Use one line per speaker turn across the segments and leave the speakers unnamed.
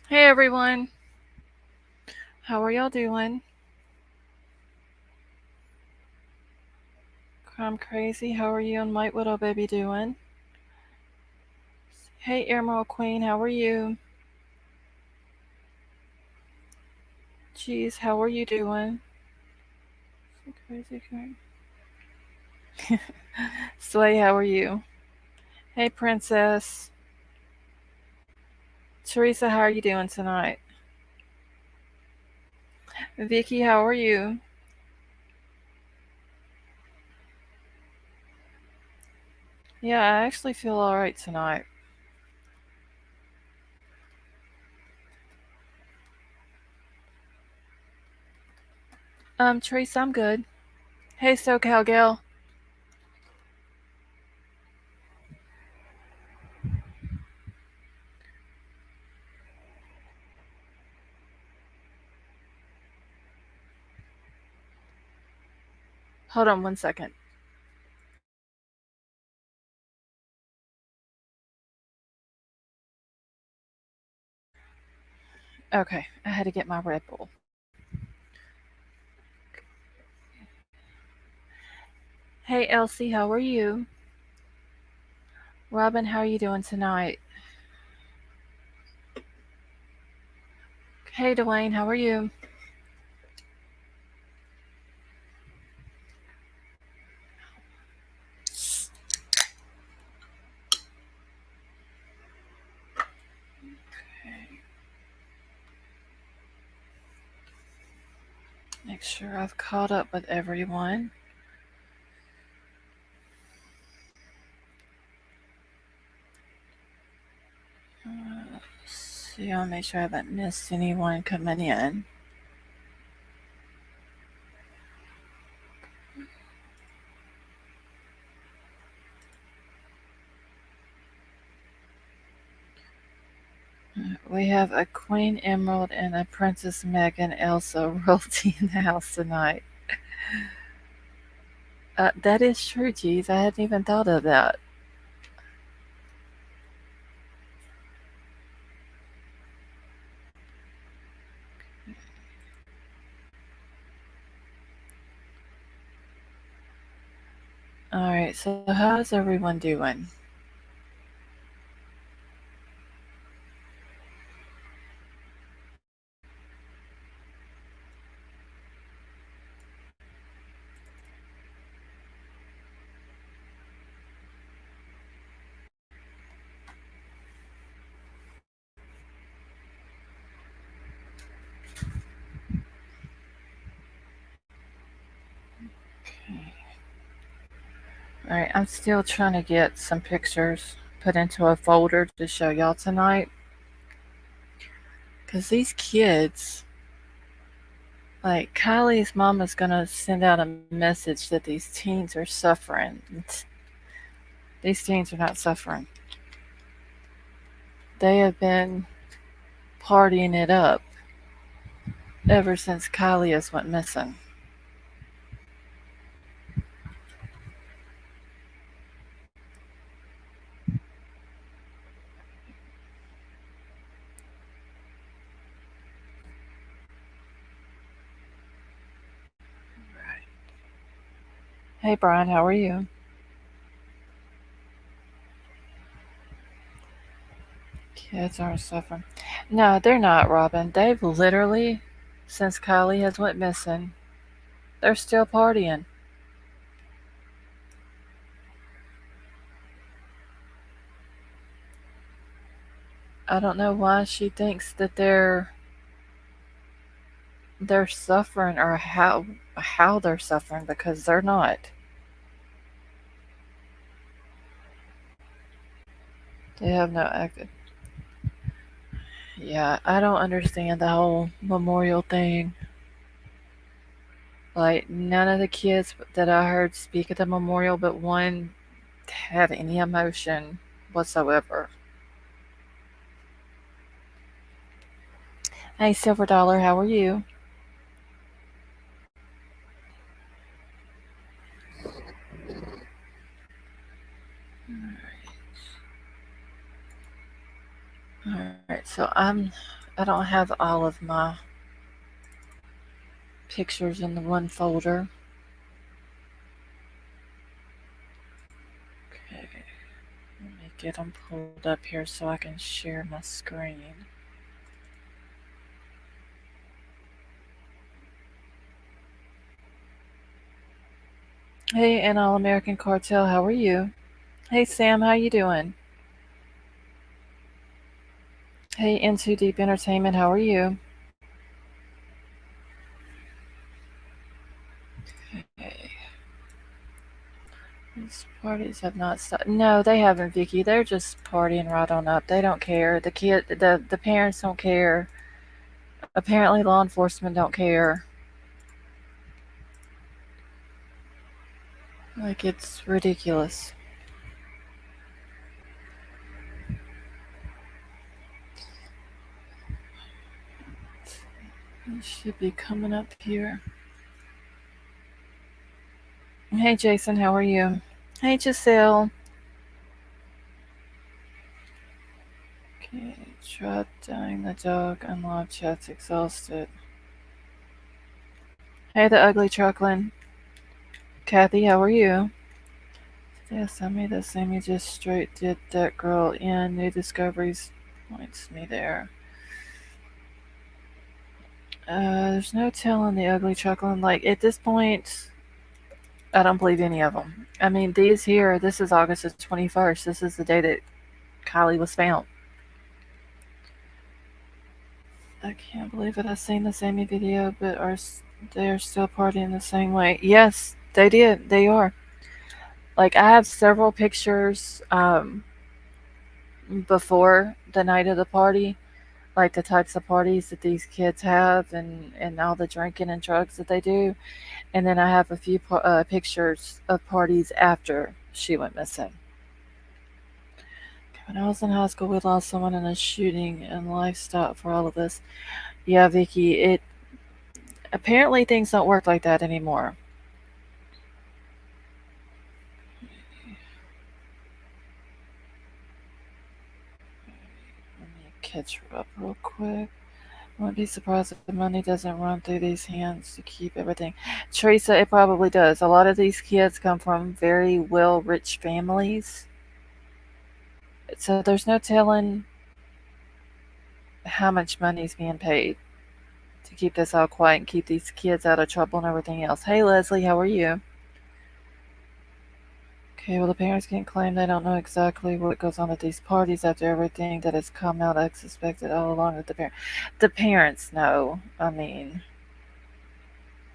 Hey everyone, how are y'all doing? I'm crazy. How are you and White Widow Baby doing? Hey Emerald Queen, how are you? Jeez, how are you doing? Crazy Sway, how are you? Hey Princess. Teresa, how are you doing tonight? Vicky, how are you? Yeah, I actually feel alright tonight. Teresa, I'm good. Hey SoCal Gal. Hold on 1 second. Okay, I had to get my Red Bull. Hey Elsie, how are you? Robin, how are you doing tonight? Hey Dwayne, how are you? Make sure I've caught up with everyone. See, I'll make sure I haven't missed anyone coming in. We have a Queen Emerald and a Princess Megan Elsa royalty in the house tonight. That is true, geez. I hadn't even thought of that. Alright, so how's everyone doing? Alright, I'm still trying to get some pictures put into a folder to show y'all tonight. Because these kids, like Kylie's mom is going to send out a message that these teens are suffering. These teens are not suffering. They have been partying it up ever since Kylie has went missing. Hey Brian, how are you? Kids aren't suffering. No, they're not, Robin. They've literally, since Kylie has went missing, they're still partying. I don't know why she thinks that they're suffering or how they're suffering because they're not. They have no active. Yeah, I don't understand the whole memorial thing. Like none of the kids that I heard speak at the memorial but one had any emotion whatsoever. Hey Silver Dollar, how are you? Alright, so I'm I don't have all of my pictures in the one folder. Okay, let me get them pulled up here so I can share my screen. Hey, an All-American Cartel, how are you? Hey, Sam, how you doing? Hey, Into Deep Entertainment, how are you? Okay. These parties have not stopped. No, they haven't, Vicky. They're just partying right on up. They don't care. The parents don't care. Apparently, law enforcement don't care. Like, it's ridiculous. It should be coming up here. Hey, Jason, how are you? Hey, Giselle. Okay, tried dying the dog. Unlocked chat's exhausted. Hey, the ugly truckling. Kathy, how are you? Yeah, Sami, the Sami just straight did that girl in. New discoveries points me there. There's no telling the ugly chuckling. Like, at this point, I don't believe any of them. I mean, these here, this is August the 21st. This is the day that KIELY was found. I can't believe it. I've seen the Sami video, but they're still partying the same way. Yes, they did. They are. Like, I have several pictures before the night of the party, like the types of parties that these kids have and all the drinking and drugs that they do. And then I have a few pictures of parties after she went missing. When I was in high school, we lost someone in a shooting, and life stopped for all of us. Yeah, Vicky, it apparently things don't work like that anymore. Let me catch her up real quick. I wouldn't be surprised if the money doesn't run through these hands to keep everything. Teresa, it probably does. A lot of these kids come from very well rich families. So there's no telling how much money is being paid to keep this all quiet and keep these kids out of trouble and everything else. Hey, Leslie, how are you? Okay, well, the parents can claim they don't know exactly what goes on at these parties after everything that has come out as suspected all along with the parents know. I mean,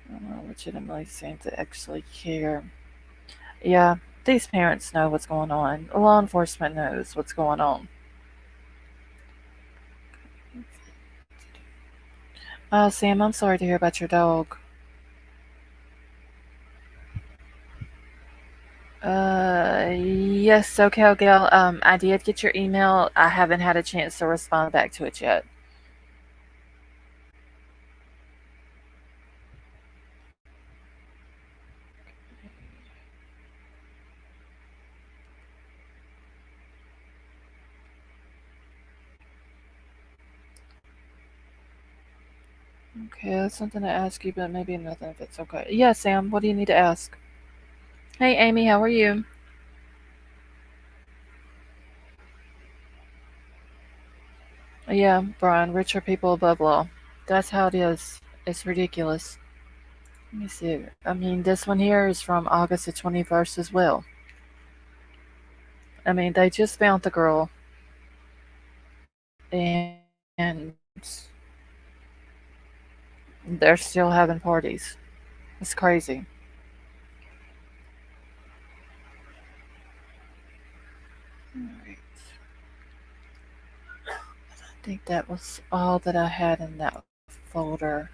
I don't know, legitimately seem to actually care. Yeah, these parents know what's going on. Law enforcement knows what's going on. Sam, I'm sorry to hear about your dog. Yes, SoCal Gal. I did get your email. I haven't had a chance to respond back to it yet. Okay, that's something to ask you, but maybe nothing if it's okay. Yeah, Sam, what do you need to ask? Hey, Amy, how are you? Yeah, Brian, richer people above law. That's how it is. It's ridiculous. Let me see. I mean, this one here is from August the 21st as well. I mean, they just found the girl, and they're still having parties. It's crazy. Alright. I think that was all that I had in that folder.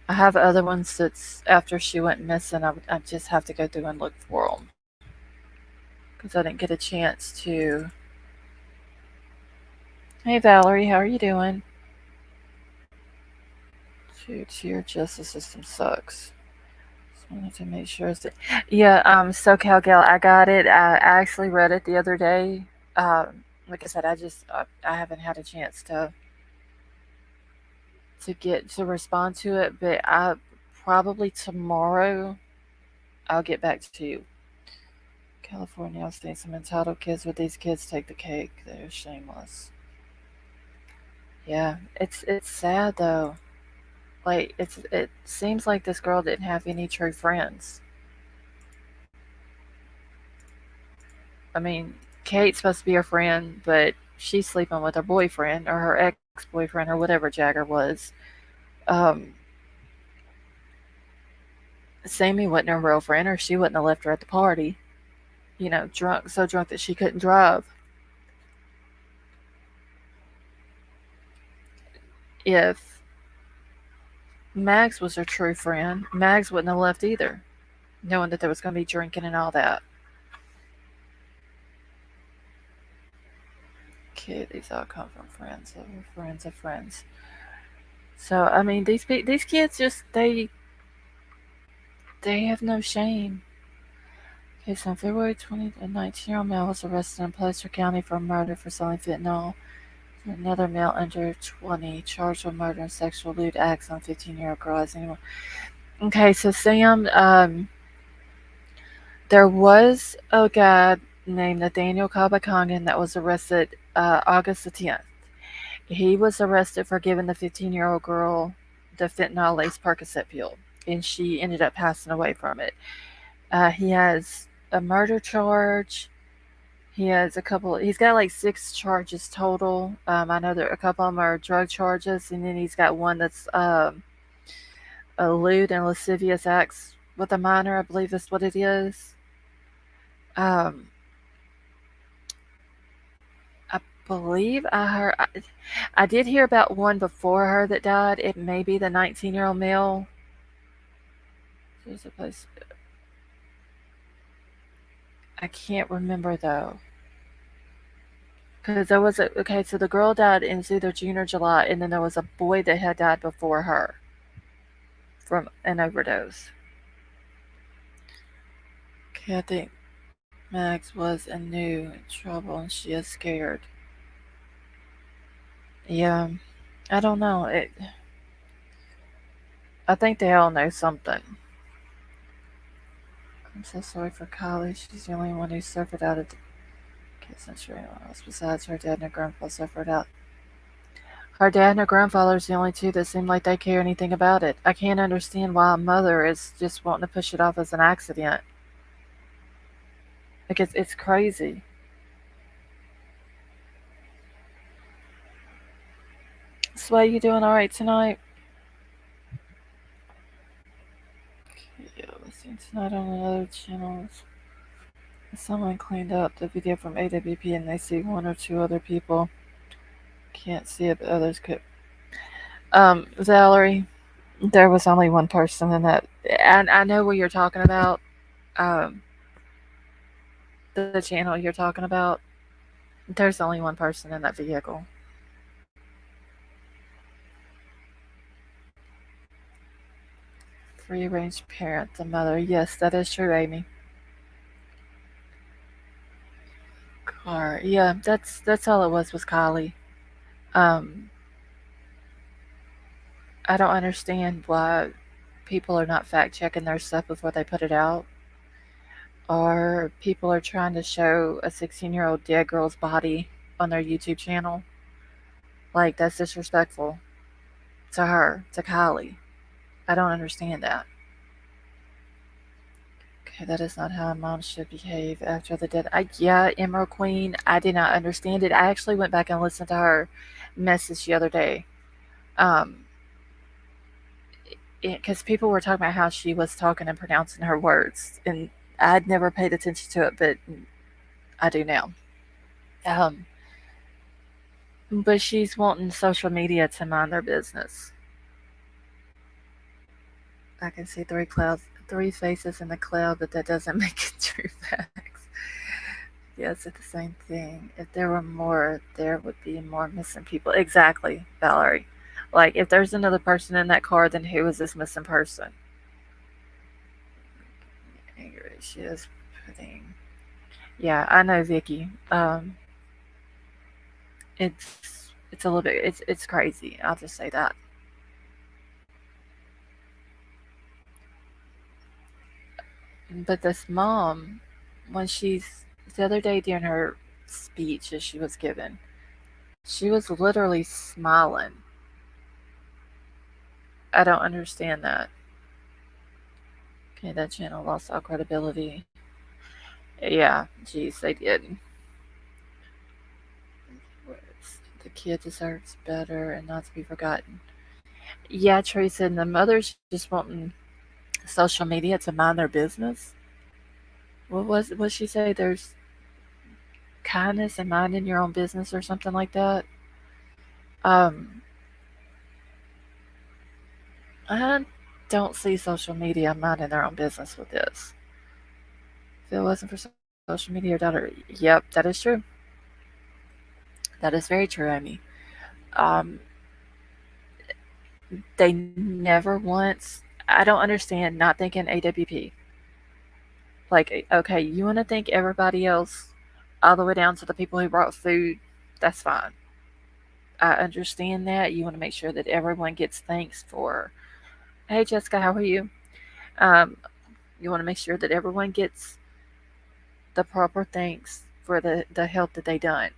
I have other ones that's after she went missing. I just have to go through and look for them because I didn't get a chance to. Hey, Valerie, how are you doing? Shoot, your justice system sucks. Just wanted to make sure. Yeah, SoCal Gal, I got it. I actually read it the other day. Like I said, I haven't had a chance to to get to respond to it, but I probably tomorrow I'll get back to you. California, I've seen some entitled kids, but these kids take the cake. They're shameless. Yeah, it's sad though. Like it seems like this girl didn't have any true friends. I mean, Kate's supposed to be her friend, but she's sleeping with her boyfriend or her ex-boyfriend or whatever Jagger was. Um, Sammy wasn't her real friend, or she wouldn't have left her at the party. Drunk, so drunk that she couldn't drive. If Mags was her true friend, Mags wouldn't have left either, knowing that there was going to be drinking and all that. Okay, these all come from friends of friends of friends. So I mean, these kids just they have no shame. Okay, so on February 20th, a 19-year-old male was arrested in Placer County for murder for selling fentanyl. Another male under 20 charged with murder and sexual lewd acts on 15-year-old girl. Okay, so Sam, there was a guy named Nathaniel Kabakangan that was arrested August the 10th. He was arrested for giving the 15-year-old girl the fentanyl laced Percocet pill, and she ended up passing away from it. He has a murder charge. He has a couple. He's got like 6 charges total. I know that a couple of them are drug charges, and then he's got one that's a lewd and lascivious acts with a minor. I believe that's what it is. Um, I believe I heard. I did hear about one before her that died. It may be the 19-year-old male. There's a place. I can't remember though. Because there was a. Okay, so the girl died in either June or July, and then there was a boy that had died before her from an overdose. Okay, I think Max was and knew trouble and she is scared. Yeah, I don't know. I think they all know something. I'm so sorry for Kylie. She's the only one who suffered out of the kids. Not sure anyone else besides her dad and her grandpa suffered out. Her dad and her grandfather is the only two that seem like they care anything about it. I can't understand why a mother is just wanting to push it off as an accident. Like it's crazy. Sway, you doing all right tonight? Yeah, listening tonight on another channel. Someone cleaned up the video from AWP and they see one or two other people. Can't see it, but others could. Valerie, there was only one person in that. And I know what you're talking about. Um, the channel you're talking about. There's only one person in that vehicle. Free range parent, the mother. Yes, that is true, Amy. Car. Yeah, that's all it was Kylie. Um, I don't understand why people are not fact checking their stuff before they put it out. Or people are trying to show a 16-year-old dead girl's body on their YouTube channel. Like, that's disrespectful to her, to Kylie. I don't understand that. Okay, that is not how a mom should behave after the death. Yeah, Emerald Queen, I did not understand it. I actually went back and listened to her message the other day. Um, because people were talking about how she was talking and pronouncing her words, and I'd never paid attention to it, but I do now. Um, but she's wanting social media to mind their business. I can see three faces in the cloud, but that doesn't make it true facts. Yes, it's the same thing. If there were more, there would be more missing people. Exactly, Valerie. Like, if there's another person in that car, then who is this missing person? Angry, she is putting. Yeah, I know, Vicky. It's a little bit. It's crazy. I'll just say that. But this mom, when the other day during her speech that she was given, she was literally smiling. I don't understand that. Okay, that channel lost all credibility. Yeah, geez, they did. The kid deserves better and not to be forgotten. Yeah, Teresa, and the mother's just wanting social media to mind their business. What she say? There's kindness in minding your own business or something like that. Um, I don't see social media minding their own business with this. If it wasn't for social media, your daughter. Yep, that is true. That is very true, Amy. Um, they never once. I don't understand not thinking AWP. Like, okay, you want to think everybody else, all the way down to the people who brought food. That's fine. I understand that. You want to make sure that everyone gets thanks for. Hey, Jessica, how are you? Um, you want to make sure that everyone gets the proper thanks for the help that they done.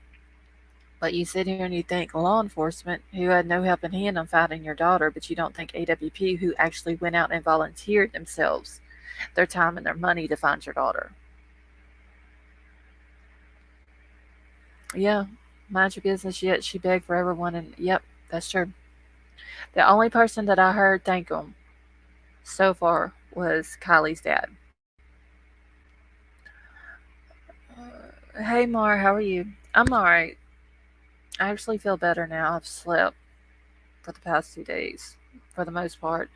But you sit here and you think law enforcement, who had no helping hand on finding your daughter, but you don't think AWP, who actually went out and volunteered themselves, their time and their money to find your daughter. Yeah, mind your business. Yet she begged for everyone, and yep, that's true. The only person that I heard thank them so far was Kylie's dad. Hey Mar, how are you? I'm alright. I actually feel better now. I've slept for the past 2 days, for the most part.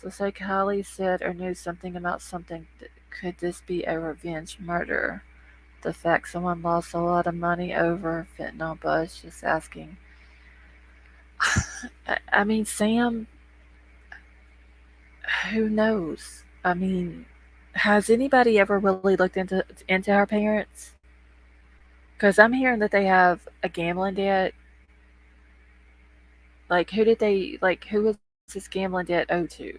So say Kylie said or knew something about something. Could this be a revenge murder? The fact someone lost a lot of money over fentanyl buzz, just asking. I mean, Sam, who knows? I mean, has anybody ever really looked into her parents? Because I'm hearing that they have a gambling debt. Like, who was this gambling debt owed to?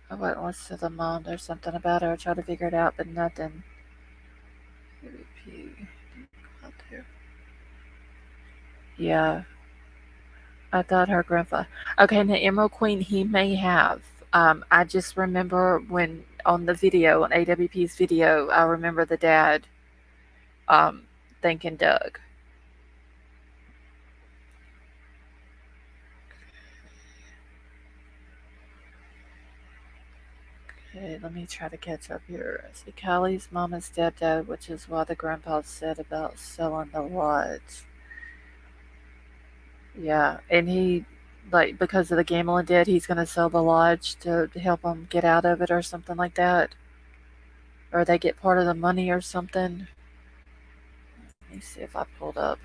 I went once to the mom. There's something about her. I tried to figure it out, but nothing. Yeah, I thought her grandfather. Okay, the Emerald Queen, he may have. I just remember when on the video, on AWP's video, I remember the dad um, thanking Doug. Okay, let me try to catch up here. See, Kylie's mom and stepdad, which is what the grandpa said about selling the lodge. Yeah, and he, like, because of the gambling debt, he's gonna sell the lodge to help him get out of it or something like that. Or they get part of the money or something. Let me see if I pulled up.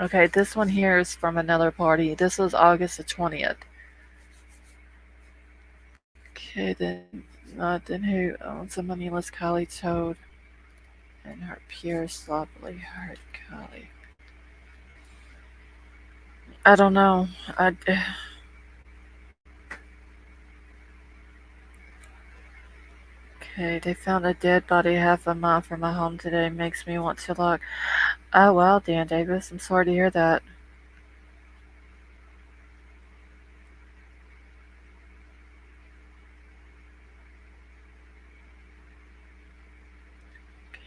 Okay, this one here is from another party. This was August the 20th. Okay, then who owns the moneyless Kylie Toad and her pure sloppily hurt Kylie? I don't know. Okay, they found a dead body half a mile from my home today. Makes me want to look. Oh wow, Dan Davis. I'm sorry to hear that.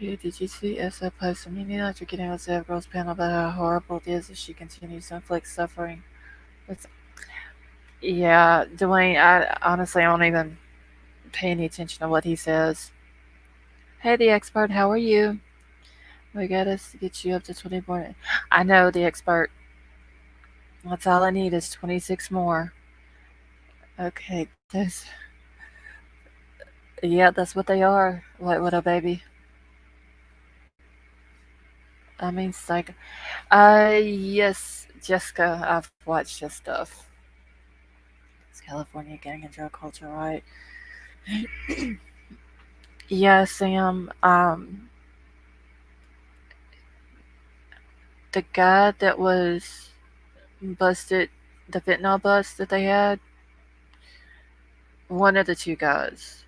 Okay, did you see SF post immediately after getting on the Girls panel about how horrible it is as she continues to inflict suffering? It's, yeah, Dwayne, I honestly don't even pay any attention to what he says. Hey, the expert, how are you? We got us to get you up to 24. I know, the expert. That's all I need is 26 more. Okay, yeah, that's what they are. White Widow baby. I mean, psych. Yes, Jessica, I've watched his stuff. It's California gang and drug culture, right? Yeah, Sam. The guy that was busted, the fentanyl bust that they had, One of the two guys.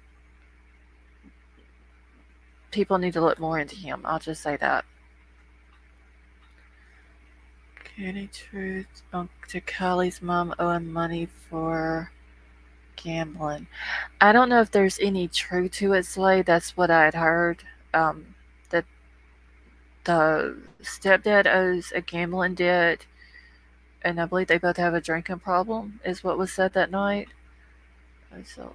People need to look more into him. I'll just say that. Any truth to Kylie's mom owing money for gambling? I don't know if there's any truth to it, Slay. That's what I had heard. That the stepdad owes a gambling debt, and I believe they both have a drinking problem, is what was said that night. So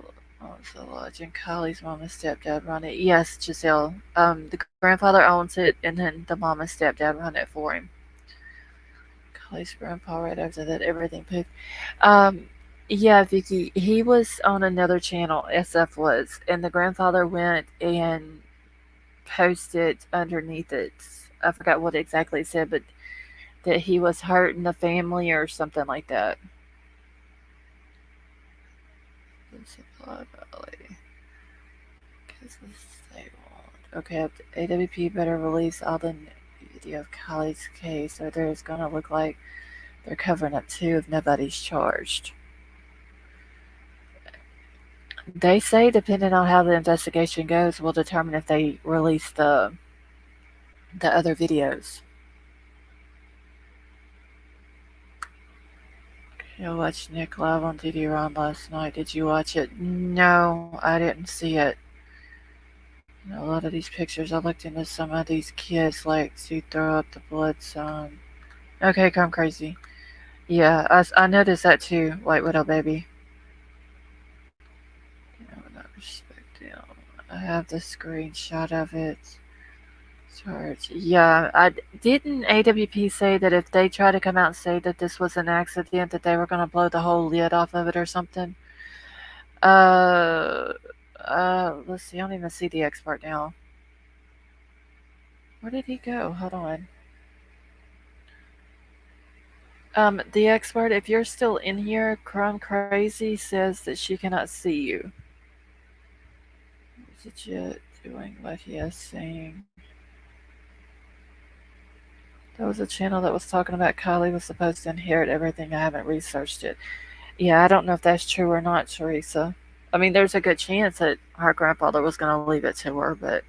Lodge and Kylie's mom and stepdad run it. Yes, Giselle. The grandfather owns it, and then the mom and stepdad run it for him. Kylie's grandpa right after that, everything pooped. Um, yeah, Vicky, he was on another channel, SF was, and the grandfather went and posted underneath it. I forgot what exactly it said, but that he was hurting the family or something like that. Supply Valley. Okay, AWP better release all the video of Kylie's case, or there's gonna look like they're covering up too if nobody's charged. They say, depending on how the investigation goes, will determine if they release the other videos. I watched Nick live on DD-RON last night. Did you watch it? No, I didn't see it. A lot of these pictures, I looked into some of these kids like to throw up the blood sign. Okay, come crazy. Yeah, I noticed that too, White Widow baby. Not respecting. I have the screenshot of it. Charge. Yeah, I didn't AWP say that if they try to come out and say that this was an accident, that they were going to blow the whole lid off of it or something. Uh, let's see. I don't even see the expert now. Where did he go? Hold on. The expert, if you're still in here, Crumb Crazy says that she cannot see you. Is it yet doing what he is saying? There was a channel that was talking about Kylie was supposed to inherit everything. I haven't researched it. Yeah, I don't know if that's true or not, Teresa. I mean, there's a good chance that her grandfather was going to leave it to her, but.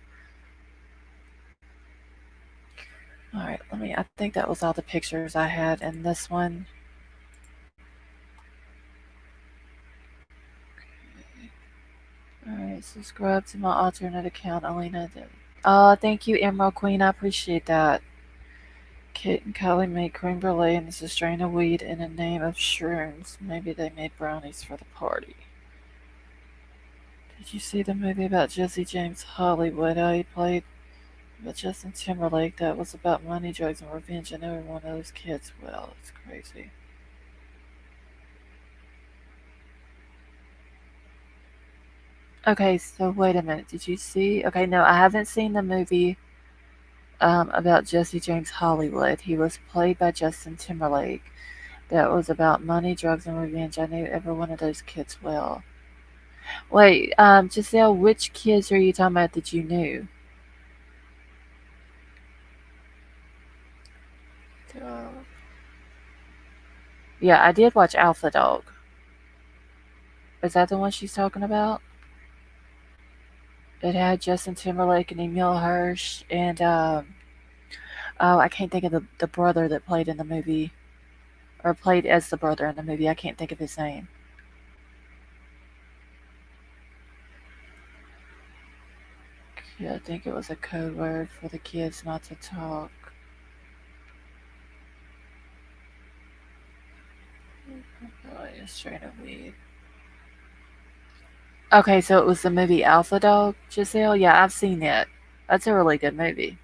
Alright, I think that was all the pictures I had in this one. Alright, subscribe to my alternate account, Alina. Oh, thank you, Emerald Queen. I appreciate that. Kit and Kylie made creme brulee and it's a strain of weed in the name of shrooms. Maybe they made brownies for the party. Did you see the movie about Jesse James Hollywood? How he played with Justin Timberlake? That was about money, drugs, and revenge. I know every one of those kids well. It's crazy. Okay, so wait a minute. Did you see? Okay, no, I haven't seen the movie about Jesse James Hollywood. He was played by Justin Timberlake. That was about money, drugs, and revenge. I knew every one of those kids well. Wait, Giselle, which kids are you talking about that you knew? Yeah, I did watch Alpha Dog. Is that the one she's talking about? It had Justin Timberlake and Emil Hirsch and oh, I can't think of the brother that played in the movie, or played as the brother in the movie. I can't think of his name. Yeah, I think it was a code word for the kids not to talk. Oh, a strain of weed. Okay, so it was the movie Alpha Dog, Giselle? Yeah, I've seen it. That's a really good movie.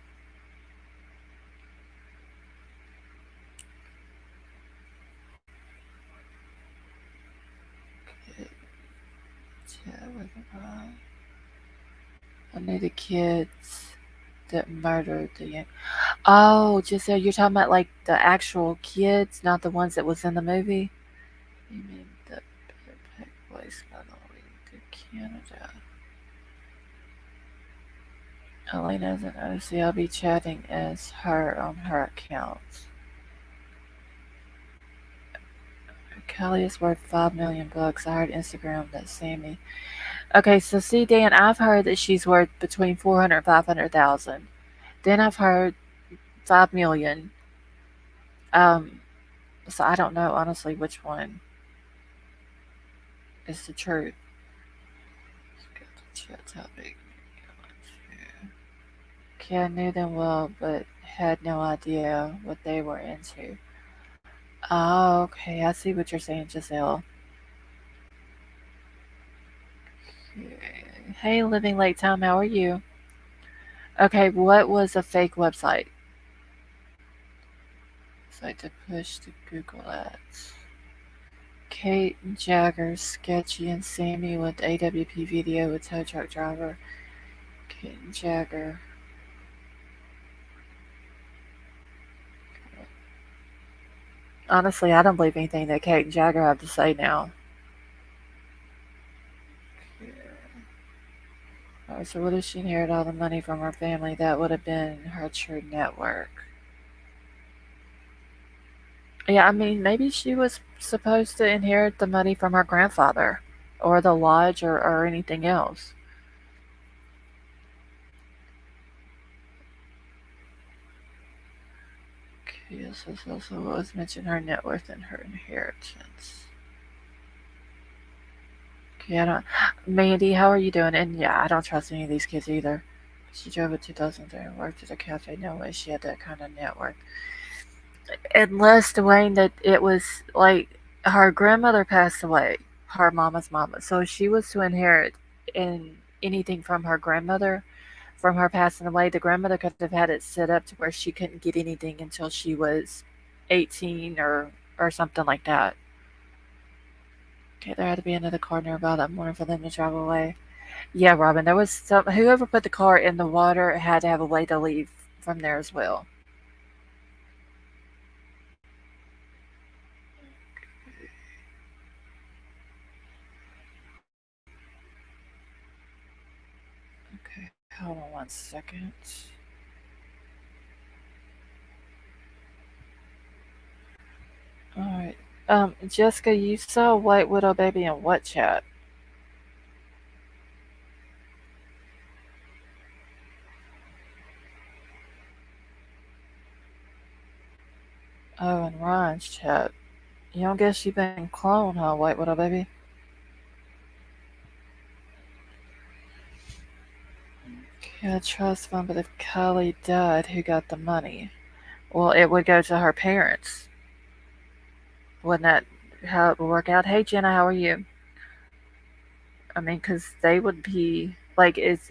I knew the kids that murdered the young. Oh, Giselle, you're talking about like the actual kids, not the ones that was in the movie? You mean the Peg Boys to Canada? Elena's an OC. I'll be chatting as her on her account. Kelly is worth $5 million. I heard Instagram that Sami. Okay, so see, Dan, I've heard that she's worth between 400 and 500,000. Then I've heard 5 million. Um, so I don't know honestly which one is the truth. Let's get the chat topic. Okay, I knew them well, but had no idea what they were into. Oh, okay, I see what you're saying, Giselle. Okay. Hey, Living Late Time, how are you? Okay, what was a fake website? Site to push to Google Ads. Kate Jagger, sketchy and Sami with AWP video with tow truck driver. Kate Jagger. Honestly, I don't believe anything that Kate and Jagger have to say now. Alright, so what if she inherited all the money from her family? That would have been her true network. Yeah, I mean, maybe she was supposed to inherit the money from her grandfather, or the lodge, or anything else. Okay, yes, this also was mentioned her net worth and her inheritance. Okay, I don't. Mandy, how are you doing? And yeah, I don't trust any of these kids either. She drove a 2003 and worked at a cafe. No way she had that kind of net worth. Unless, Dwayne, that it was like her grandmother passed away, her mama's mama. So if she was to inherit in anything from her grandmother, from her passing away, the grandmother could have had it set up to where she couldn't get anything until she was 18 or something like that. Okay, there had to be another car nearby that morning for them to drive away. Yeah, Robin, there was some whoever put the car in the water had to have a way to leave from there as well. Okay, hold on 1 second. Alright. Jessica, you saw White Widow Baby in what chat? Oh, in Ryan's chat. You don't guess you've been cloned, huh, White Widow Baby? Yeah, trust fund, but if Kylie died, who got the money? Well, it would go to her parents. Wouldn't that how it would work out? Hey, Jenna, how are you? I mean, because they would be like, if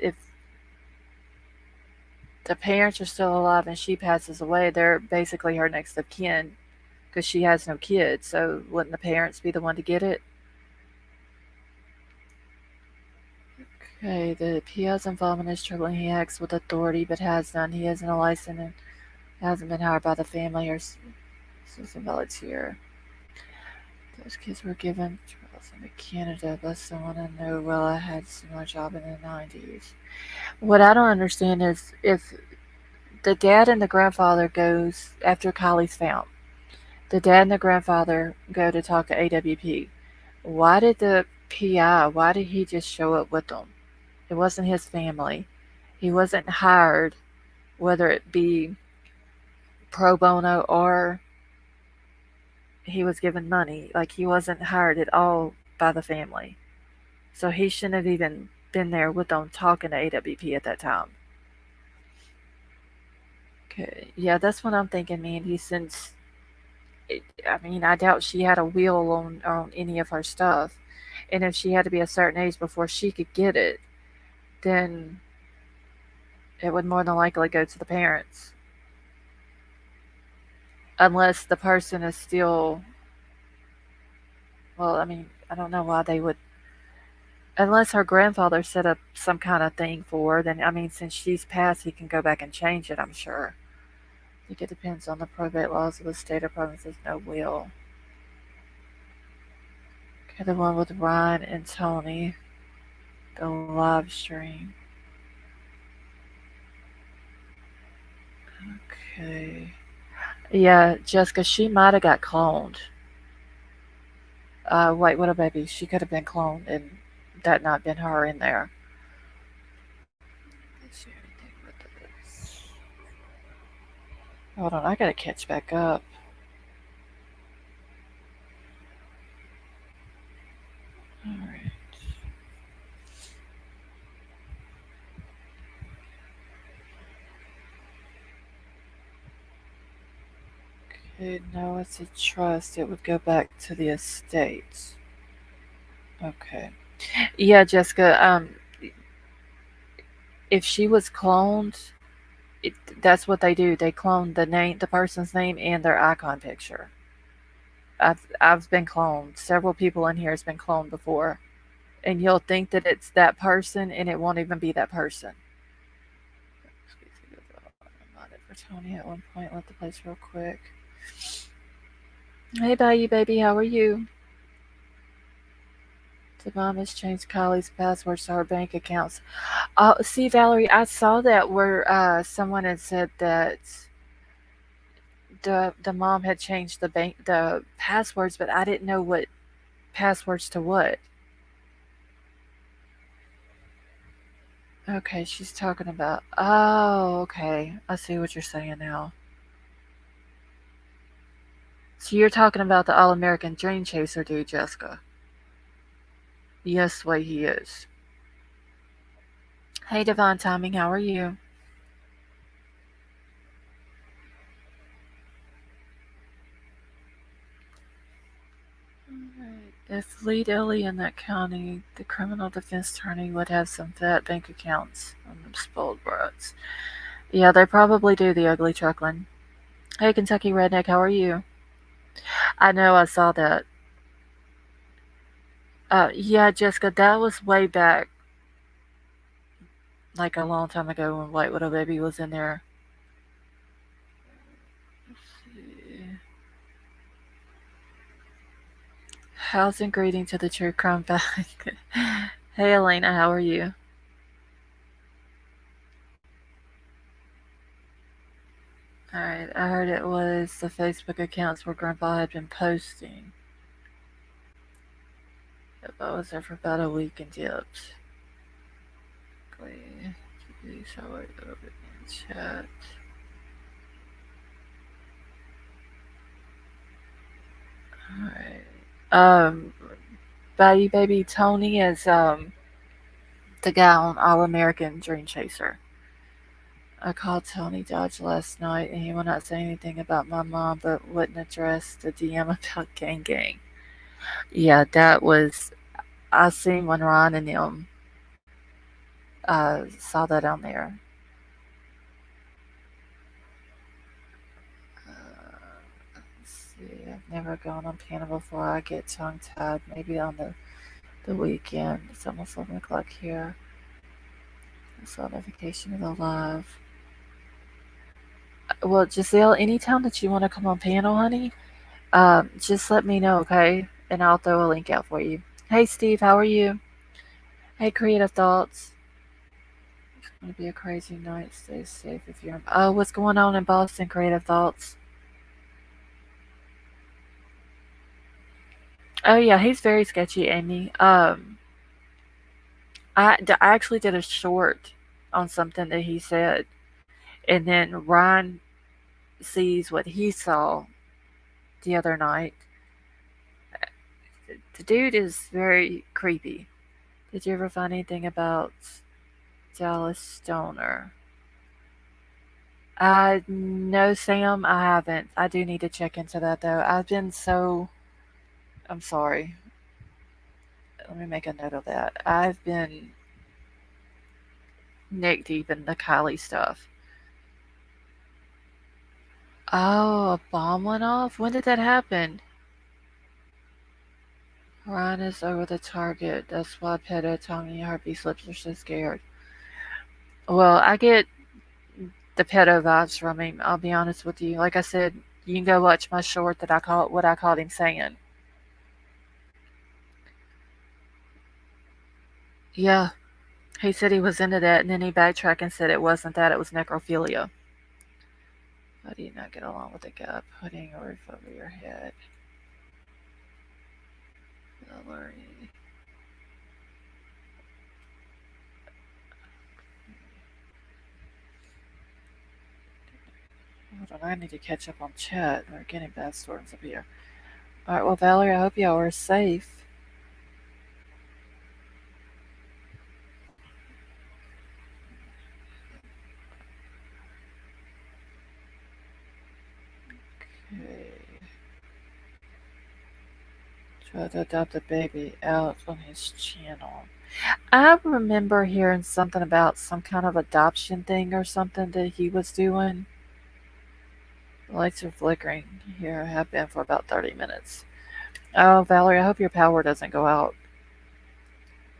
the parents are still alive and she passes away, they're basically her next of kin because she has no kids. So wouldn't the parents be the one to get it? Okay, the Piazza involvement is troubling. He acts with authority but has none. He isn't a license and hasn't been hired by the family or as a volunteer. Those kids were given trials in Canada by someone I know well. I had a similar job in the 90s. What I don't understand is if the dad and the grandfather goes after Kylie's found, the dad and the grandfather go to talk to AWP. Why did the PI, why did he just show up with them? It wasn't his family. He wasn't hired, whether it be pro bono or he was given money. Like he wasn't hired at all by the family. So he shouldn't have even been there with them talking to AWP at that time. Okay. Yeah, that's what I'm thinking, Mandy, since I mean, I doubt she had a wheel on any of her stuff. And if she had to be a certain age before she could get it, then it would more than likely go to the parents. Unless the person is still, well, I mean, I don't know why they would, unless her grandfather set up some kind of thing for her, then, I mean, since she's passed, he can go back and change it, I'm sure. I think it depends on the probate laws of the state or province. There's no will. Okay, the one with Ryan and Tony, the live stream. Okay. Yeah, Jessica, she might have got cloned. White Widow Baby, she could have been cloned and that not been her in there. Let's see anything with this. Hold on, I gotta catch back up. Alright. Okay, no, it's a trust. It would go back to the estate. Okay. Yeah, Jessica, if she was cloned, it, that's what they do. They clone the name, the person's name, and their icon picture. I've been cloned. Several people in here has been cloned before, and you'll think that it's that person, and it won't even be that person. I modded for Tony at one point. Let the place real quick. Hey, Bayou baby, how are you? The mom has changed Kylie's passwords to her bank accounts. See, Valerie, I saw that where someone had said that the mom had changed the passwords, but I didn't know what passwords to what. Okay, she's talking about. Oh, okay. I see what you're saying now. So you're talking about the All American Dream Chaser dude, Jessica. Yes, way he is. Hey, Divine Timing, how are you? Alright. If lead Ellie in that county, the criminal defense attorney would have some fat bank accounts on them spoiled brats. Yeah, they probably do, the ugly truckling. Hey, Kentucky Redneck, how are you? I know, I saw that. Yeah, Jessica, that was way back, like a long time ago when White Widow Baby was in there. Let's see. How's and greeting to the true crime bag? Hey, Elena, how are you? Alright, I heard it was the Facebook accounts where Grandpa had been posting. Yep, I was there for about a week and dipped. Please, how I open in chat. Alright. Bayou Baby Tony is the guy on All American Dream Chaser. I called Tony Dodge last night and he will not say anything about my mom but wouldn't address the DM about Gang Gang. Yeah, that was. I seen when Ron and them saw that on there. Let's see. I've never gone on piano before. I get tongue tied. Maybe on the weekend. It's almost 11 o'clock here. I saw a notification of the live. Well, Giselle, anytime that you want to come on panel, honey, just let me know, okay? And I'll throw a link out for you. Hey, Steve, how are you? Hey, Creative Thoughts. It's going to be a crazy night. Stay safe if you're. Oh, what's going on in Boston, Creative Thoughts? Oh, yeah, he's very sketchy, Amy. I actually did a short on something that he said, and then Ryan sees what he saw the other night. The dude is very creepy. Did you ever find anything about Dallas Stoner? No, Sam, I haven't. I do need to check into that though. I've been so. I'm sorry. Let me make a note of that. I've been neck deep in the KIELY stuff. Oh, a bomb went off? When did that happen? Ryan is over the target. That's why Pedo, Tommy, and Heartbeat Slips are so scared. Well, I get the pedo vibes from him. I'll be honest with you. Like I said, you can go watch my short that I call what I called him saying. Yeah, he said he was into that, and then he backtracked and said it wasn't that; it was necrophilia. How do you not get along with a guy putting a roof over your head? Valerie. Hold on, I need to catch up on chat. We're getting bad storms up here. Alright, well, Valerie, I hope y'all are safe. Okay. Try to adopt a baby out on his channel. I remember hearing something about some kind of adoption thing or something that he was doing. The lights are flickering here. I have been for about 30 minutes. Oh, Valerie, I hope your power doesn't go out.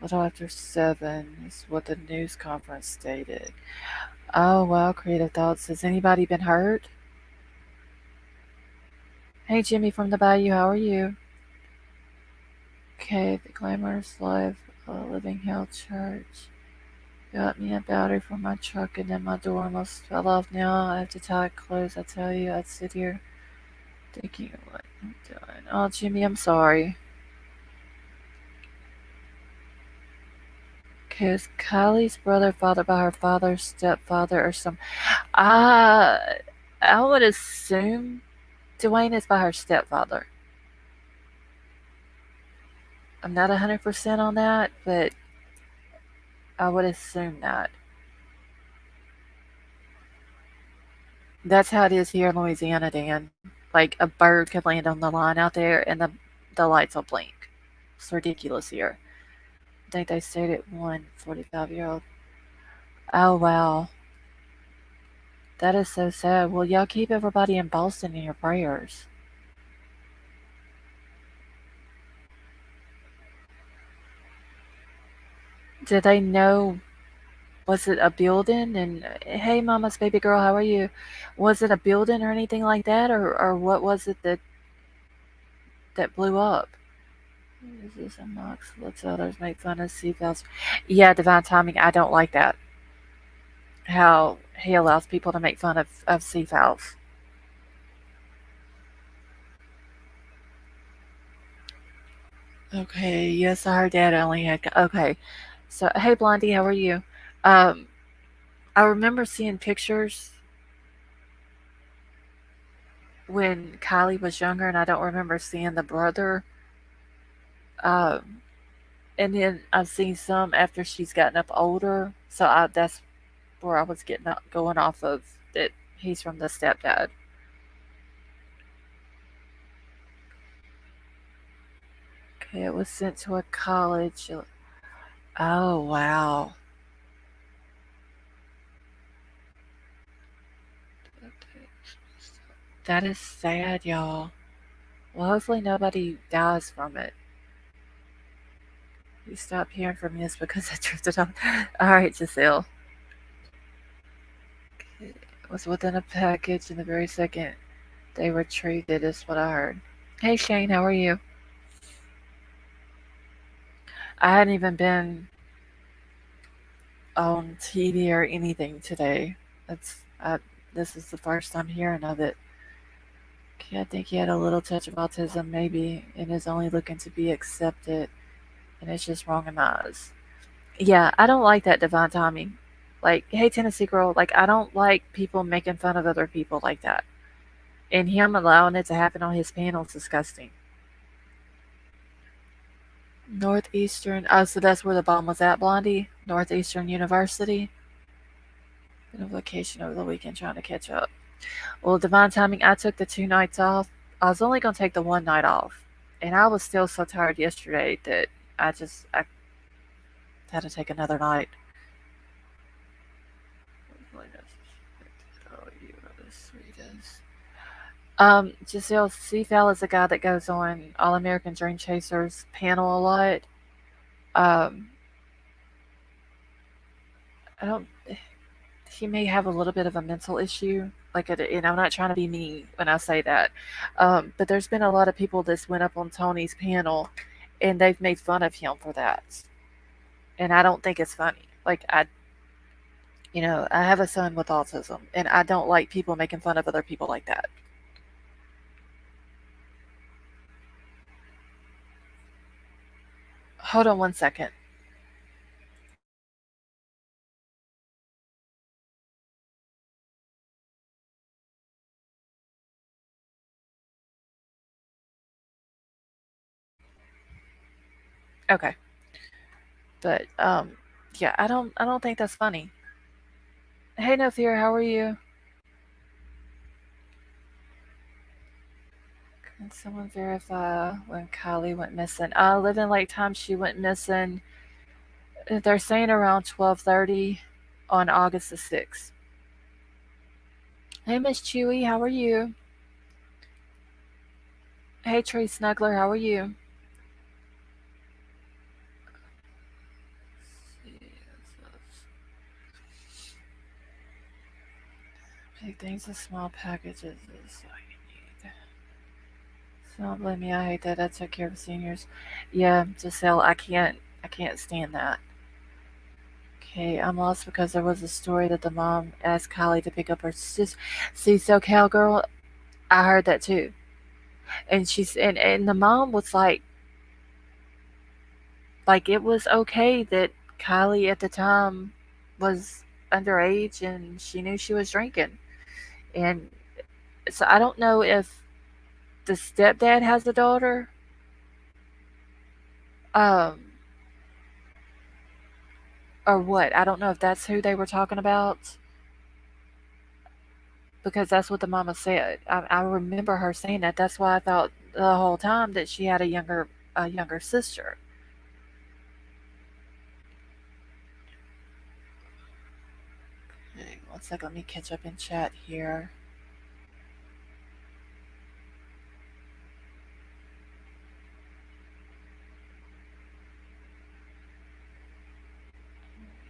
Little after 7 is what the news conference stated. Oh, well, Creative Thoughts. Has anybody been hurt? Hey, Jimmy from the Bayou, how are you? Okay, the Glamorous Life Living Hell Church got me a battery for my truck and then my door almost fell off. Now I have to tie it closed. I tell you, I'd sit here thinking of what I'm doing. Oh, Jimmy, I'm sorry. Okay, is Kylie's brother fathered by her father's stepfather or some? Uh, I would assume Dwayne is by her stepfather. I'm not 100% on that, but I would assume that. That's how it is here in Louisiana, Dan. Like a bird could land on the line out there and the lights will blink. It's ridiculous here. I think they stayed at one 45-year-old. Oh, wow. That is so sad. Well, y'all keep everybody in Boston in your prayers. Did they know? Was it a building? And hey, Mama's baby girl, how are you? Was it a building or anything like that, or what was it that blew up? Is this a Knox? Let's others make fun of seatbelts. Yeah, divine timing. I don't like that. How he allows people to make fun of seatbelts. Okay, yes, I heard that. I only had. Okay, so hey, Blondie, how are you? Um, I remember seeing pictures when Kylie was younger, and I don't remember seeing the brother. Um, and then I've seen some after she's gotten up older. So that's where I was going off of that he's from the stepdad. Okay, it was sent to a college. Oh, wow. That is sad, y'all. Well, hopefully nobody dies from it. You stop hearing from me is because I drifted off. All right, Giselle. It was within a package, and the very second they retrieved it, is what I heard. Hey, Shane, how are you? I hadn't even been on TV or anything today. That's this is the first time hearing of it. Okay, I think he had a little touch of autism, maybe, and is only looking to be accepted, and it's just wrong in my eyes. Yeah, I don't like that divine timing. Like, hey, Tennessee girl, like, I don't like people making fun of other people like that. And him allowing it to happen on his panel is disgusting. Northeastern, oh, so that's where the bomb was at, Blondie? Northeastern University? Been on vacation over the weekend trying to catch up. Well, divine timing, I took the 2 nights off. I was only going to take the one night off. And I was still so tired yesterday that I had to take another night. Oh, you are the sweetest. Giselle Seafell is a guy that goes on All American Dream Chasers panel a lot. Um, I don't. He may have a little bit of a mental issue. And I'm not trying to be mean when I say that, but there's been a lot of people that went up on Tony's panel, and they've made fun of him for that, and I don't think it's funny. I have a son with autism, and I don't like people making fun of other people like that. Hold on one second. Okay. But yeah, I don't think that's funny. Hey no fear, how are you? Can someone verify when Kylie went missing? Living Lake time she went missing. They're saying around 12:30 on August the 6th. Hey Miss Chewy, how are you? Hey Tree Snuggler, how are you? Big things and small packages is all you need. So don't blame me. I hate that. I took care of seniors. Yeah, Giselle, I can't stand that. Okay, I'm lost because there was a story that the mom asked Kylie to pick up her sister. See, so cowgirl, I heard that too. And and the mom was like it was okay that Kylie at the time was underage and she knew she was drinking. And so I don't know if the stepdad has a daughter, um, or what. I don't know if that's who they were talking about because that's what the mama said. I remember her saying that. That's why I thought the whole time that she had a younger sister. Okay, one second, let me catch up in chat here.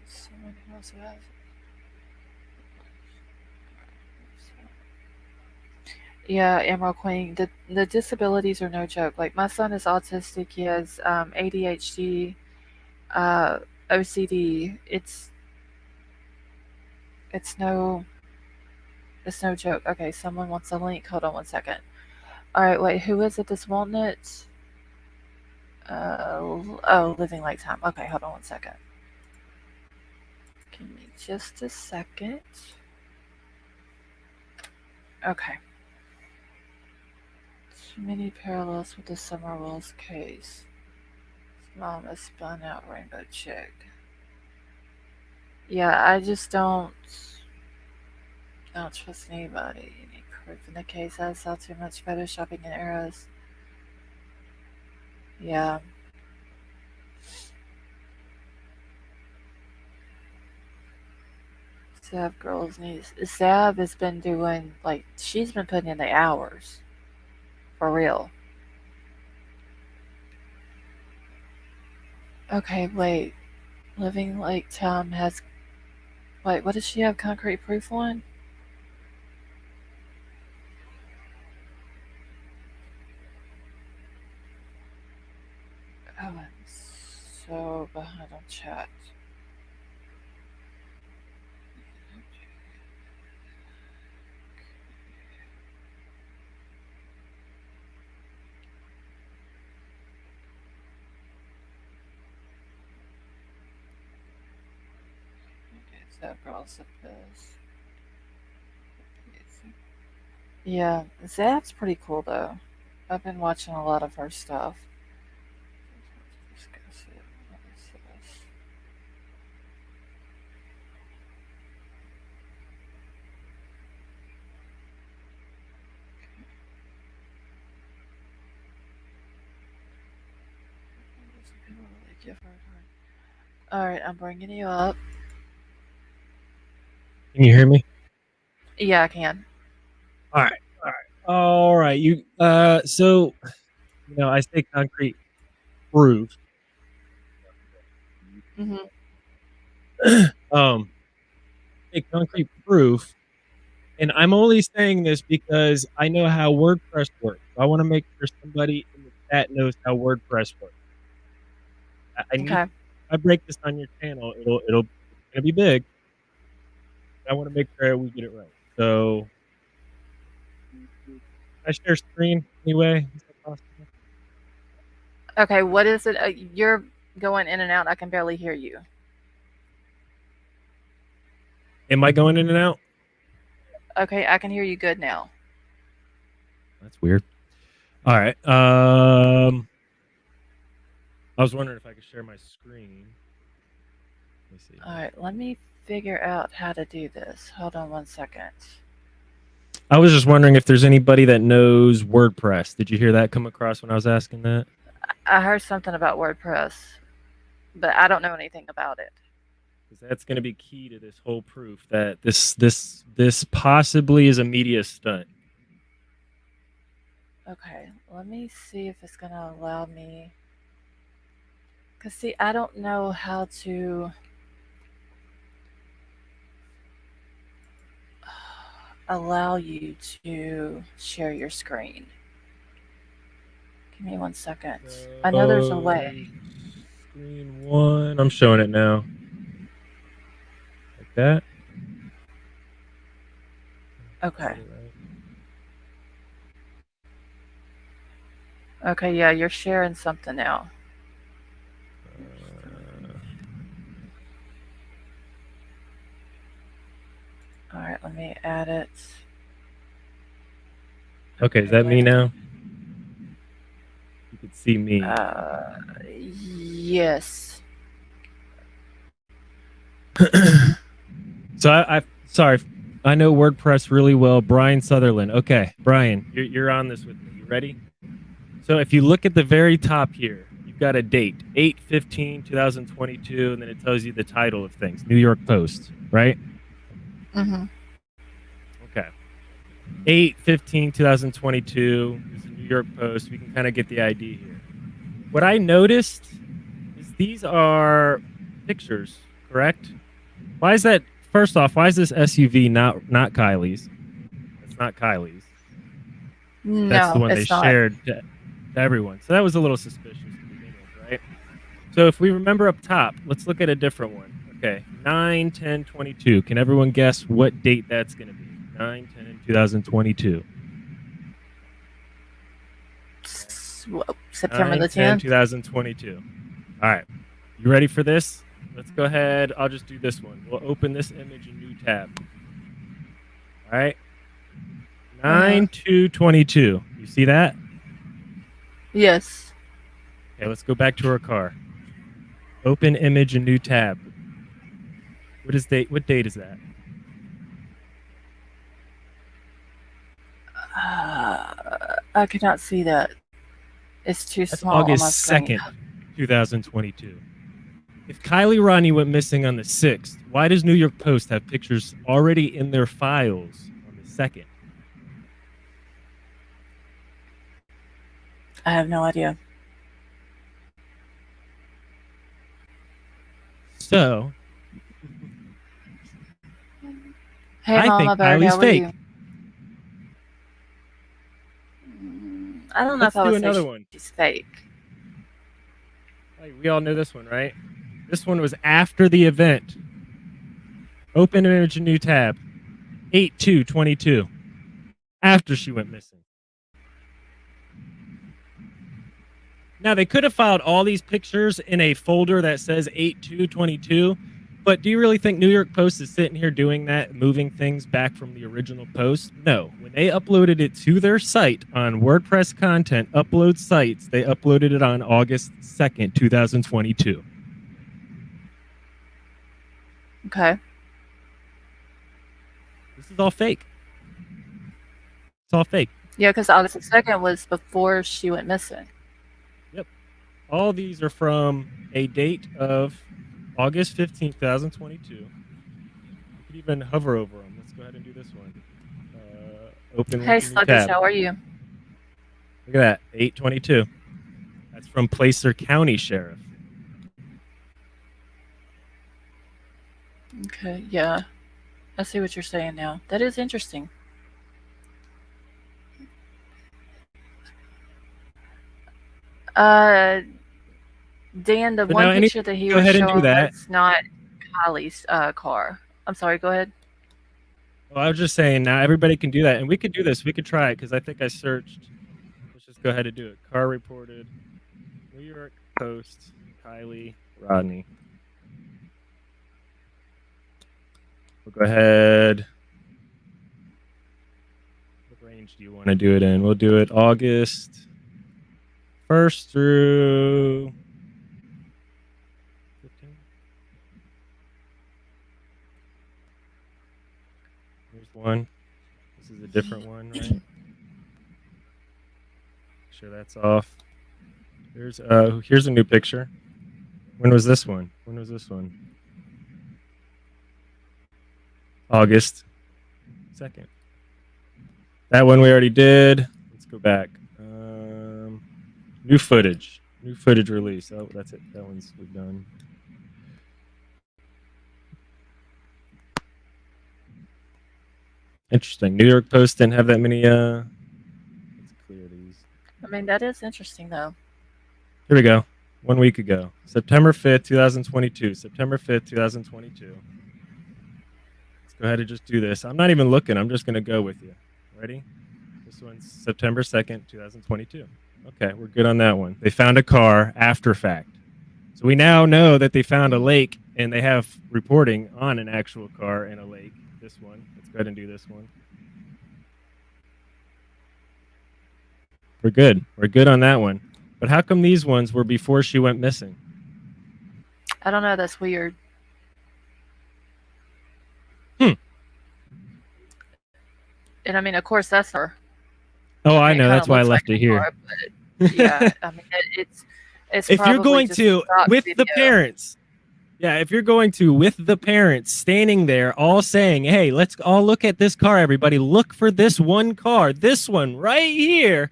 Someone who also has. Yeah, Emerald Queen. The disabilities are no joke. Like my son is autistic. He has ADHD, uh, OCD. It's no it's no joke. Okay, someone wants a link. Hold on one second. All right, wait. Who is it that's wanting it? Oh, Living Lifetime. Okay, hold on one second. Give me just a second. Okay. Too many parallels with the Summer Wells case. Mom is spun out Rainbow Chick. Yeah, I don't trust anybody. Any proof in the case? I saw too much photoshopping and errors. Yeah. Sav girls needs. Sav has been doing like she's been putting in the hours for real. Okay, wait. Living like Tom has. Wait, what does she have concrete proof on? Oh, I'm so behind on chat. Okay, Sav girls at this. Yeah, Zav's pretty cool though. I've been watching a lot of her stuff. Alright, I'm bringing you up.
Can you hear me?
Yeah, I can.
All right. All right. All right. So I say concrete proof.
Hmm.
um say concrete proof. And I'm only saying this because I know how WordPress works. I want to make sure somebody in the chat knows how WordPress works. I need
Okay.
if I break this on your channel, it's gonna be big. I want to make sure we get it right. So can I share screen anyway? Is that possible?
Okay, what is it? You're. going in and out. I can barely hear you.
Am I going in and out?
Okay, I can hear you good now.
That's weird. All right. I was wondering if I could share my screen. Let me see
All
here.
right, let me figure out how to do this. Hold on 1 second.
I was just wondering if there's anybody that knows WordPress. Did you hear that come across when I was asking that?
I heard something about WordPress, but I don't know anything about it.
Because that's going to be key to this whole proof that this possibly is a media stunt.
Okay, let me see if it's gonna allow me. Cause see, I don't know how to allow you to share your screen. Give me 1 second. I know there's a way.
So, screen one. I'm showing it now. Like that.
Okay.
Did it right.
Okay, yeah, you're sharing something now.
Uh,
All right, let me add it.
okay, is
Okay,
that
wait
me
a minute.
now? You can see me.
Uh, yes.
So I sorry, I know WordPress really well. Brian Sutherland. Okay, Brian, you're on this with me. You ready? So if you look at the very top here, you've got a date, 8/15/2022, and then it tells you the title of things, New York Post, right?
Mhm.
Okay. 8/15/2022 is the New York Post. We can kind of get the idea here. What I noticed is these are pictures, correct? Why is that? First off, why is this SUV not Kylie's? That's not Kylie's. That's the
No,
one they
it's not.
shared to everyone. So that was a little suspicious to begin with, right? So if we remember up top, let's look at a different one. Okay, 9/10/22. Can everyone guess what date that's going to be? 9/10/2022. Okay.
September
Nine
the
ten
10th.
two thousand twenty-two. All right. You ready for this? Let's go ahead. I'll just do this one. We'll open this image in new tab. All right.
Uh huh.
9/2/22. You see that?
Yes.
Okay, let's go back to our car. Open image in new tab. What date is that?
I cannot see that. It's too
That's
small on my
August
screen.
2nd, 2022. If Kylie Rodney went missing on the 6th, why does New York Post have pictures already in their files on the 2nd?
I have no idea.
So,
Hey,
I
Mama
think
Bird, how
Kylie's
are you?
fake.
I don't know if
Let's
I
do
would say
another
she's
one.
fake.
Like, we all know this one, right? This one was after the event. Open image in new tab. 8/2/22. After she went missing. Now, they could have filed all these pictures in a folder that says 8/2/22, but do you really think New York Post is sitting here doing that, moving things back from the original post? No. When they uploaded it to their site on WordPress content upload sites, they uploaded it on August 2nd, 2022.
Okay.
This is all fake. It's all fake.
Yeah, because August the 2nd was before she went missing.
Yep. All these are from a date of August 15th, 2022. You could even hover over them. Let's go ahead and do this one. Open
Hey,
link in new
Sluggish,
tab.
how are you?
Look at that, 8/22. That's from Placer County Sheriff.
Okay, yeah. I see what you're saying now. That is interesting. Uh, Dan, the
But
one
now,
picture that he
go
was
ahead and do
showing
that.
was not Kylie's car. I'm sorry, go ahead.
Well, I was just saying, now everybody can do that, and we could do this. We could try it because I think I searched. Let's just go ahead and do it. Car reported. New York Post Kylie, Rodney. We'll go ahead. What range do you want to do it in? We'll do it August 1st through 15. Here's one. This is a different one, right? Make sure that's off. Here's a new picture. When was this one? August 2nd. That one we already did. Let's go back. New footage release. Oh, that's it. That one's we've done. Interesting. New York Post didn't have that many. Let's clear these.
I mean, that is interesting, though.
Here we go. 1 week ago, September 5th, 2022. September 5th, 2022. Let's go ahead and just do this. I'm not even looking. I'm just going to go with you. Ready? This one's September 2nd, 2022. Okay, we're good on that one. They found a car after fact. So we now know that they found a lake, and they have reporting on an actual car in a lake. This one. Let's go ahead and do this one. We're good. We're good on that one. But how come these ones were before she went missing?
I don't know. That's weird. And I mean, of course, that's her.
Oh, I know. That's why I left it here.
Yeah, I mean, it's
if you're going to with the parents. Yeah, if you're going to with the parents standing there all saying, "Hey, let's all look at this car, everybody. Look for this one car. This one right here."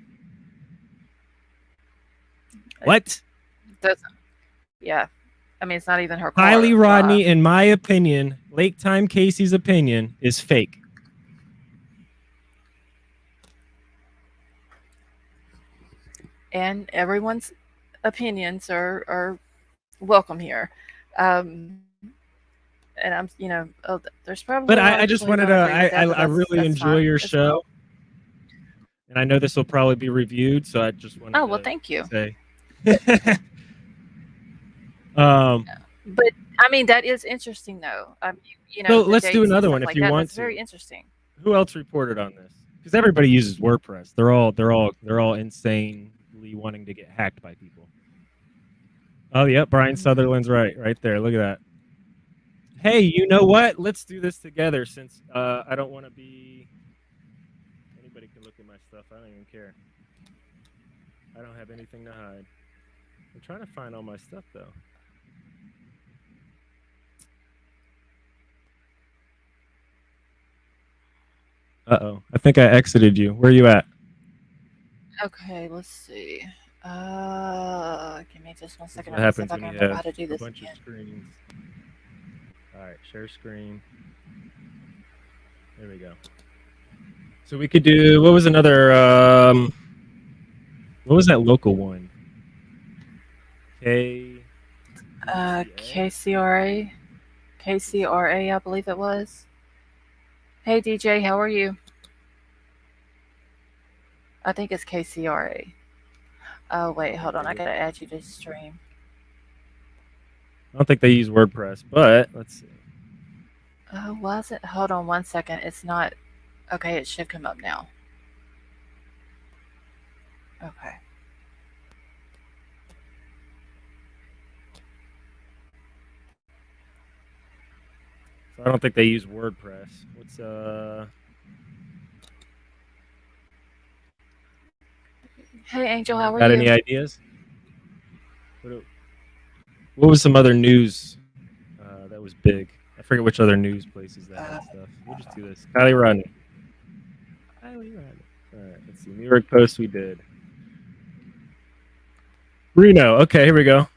What?
Doesn't. Yeah. I mean, it's not even her car.
Kylie Rodney, in my opinion, Lake Time Casey's opinion, is fake.
And everyone's opinions are welcome here. And I'm, there's probably.
But I just wanted to. I really enjoy your show, well. And I know this will probably be reviewed, so I just wanted.
Oh well, thank you.
Say.
But I mean, that is interesting, though.
So let's do another one if you want to.
Very interesting.
Who else reported on this? Because everybody uses WordPress. They're all insanely wanting to get hacked by people. Oh, yep. Brian Sutherland's right there. Look at that. Hey, you know what? Let's do this together since I don't want to be... Anybody can look at my stuff. I don't even care. I don't have anything to hide. I'm trying to find all my stuff, though. Uh-oh. I think I exited you. Where are you at?
Okay, let's see. Give me just 1 second.
What happens when you have
how to do this
a bunch of screens? All right, share screen. There we go. So we could do, what was another, what was that local one?
KCRA, I believe it was. Hey DJ, how are you? I think it's KCRA. Oh wait, hold on. I gotta add you to stream.
I don't think they use WordPress, but let's see.
Oh, was it? Hold on 1 second. It's not. Okay, it should come up now. Okay.
So I don't think they use WordPress. What's
Hey Angel, how are you?
Got any ideas? What was some other news that was big? I forget which other news places that had stuff. We'll just do this. Kylie Rodney. All right, let's see. New York Post we did. Reno. Okay, here we go.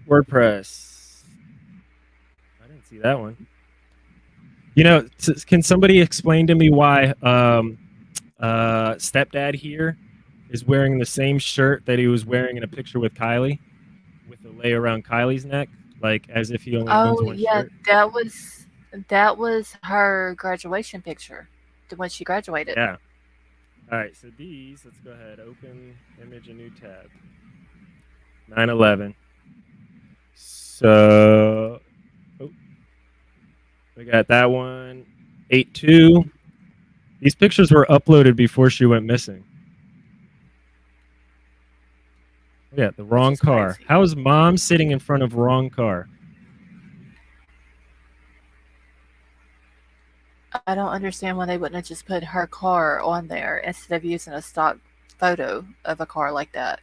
WordPress. I didn't see that one. You know, can somebody explain to me why stepdad here is wearing the same shirt that he was wearing in a picture with Kylie, with the lay around Kylie's neck, like as if he only owns one shirt?
that was her graduation picture, when she graduated.
Yeah. All right, so these, let's go ahead, open image, a new tab. 9/11. So we got that one. 8-2. These pictures were uploaded before she went missing. Yeah, the
which
wrong
is
car.
crazy.
How is mom sitting in front of wrong car?
I don't understand why they wouldn't have just put her car on there instead of using a stock photo of a car like that.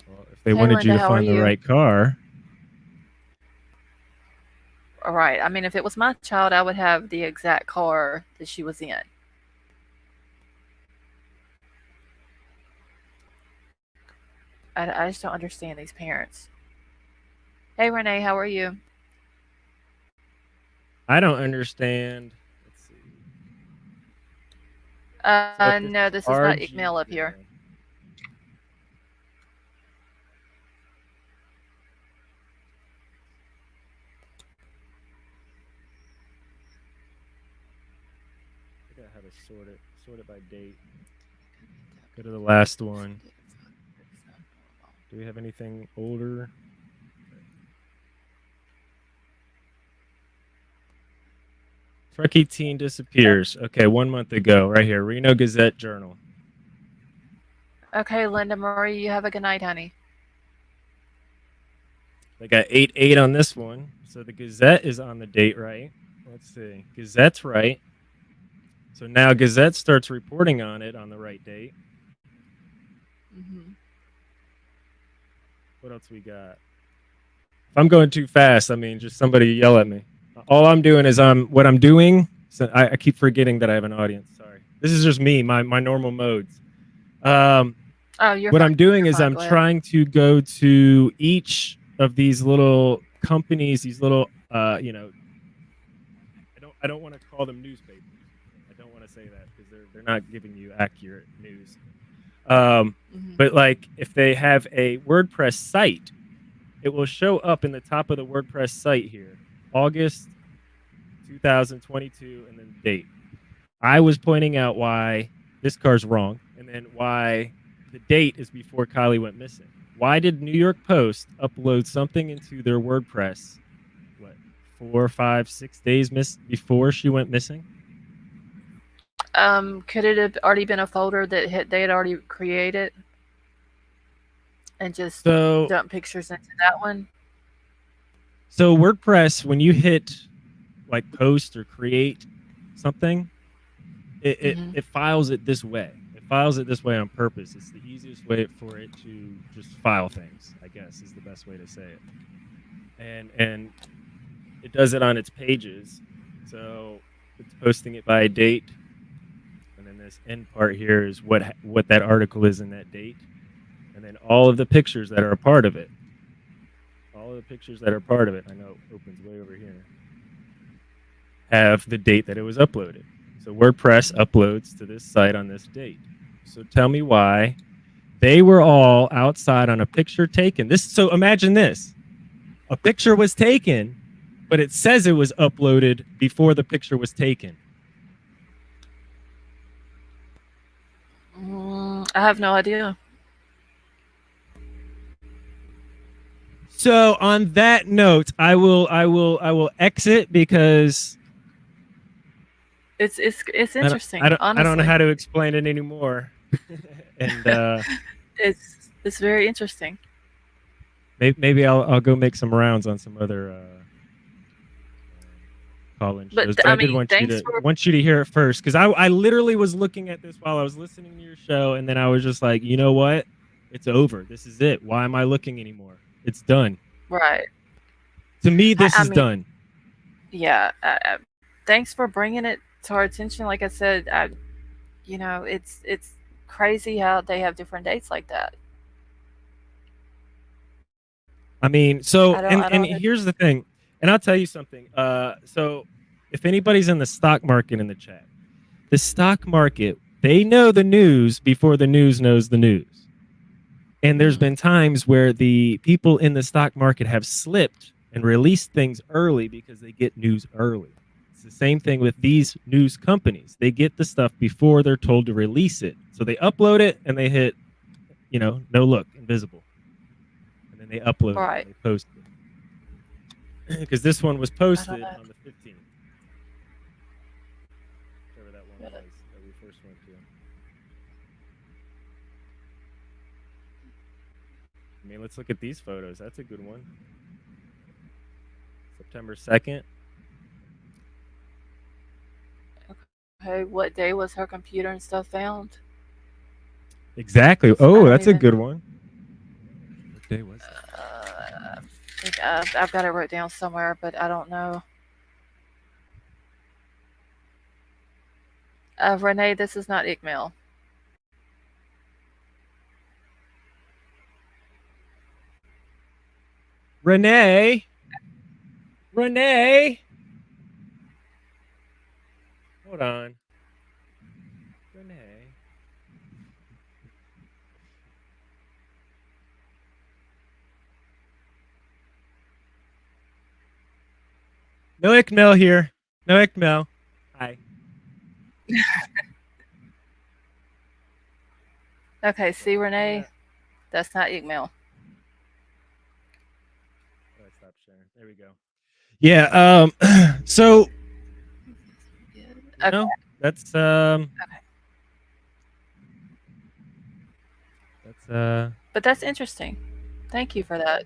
Well, if they
Hey
wanted you
Linda,
to
how are
find the
you?
right car,
All right. I mean, if it was my child, I would have the exact car that she was in. I just don't understand these parents. Hey Renee, how are you?
I don't understand. Let's see. So if this
No,
is
this is not
RG
email up here.
good, I gotta have it sorted by date. Go to the last one. Do we have anything older? Truckee teen disappears. Okay, 1 month ago, right here. Reno Gazette Journal.
Okay, Linda Marie, you have a good night, honey.
They got 8-8 on this one. So the Gazette is on the date, right? Let's see. Gazette's right. So now Gazette starts reporting on it on the right date.
Hmm.
What else we got? If I'm going too fast, I mean, just somebody yell at me. All I'm doing is what I'm doing. So I keep forgetting that I have an audience. Sorry. This is just me, my normal modes.
Oh, you're
What
fine.
I'm doing
You're
is
fine.
I'm
Go ahead.
trying to go to each of these little companies, these little, I don't want to call them newspapers. I don't want to say that because they're not giving you accurate news.
Hmm.
But like if they have a WordPress site, it will show up in the top of the WordPress site here, August 2022, and then the date. I was pointing out why this car's wrong, and then why the date is before Kylie went missing. Why did New York Post upload something into their WordPress? What, 4, 5, 6 days before she went missing?
Could it have already been a folder that they had already created and just
So,
dump pictures into that one?
so WordPress, when you hit like post or create something, it, it
Hmm.
it files it this way. It files it this way on purpose. It's the easiest way for it to just file things, I guess, is the best way to say it. And it does it on its pages. So it's posting it by a date, and then this end part here is what that article is in that date, and then all of the pictures that are a part of it. All of the pictures that are part of it. I know it opens way over here. Have the date that it was uploaded. So WordPress uploads to this site on this date. So tell me why they were all outside on a picture taken. So imagine this. A picture was taken, but it says it was uploaded before the picture was taken.
I have no idea.
So on that note, I will exit because
It's
I don't
interesting,
I don't I don't know
honestly.
how to explain it anymore. And
It's very interesting.
maybe I'll go make some rounds on some other call-in
But
shows. But
I
I did
mean,
want you
thanks
to
for
hear it first because I literally was looking at this while I was listening to your show, and then I was just like, you know what? It's over. This is it. Why am I looking anymore? It's done.
right.
To me, this
I
is
mean,
done.
yeah. Thanks for bringing it to our attention. Like I said, it's crazy how they have different dates like that.
I mean,
I
so
don't. I
and
don't.
here's the thing, and I'll tell you something. So if anybody's in the stock market in the chat, the stock market, they know the news before the news knows the news. And there's
Mhm.
been times where the people in the stock market have slipped and released things early because they get news early. It's the same thing with these news companies. They get the stuff before they're told to release it. So they upload it and they hit, no look, invisible. And and they upload it
Right.
and they post it. Because this one was
I don't
posted
know.
on the 15th, whichever that one was that we first went to. I mean, let's look at these photos. That's a good one. September 2nd.
Okay, what day was her computer and stuff found?
Exactly.
'Cause I
Oh,
don't
that's a
even.
good one. What day was that?
I think I've got it wrote down somewhere, but I don't know. Renee, this is not Igmail.
Renee. Renee. Hold on. Renee. No Ickmel here. No Ickmel. Hi.
Okay, see, Renee,
Yeah.
that's not Igmail.
Oh, I stopped sharing. There we go. Yeah. So you
Okay,
know that's
okay.
that's
But that's interesting. Thank you for that.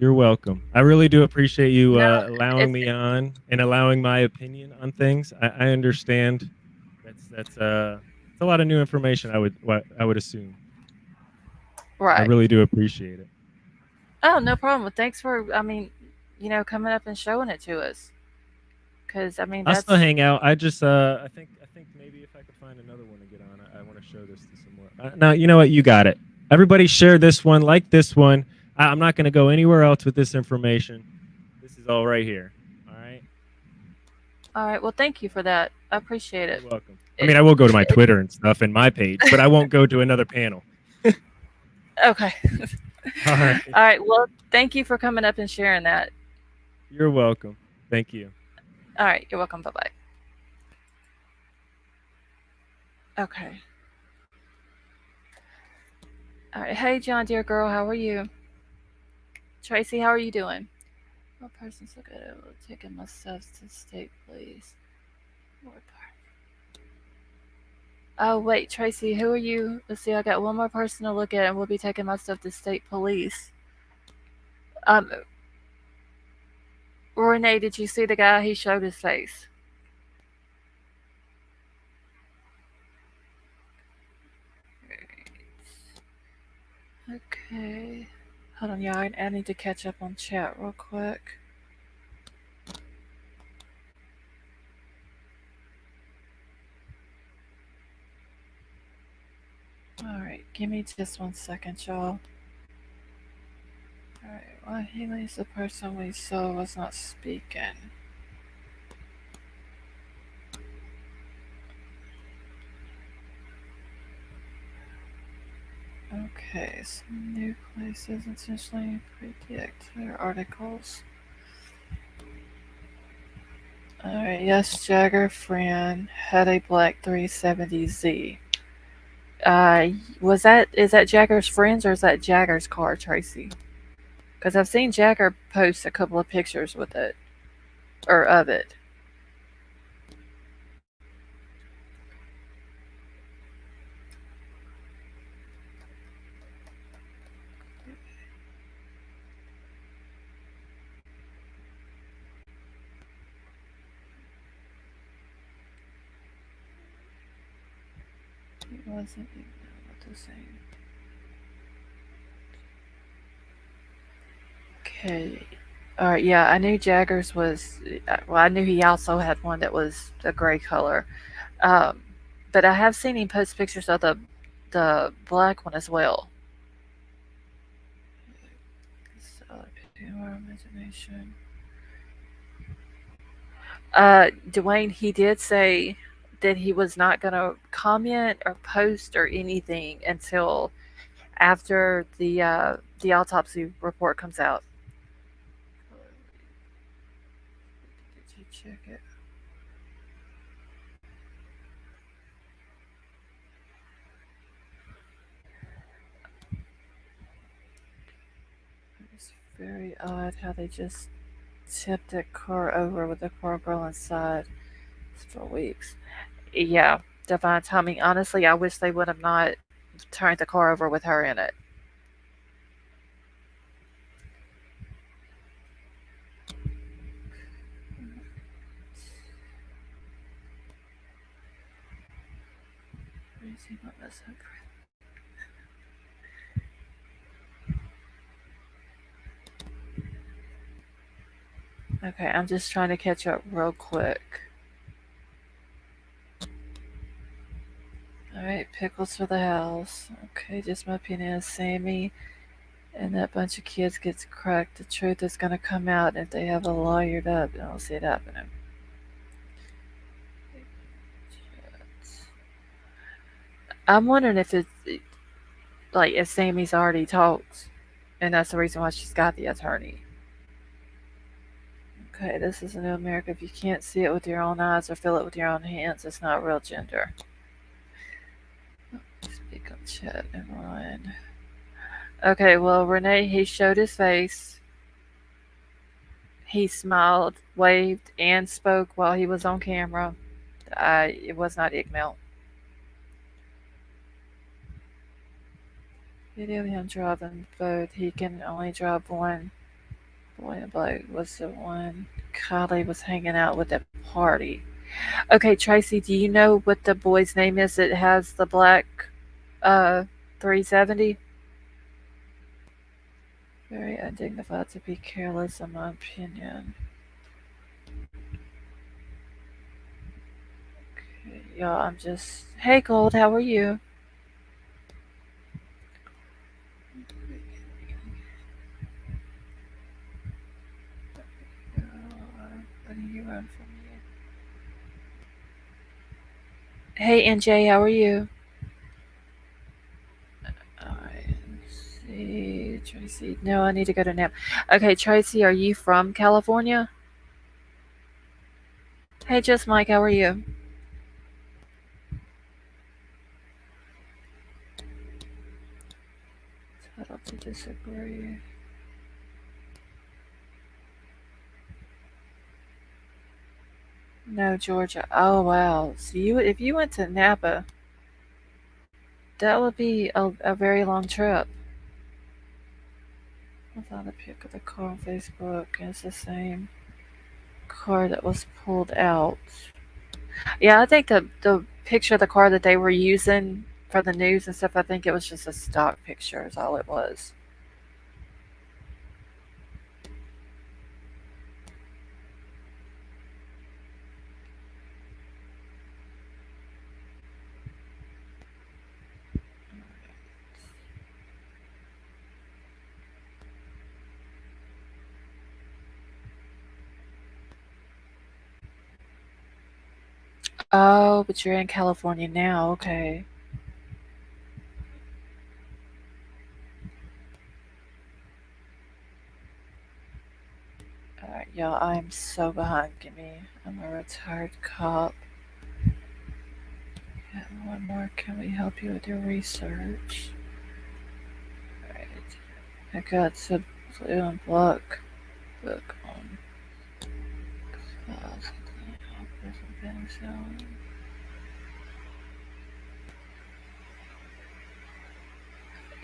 You're welcome. I really do appreciate you
No,
allowing
it's
me on and allowing my opinion on things. I understand. It's a lot of new information. I would assume. I
right.
really do appreciate it.
Oh, no problem. Thanks for, I mean, coming up and showing it to us. Because, I mean,
I'll still
that's,
hang out. I think maybe if I could find another one to get on, I want to show this to some more. Now you know what, you got it. Everybody share this one, like this one. I'm not going to go anywhere else with this information. This is all right here. All right.
all right. Well, thank you for that. I appreciate it.
You're welcome. I
it,
mean, I will go to my
it
Twitter and stuff and my page, but I won't go to another panel.
okay.
All right.
All right. Well, thank you for coming up and sharing that.
You're welcome. Thank you.
All right. You're welcome. Bye bye. Okay. All right. Hey, John, dear girl, how are you? Tracy, how are you doing? What person's look at it? Taking myself to state, please. What part? Oh, wait, Tracy, who are you? Let's see, I got one more person to look at, and we'll be taking my stuff to state police. Um, Renee, did you see the guy? He showed his face. Okay. Hold on, y'all. I need to catch up on chat real quick. Alright, give me just 1 second, y'all. Alright, well, Haley's the person we saw was not speaking. Okay, some new places intentionally predict their articles. Alright, yes, Jagger Fran had a black 370Z. Uh, is that Jagger's friends or is that Jagger's car, Tracy? Because I've seen Jagger post a couple of pictures with it, or of it. It wasn't even what to say. Okay. All right. Yeah, I knew Jagger's was. Well, I knew he also had one that was a gray color. Um, but I have seen him post pictures of the black one as well. Our imagination. Dwayne, he did say that he was not going to comment or post or anything until after the autopsy report comes out. Did you check it? Very odd how they just tipped that car over with the poor girl inside for weeks. Yeah, divine timing. Honestly, I wish they would have not turned the car over with her in it. Crazy what was up. Okay, I'm just trying to catch up real quick. Alright, pickles for the house. Okay, just my opinion. Sammy and that bunch of kids gets cracked. The truth is gonna come out if they have a lawyered up. I don't see it happening. I'm wondering if it's like if Sammy's already talked, and that's the reason why she's got the attorney. Okay, this is a new America. If you can't see it with your own eyes or feel it with your own hands, it's not real gender. Speak on chat and line. Okay, well, Renee, he showed his face. He smiled, waved, and spoke while he was on camera. It was not Igmel. Video of him driving both. He can only drive one. Boy in black was the one Kylie was hanging out with at party. Okay, Tracy, do you know what the boy's name is that has the black uh 370? Very undignified to be careless, in my opinion. Okay, y'all, I'm just. Hey, Gold, how are you? What do you run from you? Hey, NJ, how are you? Alright, let's see. Tracy. No, I need to go to nap. Okay, Tracy, are you from California? Hey, just Mike, how are you? Title to disagree. No, Georgia. Oh wow. So you, if you went to Napa, that would be a very long trip. I found a pic of the car on Facebook, and it's the same car that was pulled out. Yeah, I think the picture of the car that they were using for the news and stuff, I think it was just a stock picture. Is all it was. Oh, but you're in California now. Okay. All right, y'all. I'm so behind. Give me. I'm a retired cop. Yeah, one more. Can we help you with your research? Alright. I got some blue and black book on files.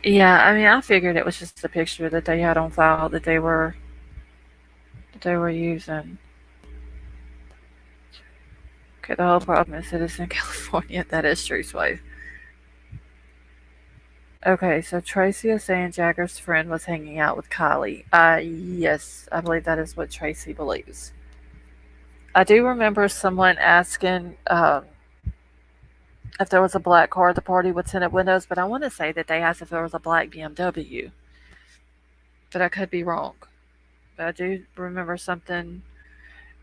Yeah, I mean, I figured it was just a picture that they had on file that they were using. Okay, the whole problem is that it's in California. That is true, Sway. Okay, so Tracy is saying Jagger's friend was hanging out with Kylie. Yes, I believe that is what Tracy believes. I do remember someone asking if there was a black car at the party with tinted windows, but I want to say that they asked if there was a black BMW, but I could be wrong. But I do remember something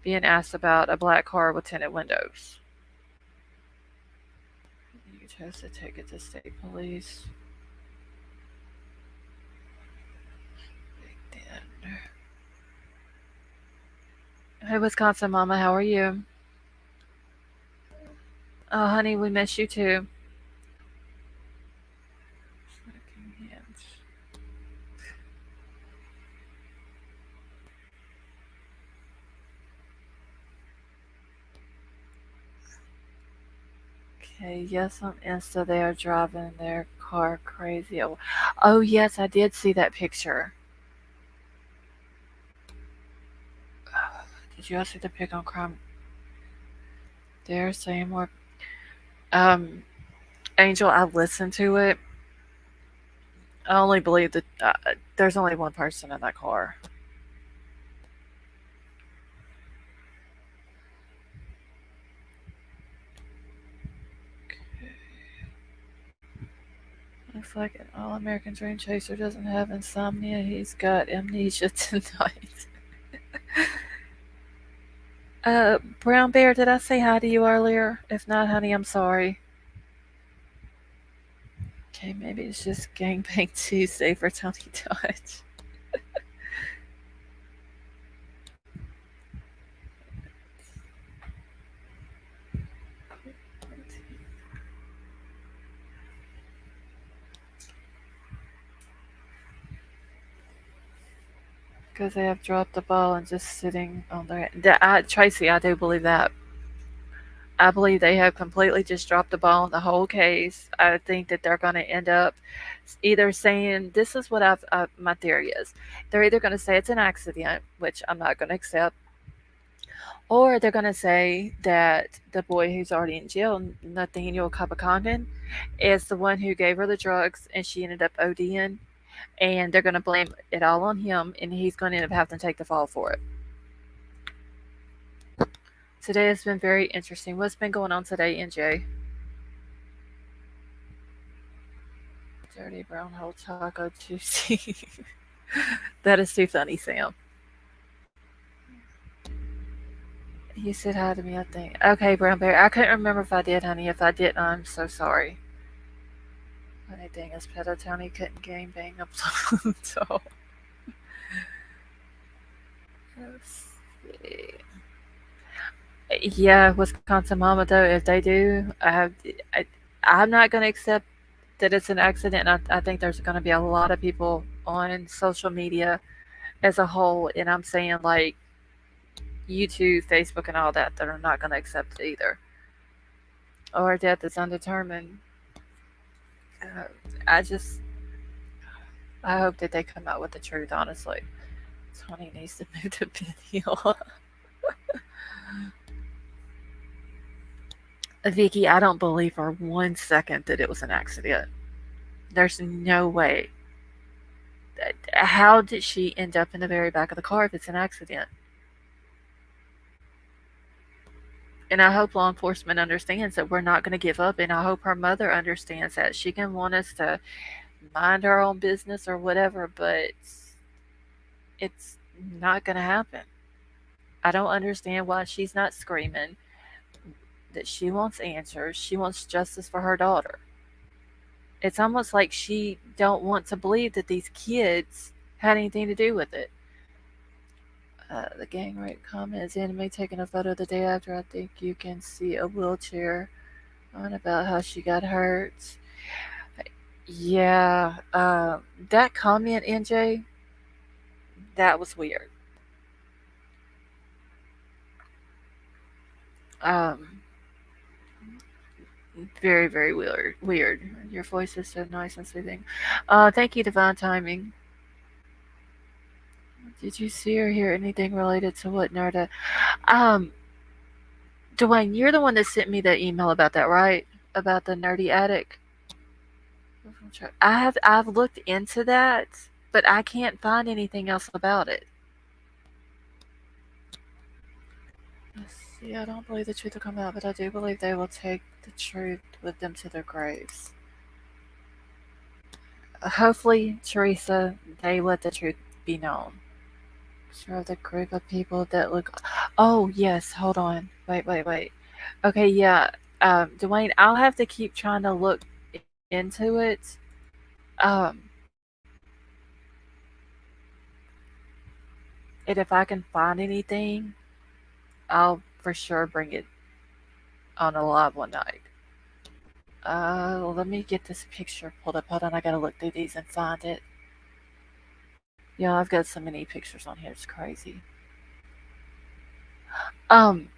being asked about a black car with tinted windows. You chose to take it to state police. Then. Hey, Wisconsin Mama, how are you? Oh, honey, we miss you too. Okay, yes, on Insta they are driving their car crazy. Oh yes, I did see that picture. Did you also see the pic on crime? They're saying more. Um, Angel, I listened to it. I only believe that there's only one person in that car. Looks like an all-American dream chaser doesn't have insomnia. He's got amnesia tonight. Brown Bear, did I say hi to you earlier? If not, honey, I'm sorry. Okay, maybe it's just Gangbang Tuesday for Tony Dodge. Because they have dropped the ball and just sitting on their. Tracy, I do believe that. I believe they have completely just dropped the ball in the whole case. I think that they're going to end up either saying, this is what my theory is. They're either going to say it's an accident, which I'm not going to accept, or they're going to say that the boy who's already in jail, Nathaniel Kapakondon, is the one who gave her the drugs and she ended up ODing, and they're going to blame it all on him, and he's going to end up having to take the fall for it. Today has been very interesting. What's been going on today, NJ? Dirty brown hole taco Tuesday. That is too funny, Sam. You said hi to me, I think. Okay, Brown Bear. I couldn't remember if I did, honey. If I didn't, I'm so sorry. Funny thing is, Pedo Tony couldn't game bang up so. Let's see. Yeah, Wisconsin Mama, though, if they do, I, I'm not going to accept that it's an accident. And I think there's going to be a lot of people on social media as a whole, and I'm saying like YouTube, Facebook, and all that are not going to accept it either. Or death is undetermined. Uh, I just I hope that they come out with the truth. Honestly, Tony needs to move to video. Vicky, I don't believe for 1 second that it was an accident. There's no way. How did she end up in the very back of the car if it's an accident? And I hope law enforcement understands that we're not going to give up. And I hope her mother understands that she can want us to mind our own business or whatever, but it's not going to happen. I don't understand why she's not screaming that she wants answers. She wants justice for her daughter. It's almost like she don't want to believe that these kids had anything to do with it. The gang rape comment is enemy taking a photo the day after. I think you can see a wheelchair on about how she got hurt. Yeah, that comment, NJ, that was weird. Um, very, very weird. Weird. Your voice is so nice and soothing. Thank you, Divine Timing. Did you see or hear anything related to what Narda? Um, Dwayne, you're the one that sent me the email about that, right? About the nerdy attic. I've looked into that, but I can't find anything else about it. Let's see, I don't believe the truth will come out, but I do believe they will take the truth with them to their graves. Hopefully, Teresa, they let the truth be known. Sure, the group of people that look. Oh yes, hold on. Wait. Okay, yeah. Dwayne, I'll have to keep trying to look into it. Um, and if I can find anything, I'll for sure bring it on a live one night. Let me get this picture pulled up. Hold on, I gotta look through these and find it. Yeah, I've got so many pictures on here. It's crazy. Um,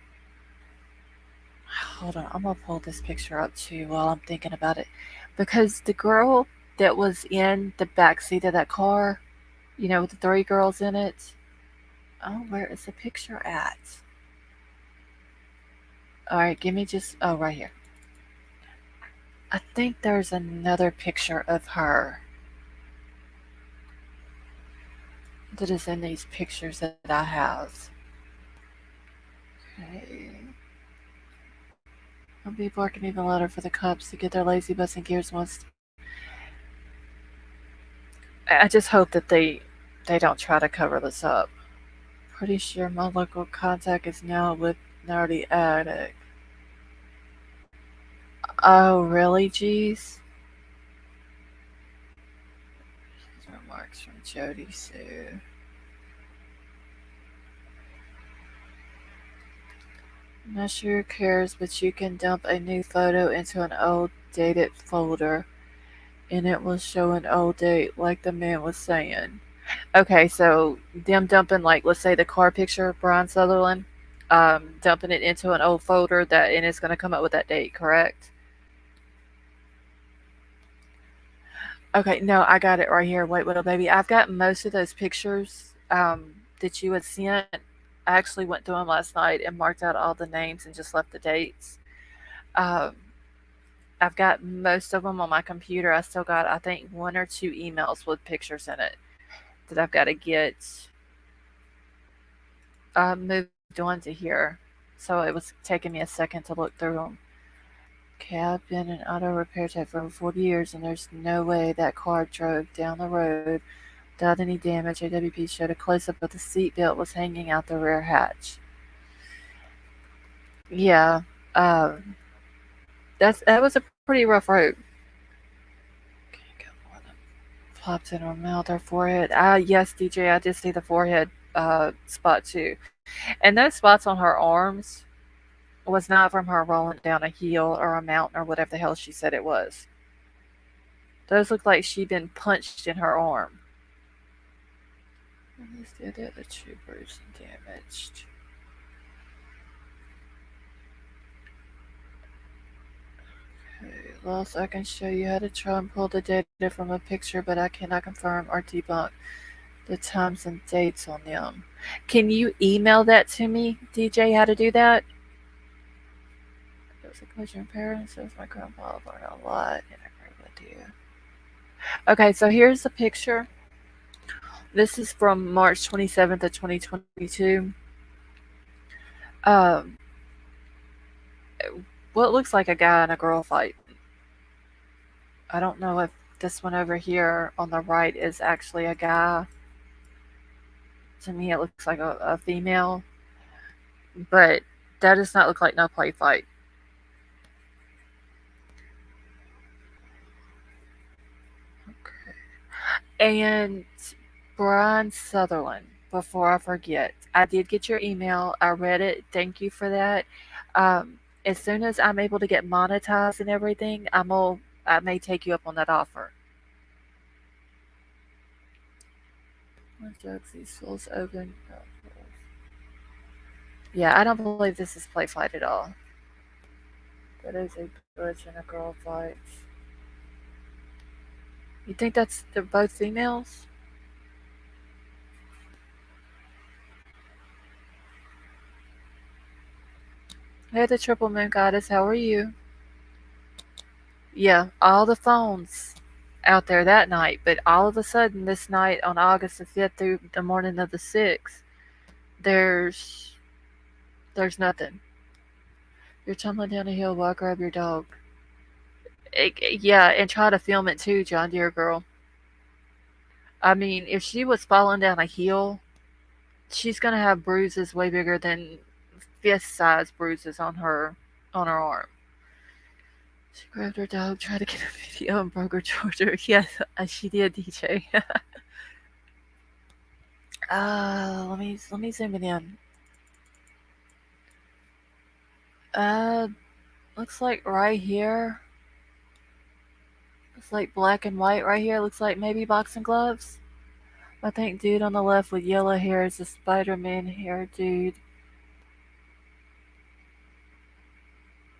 hold on, I'm gonna pull this picture up too while I'm thinking about it, because the girl that was in the back seat of that car, with the three girls in it. Oh, where is the picture at? All right, give me just. Oh, right here. I think there's another picture of her that is in these pictures that I have. Okay. I'll be barking even louder for the cops to get their lazy butts and gears once. I just hope that they don't try to cover this up. Pretty sure my local contact is now with Nerdy Addict. Oh, really, jeez? Remarks from Jody Sue. I'm not sure who cares, but you can dump a new photo into an old dated folder and it will show an old date like the man was saying. Okay, so them dumping, like, let's say the car picture, Brian Sutherland, dumping it into an old folder that and it's going to come up with that date, correct? Okay, no, I got it right here. Wait, little baby. I've got most of those pictures that you had sent. I actually went through them last night and marked out all the names and just left the dates. Um, I've got most of them on my computer. I still got, I think, one or two emails with pictures in it that I've got to get moved on to here. So it was taking me a second to look through them. Okay, I've been an auto repair tech for over 40 years, and there's no way that car drove down the road without any damage. AWP showed a close up of the seatbelt was hanging out the rear hatch. Yeah, um, that was a pretty rough road. Okay, got more of them popped in her mouth or forehead. Yes, DJ, I did see the forehead spot too, and those spots on her arms was not from her rolling down a hill or a mountain or whatever the hell she said it was. Those look like she'd been punched in her arm. The other two bruised and damaged. Okay, Loss, I can show you how to try and pull the data from a picture, but I cannot confirm or debunk the times and dates on them. Can you email that to me, DJ, how to do that? It was a collision of parents. It was my grandpa. I learned a lot, and I agree with you. Okay, so here's the picture. This is from March 27th of 2022. Um, what looks like a guy and a girl fight. I don't know if this one over here on the right is actually a guy. To me, it looks like a female, but that does not look like no play fight. And Brian Sutherland, before I forget, I did get your email. I read it. Thank you for that. As soon as I'm able to get monetized and everything, I may take you up on that offer. What drugs these fools open? Yeah, I don't believe this is play fight at all. That is a butch and a girl fight. You think they're both females? Hey, the Triple Moon Goddess, how are you? Yeah, all the phones out there that night, but all of a sudden this night on August the 5th through the morning of the 6th, there's there's nothing. You're tumbling down a hill, while grab your dog. Yeah, and try to film it too, John Deere girl. I mean, if she was falling down a hill, she's gonna have bruises way bigger than fist-sized bruises on her arm. She grabbed her dog, tried to get a video, and broke her shoulder. Yes, she did, DJ. Let me zoom it in. Uh, looks like right here. Looks like black and white right here. Looks like maybe boxing gloves. I think dude on the left with yellow hair is a Spider-Man hair dude.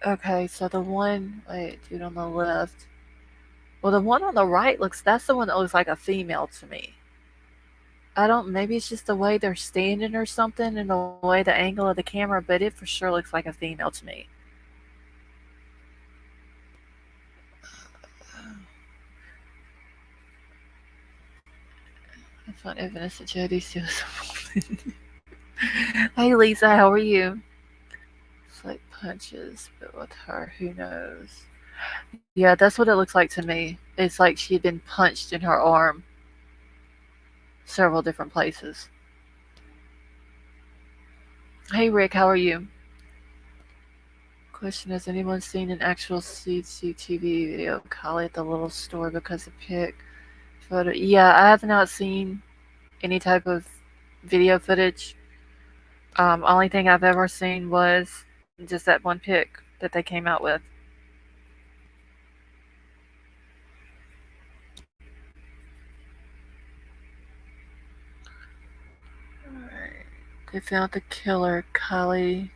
Okay, so the one, wait, dude on the left. Well, the one on the right that's the one that looks like a female to me. I don't, maybe it's just the way they're standing or something and the way the angle of the camera, but it for sure looks like a female to me. I find evidence that Jody steals a woman. Hey Lisa, how are you? It's like punches, but with her, who knows? Yeah, that's what it looks like to me. It's like she had been punched in her arm several different places. Hey Rick, how are you? Question: has anyone seen an actual CCTV video of Kylie at the little store because of pic photo? Yeah, I have not seen any type of video footage. Only thing I've ever seen was just that one pic that they came out with. Alright. They found the killer, Kylie.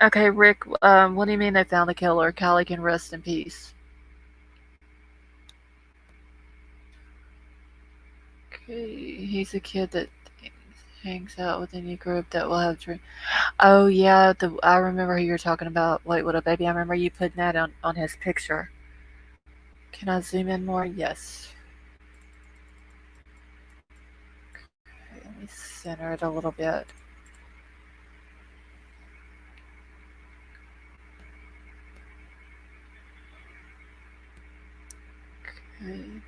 Okay, Rick, what do you mean they found the killer? Kylie can rest in peace. Okay, he's a kid that hangs out with any group that will have dreams. Oh yeah, I remember who you're talking about. Wait, what up, baby? I remember you putting that on his picture. Can I zoom in more? Yes. Okay, let me center it a little bit. Okay.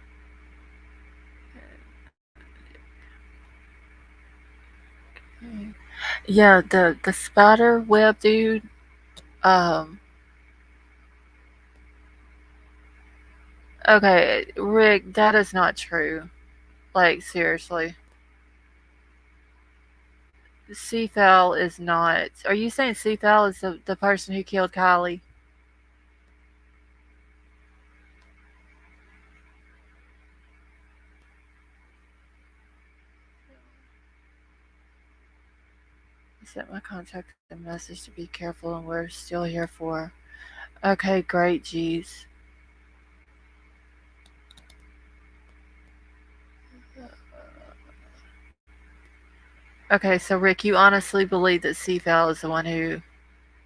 Okay. Yeah, the spider web dude. Um. Okay, Rick, that is not true. Like seriously, Seafowl is not. Are you saying Seafowl is the person who killed Kylie? I sent my contact a message to be careful, and we're still here for. Okay, great, geez. Okay, so Rick, you honestly believe that Seafowl is the one who.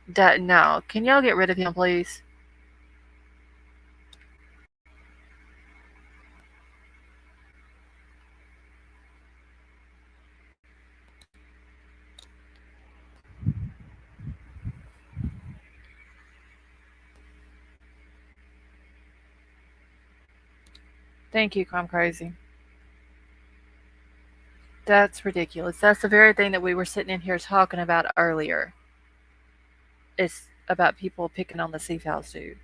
That no. Can y'all get rid of him, please? Thank you, Crime Crazy. That's ridiculous. That's the very thing that we were sitting in here talking about earlier. It's about people picking on the Seafowl dude.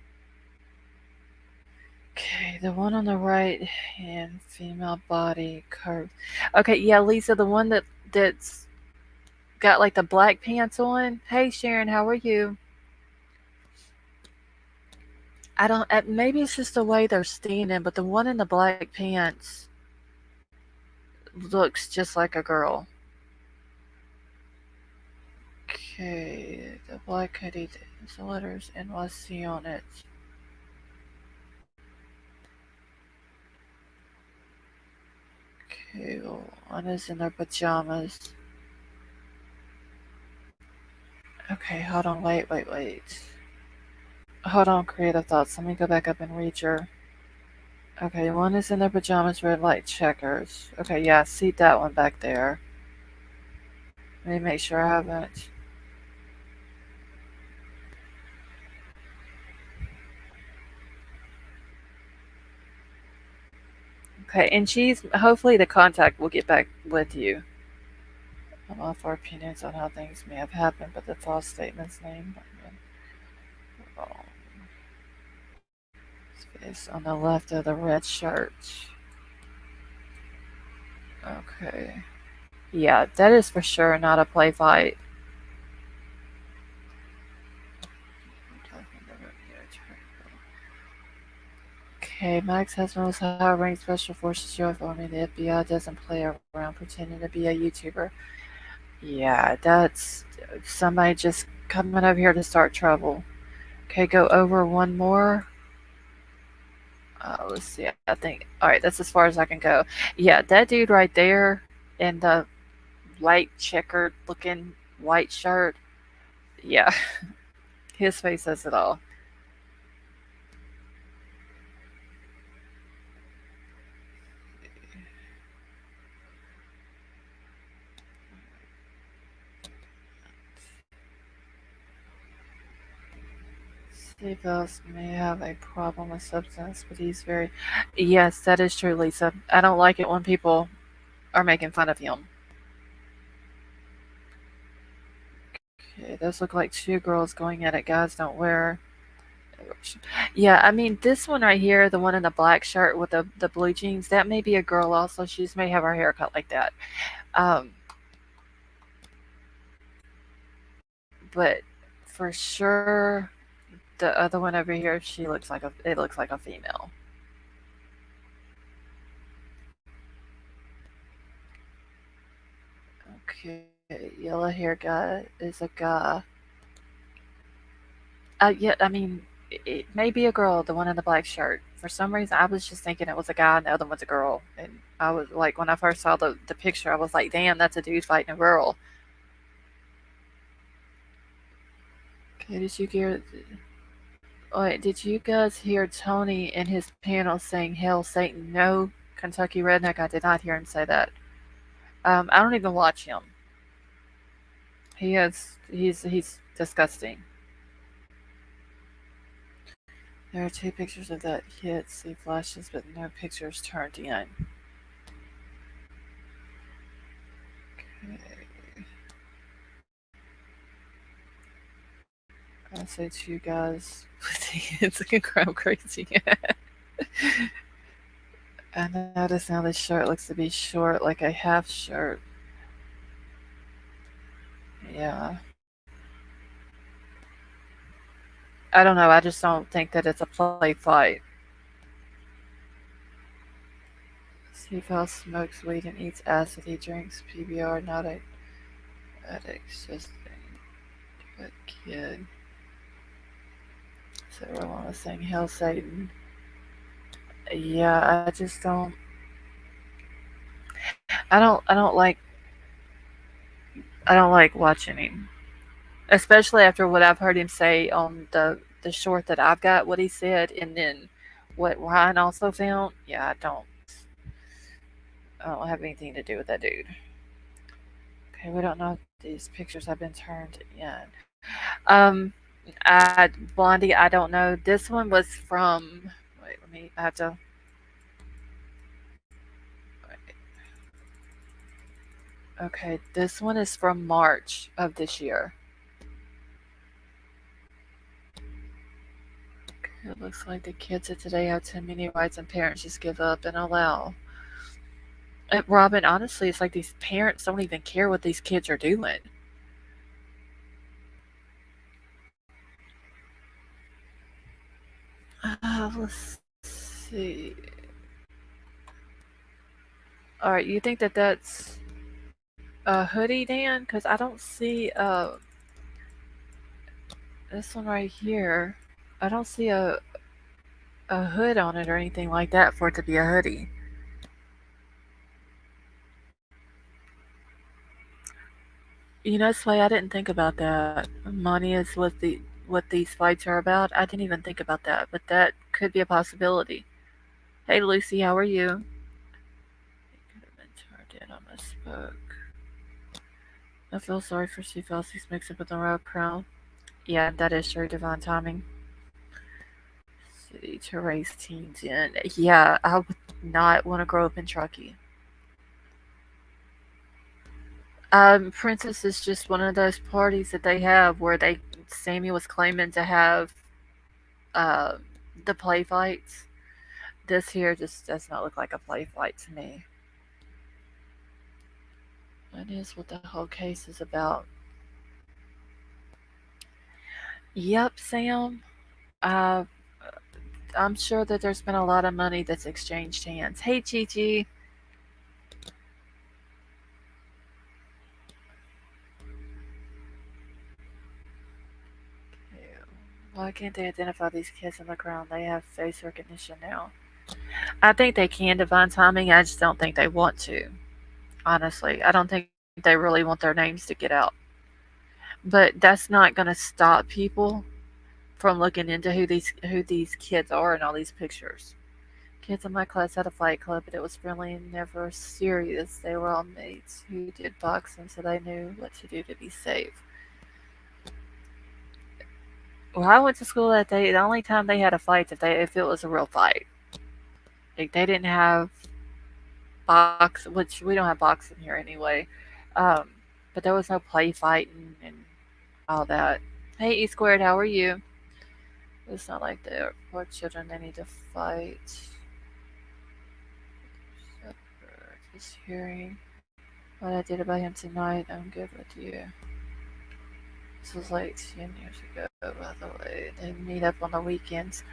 Okay, the one on the right hand, female body curve. Okay, yeah, Lisa, the one that's got like the black pants on. Hey, Sharon, how are you? I don't. Maybe it's just the way they're standing, but the one in the black pants looks just like a girl. Okay, the black hoodie, the letters NYC on it. Okay, well, one is in their pajamas. Okay, hold on, wait. Hold on, creative thoughts. Let me go back up and read your. Okay, one is in their pajamas, red light checkers. Okay, yeah, I see that one back there. Let me make sure I haven't. Okay, and she's hopefully the contact will get back with you. I'm off our opinions on how things may have happened, but the false statement's name. Face on the left of the red shirt. Okay. Yeah, that is for sure not a play fight. Okay, my ex-husband was hiring special forces UFO army. The FBI doesn't play around pretending to be a YouTuber. Yeah, that's somebody just coming over here to start trouble. Okay, go over one more. Let's see. I think. All right, that's as far as I can go. Yeah, that dude right there in the light checkered looking white shirt. Yeah, his face says it all. Steve else may have a problem with substance, but he's very. Yes, that is true, Lisa. I don't like it when people are making fun of him. Okay, those look like two girls going at it. Guys don't wear. Yeah, I mean this one right here, the one in the black shirt with the blue jeans, that may be a girl also. She just may have her hair cut like that. Um, but for sure, the other one over here, she looks like a. It looks like a female. Okay, yellow hair guy is a guy. Yeah, I mean, it may be a girl, the one in the black shirt. For some reason, I was just thinking it was a guy and the other one's a girl. And I was like, when I first saw the picture, I was like, damn, that's a dude fighting a girl. Okay, did you hear? Wait, did you guys hear Tony in his panel saying "Hail Satan"? No, Kentucky redneck. I did not hear him say that. I don't even watch him. He's disgusting. There are two pictures of that hit. See flashes, but no pictures turned in. Okay. I say to you guys, it's like a crowd crazy. I notice now this shirt looks to be short, like a half shirt. Yeah. I don't know. I just don't think that it's a play fight. Seafowl smokes weed and eats acid. He drinks PBR, not a addicts. Just a kid. So everyone was saying, "Hail Satan." Yeah, I just don't. I don't like. I don't like watching him, especially after what I've heard him say on the short that I've got. What he said, and then what Ryan also found. Yeah, I don't have anything to do with that dude. Okay, we don't know if these pictures have been turned in. Um, Blondie, I don't know. This one was from. Wait, let me. I have to. Okay, this one is from March of this year. It looks like the kids of today have too many rights and parents just give up and allow. Robin, honestly, it's like these parents don't even care what these kids are doing. Let's see. All right, you think that that's a hoodie, Dan? Because I don't see this one right here. I don't see a hood on it or anything like that for it to be a hoodie. You know, Sway, I didn't think about that. Money is what these fights are about. I didn't even think about that, but that could be a possibility. Hey, Lucy, how are you? It could have been turned in. I misspoke. I feel sorry for Steve Elsie's mix up with the road crown. Yeah, that is true, divine timing. City to raise teens in. Yeah, I would not want to grow up in Truckee. Princess is just one of those parties that they have where they Sammy was claiming to have uh, the play fights. This here just does not look like a play fight to me. That is what the whole case is about. Yep, Sam. Uh, I'm sure that there's been a lot of money that's exchanged hands. Hey, Gigi. Why can't they identify these kids in the crowd? They have face recognition now. I think they can divine timing. I just don't think they want to. Honestly, I don't think they really want their names to get out. But that's not going to stop people from looking into who these kids are in all these pictures. Kids in my class had a fight club, but it was friendly and never serious. They were all mates who did boxing, so they knew what to do to be safe. When I went to school that day, the only time they had a fight if it was a real fight. Like they didn't have box, which we don't have boxing here anyway. Um, but there was no play fighting and all that. Hey, E squared, how are you? It's not like they're poor children. They need to fight. Just hearing what I did about him tonight. I'm good with you. This was like 10 years ago, by the way. They meet up on the weekends.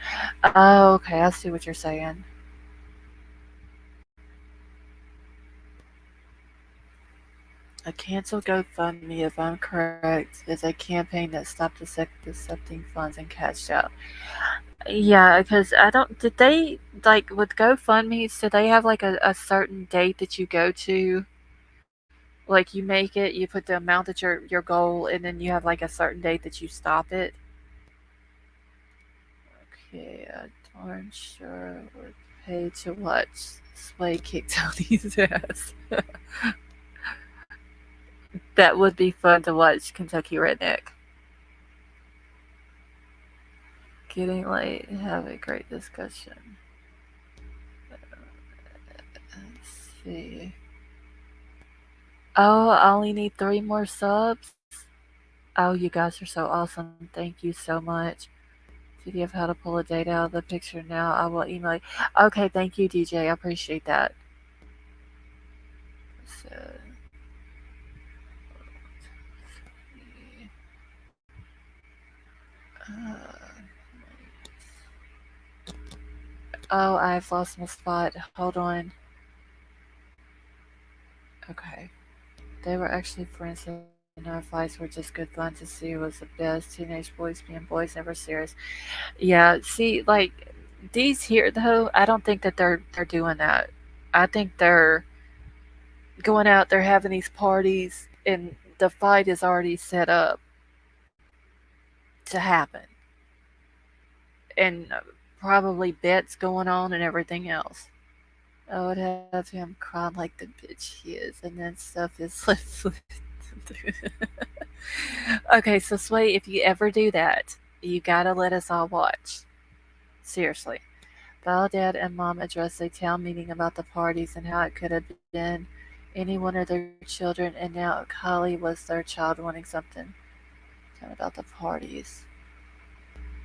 Oh, okay. I see what you're saying. A cancel GoFundMe, if I'm correct, is a campaign that stopped accepting funds and cashed out. Yeah, because I don't. Did they like with GoFundMe's? Do they have like a certain date that you go to? Like you make it, you put the amount that your goal, and then you have like a certain date that you stop it. Okay, darn sure would pay to watch Sway kick Tony's ass. That would be fun to watch Kentucky Redneck. Getting late, have a great discussion. Let's see. Oh, I only need 3 more subs. Oh, you guys are so awesome. Thank you so much. PDF how to pull a date out of the picture now. I will email you. Okay, thank you, DJ. I appreciate that. So, oh, I've lost my spot. Hold on. Okay. They were actually friends, and our fights were just good fun to see who was the best. Teenage boys being boys, never serious. Yeah, see, like these here though, I don't think that they're doing that. I think they're going out, they're having these parties, and the fight is already set up to happen, and probably bets going on and everything else. I would have him crying like the bitch he is, and then stuff is okay, so Sway, if you ever do that, you gotta let us all watch. Seriously. Val, Dad, and Mom addressed a town meeting about the parties and how it could have been any one of their children, and now Kylie was their child wanting something. Talking about the parties.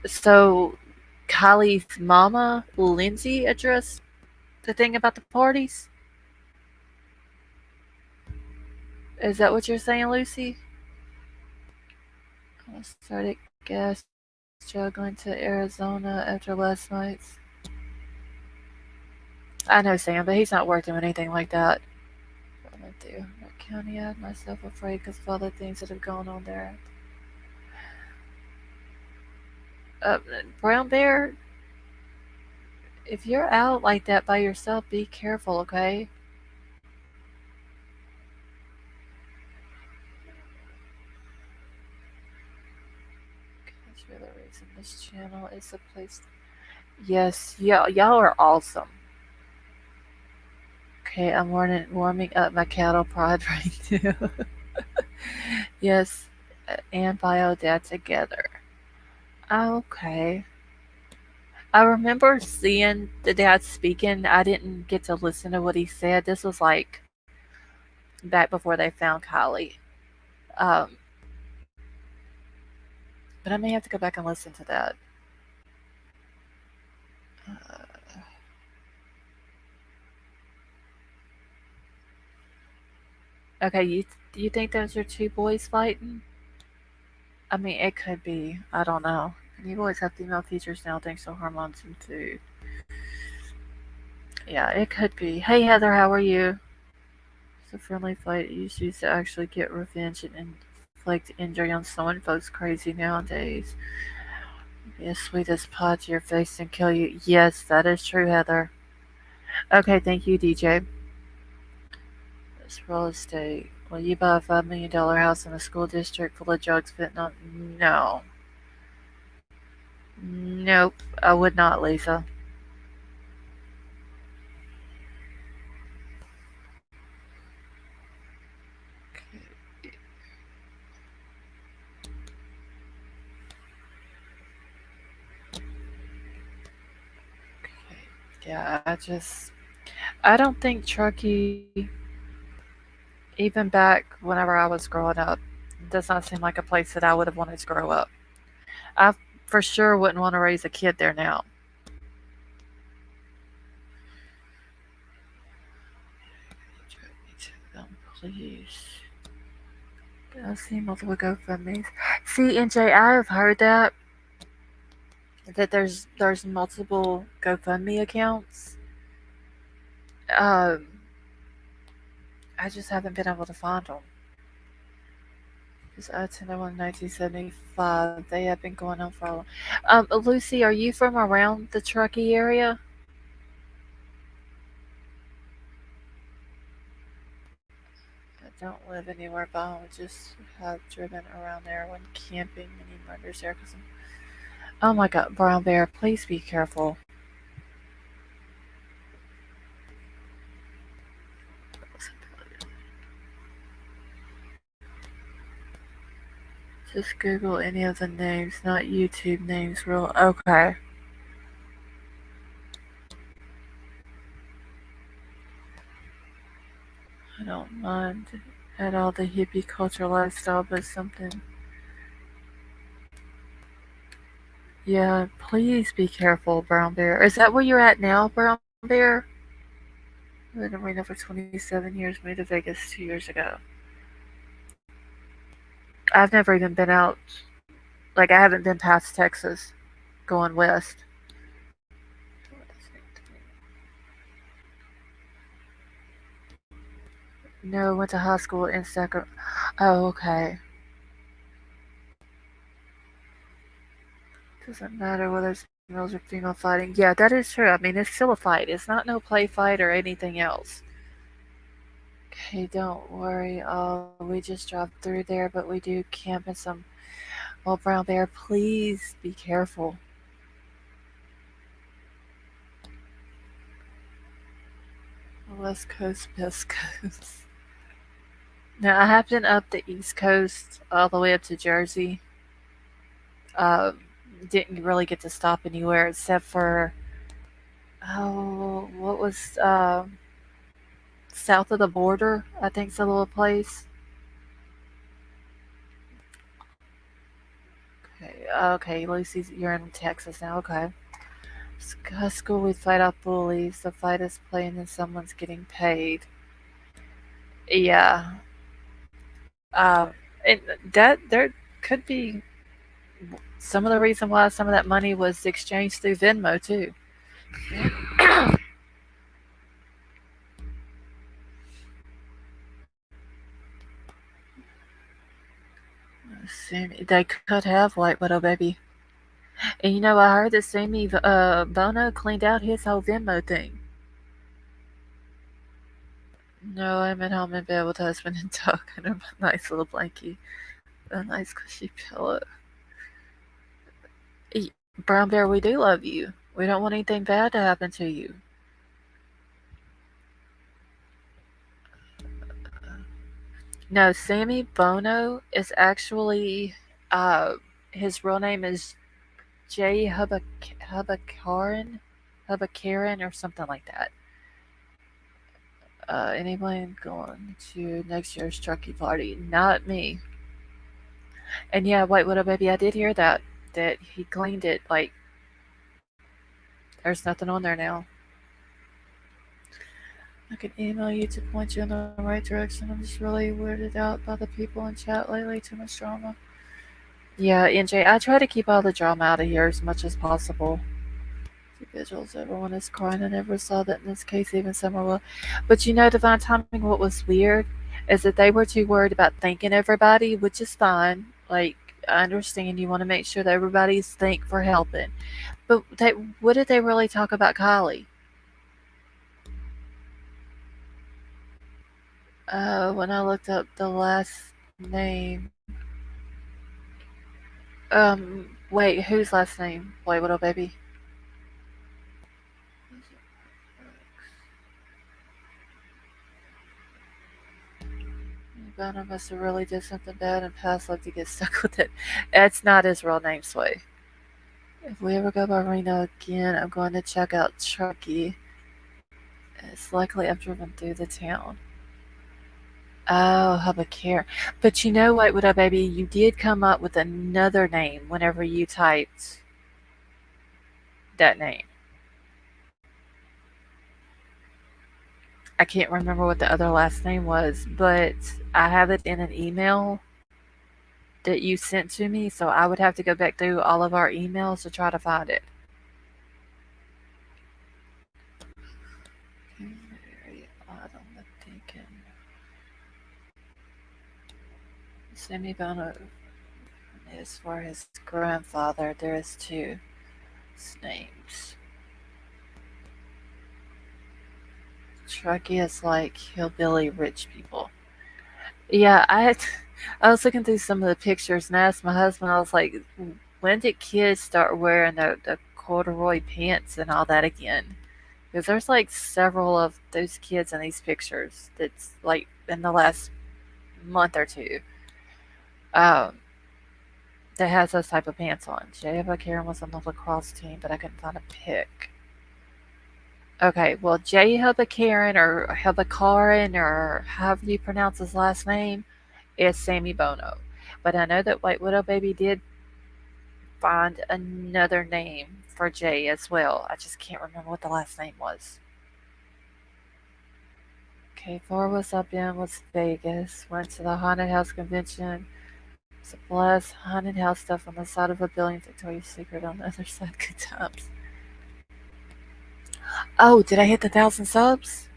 So, Kylie's mama, Lindsay, addressed the thing about the parties? Is that what you're saying, Lucy? I started gas juggling to Arizona after last night's. I know Sam, but he's not working with anything like that. What am I do? What county? I had myself afraid because of all the things that have gone on there. Uh, Brown Bear, if you're out like that by yourself, be careful, okay? That's really the reason this channel is a place. Yes, y'all are awesome. Okay, I'm warming up my cattle prod right now. Yes, and bio dad together. Okay. I remember seeing the dad speaking. I didn't get to listen to what he said. This was like back before they found Kylie. Um, but I may have to go back and listen to that. Uh, okay, you think those are two boys fighting? I mean, it could be. I don't know. And you boys have female features now thanks to hormones and food. Yeah, it could be. Hey Heather, how are you? It's a friendly fight used to actually get revenge and inflict injury on someone. Folks crazy nowadays. Be as sweet as pie to your face and kill you. Yes, that is true, Heather. Okay, thank you, DJ. It's real estate. Will you buy a $5 million house in a school district full of drugs, fentanyl? No. Nope. I would not, Lisa. Yeah, I don't think Truckee, even back whenever I was growing up, does not seem like a place that I would have wanted to grow up. I for sure wouldn't want to raise a kid there now. Direct me to them, please. I see multiple GoFundMe's. See, NJ, I have heard that there's multiple GoFundMe accounts. Um, I just haven't been able to find them. Because I attended one in 1975. They have been going on for a long. Lucy, are you from around the Truckee area? I don't live anywhere, but I would just have driven around there when camping. Many murders there. Oh my God, brown bear, please be careful. Just Google any of the names, not YouTube names. Real okay. I don't mind at all the hippie culture lifestyle, but something. Yeah, please be careful, brown bear. Is that where you're at now, brown bear? I lived in Reno for 27 years. Moved to Vegas 2 years ago. I've never even been out. Like I haven't been past Texas, going west. No, went to high school in Sacramento. Oh, okay. Doesn't matter whether it's males or female fighting. Yeah, that is true. I mean, it's still a fight. It's not no play fight or anything else. Okay, don't worry. We just drive through there, but we do camp in some. Well, brown bear, please be careful. West Coast, West Coast. Now I have been up the East Coast all the way up to Jersey. Um, didn't really get to stop anywhere except for what was south of the border. I think it's a little place. Okay, okay, Lucy, you're in Texas now. Okay. High school, we fight off bullies. The fight is playing and someone's getting paid. Yeah. Um, and that there could be some of the reason why some of that money was exchanged through Venmo too. They could have White Widow baby. And you know, I heard that Sami Bono cleaned out his whole Venmo thing. No, I'm at home in bed with husband and dog under my nice little blankie, a nice cushy pillow. Brown Bear, we do love you. We don't want anything bad to happen to you. No, Sammy Bono is actually, uh, his real name is Jay Hubakaran, Hubakaran, or something like that. Anyone going to next year's Truckee party? Not me. And yeah, White Widow baby, I did hear that he cleaned it. Like there's nothing on there now. I can email you to point you in the right direction. I'm just really weirded out by the people in chat lately. Too much drama. Yeah, NJ, I try to keep all the drama out of here as much as possible. Visuals, everyone is crying. I never saw that in this case, even Summer will. But you know, divine timing, what was weird is that they were too worried about thanking everybody, which is fine. Like, I understand you want to make sure that everybody's thanked for helping, but what did they really talk about Kylie? When I looked up the last name, wait, whose last name? Wait, what, oh baby? Bono must have really did something bad and past life to get stuck with it. That's not his real name, Sway. If we ever go by Reno again, I'm going to check out Truckee. It's likely I've driven through the town. Oh, have a care. But you know what, Widow Baby? You did come up with another name whenever you typed that name. I can't remember what the other last name was, but I have it in an email that you sent to me, so I would have to go back through all of our emails to try to find it. Very odd on the thinking. Sammy Bono is for his grandfather. There is two names. Truckee is like hillbilly rich people. Yeah, I was looking through some of the pictures and I asked my husband, I was like, when did kids start wearing the corduroy pants and all that again? Because there's like several of those kids in these pictures that's like in the last month or two um, that has those type of pants on. Jay Karen was on the lacrosse team, but I couldn't find a pic. Okay, well, Jay Karen or Karen or however you pronounce his last name is Sammy Bono. But I know that White Widow Baby did find another name for Jay as well. I just can't remember what the last name was. Okay, four was up in was Vegas. Went to the haunted house convention. It's a blast haunted house stuff on the side of a building. Victoria's Secret on the other side. Good times. Oh, did I hit the 1,000 subs?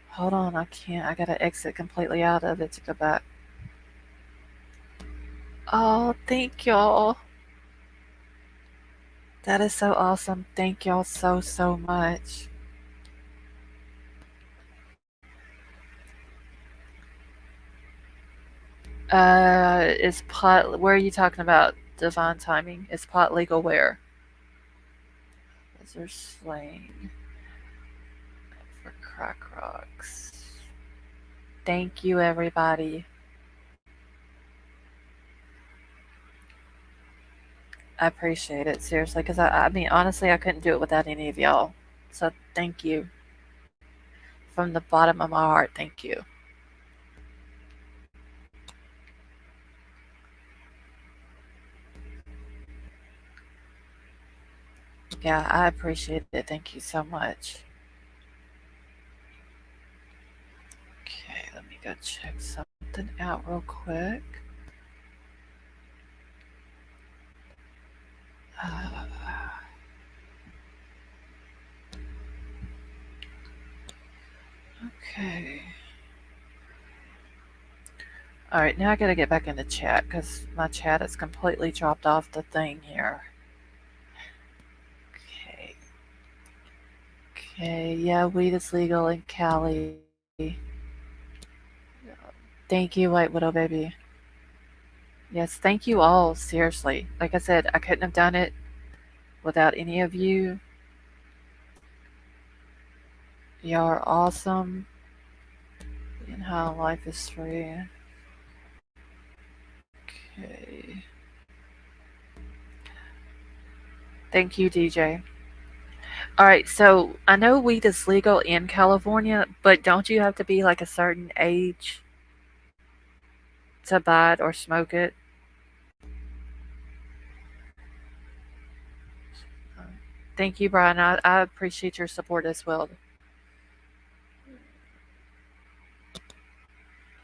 Hold on, I can't. I gotta exit completely out of it to go back. Oh, thank y'all. That is so awesome. Thank y'all so much. Is pot? Where are you talking about? Divine timing. Is pot legal where? Is there slain for crack rocks? Thank you, everybody. I appreciate it seriously because I mean honestly I couldn't do it without any of y'all. So thank you from the bottom of my heart. Thank you. Yeah, I appreciate it. Thank you so much. Okay, let me go check something out real quick. Okay. All right, now I gotta get back in the chat because my chat has completely dropped off the thing here. Okay. Okay, yeah, weed is legal in Cali. Thank you, White Widow Baby. Yes, thank you all, seriously. Like I said, I couldn't have done it without any of you. Y'all are awesome. And how life is free. Okay. Thank you, DJ. All right, so I know weed is legal in California, but don't you have to be like a certain age to buy it or smoke it? Thank you, Brian. I appreciate your support as well.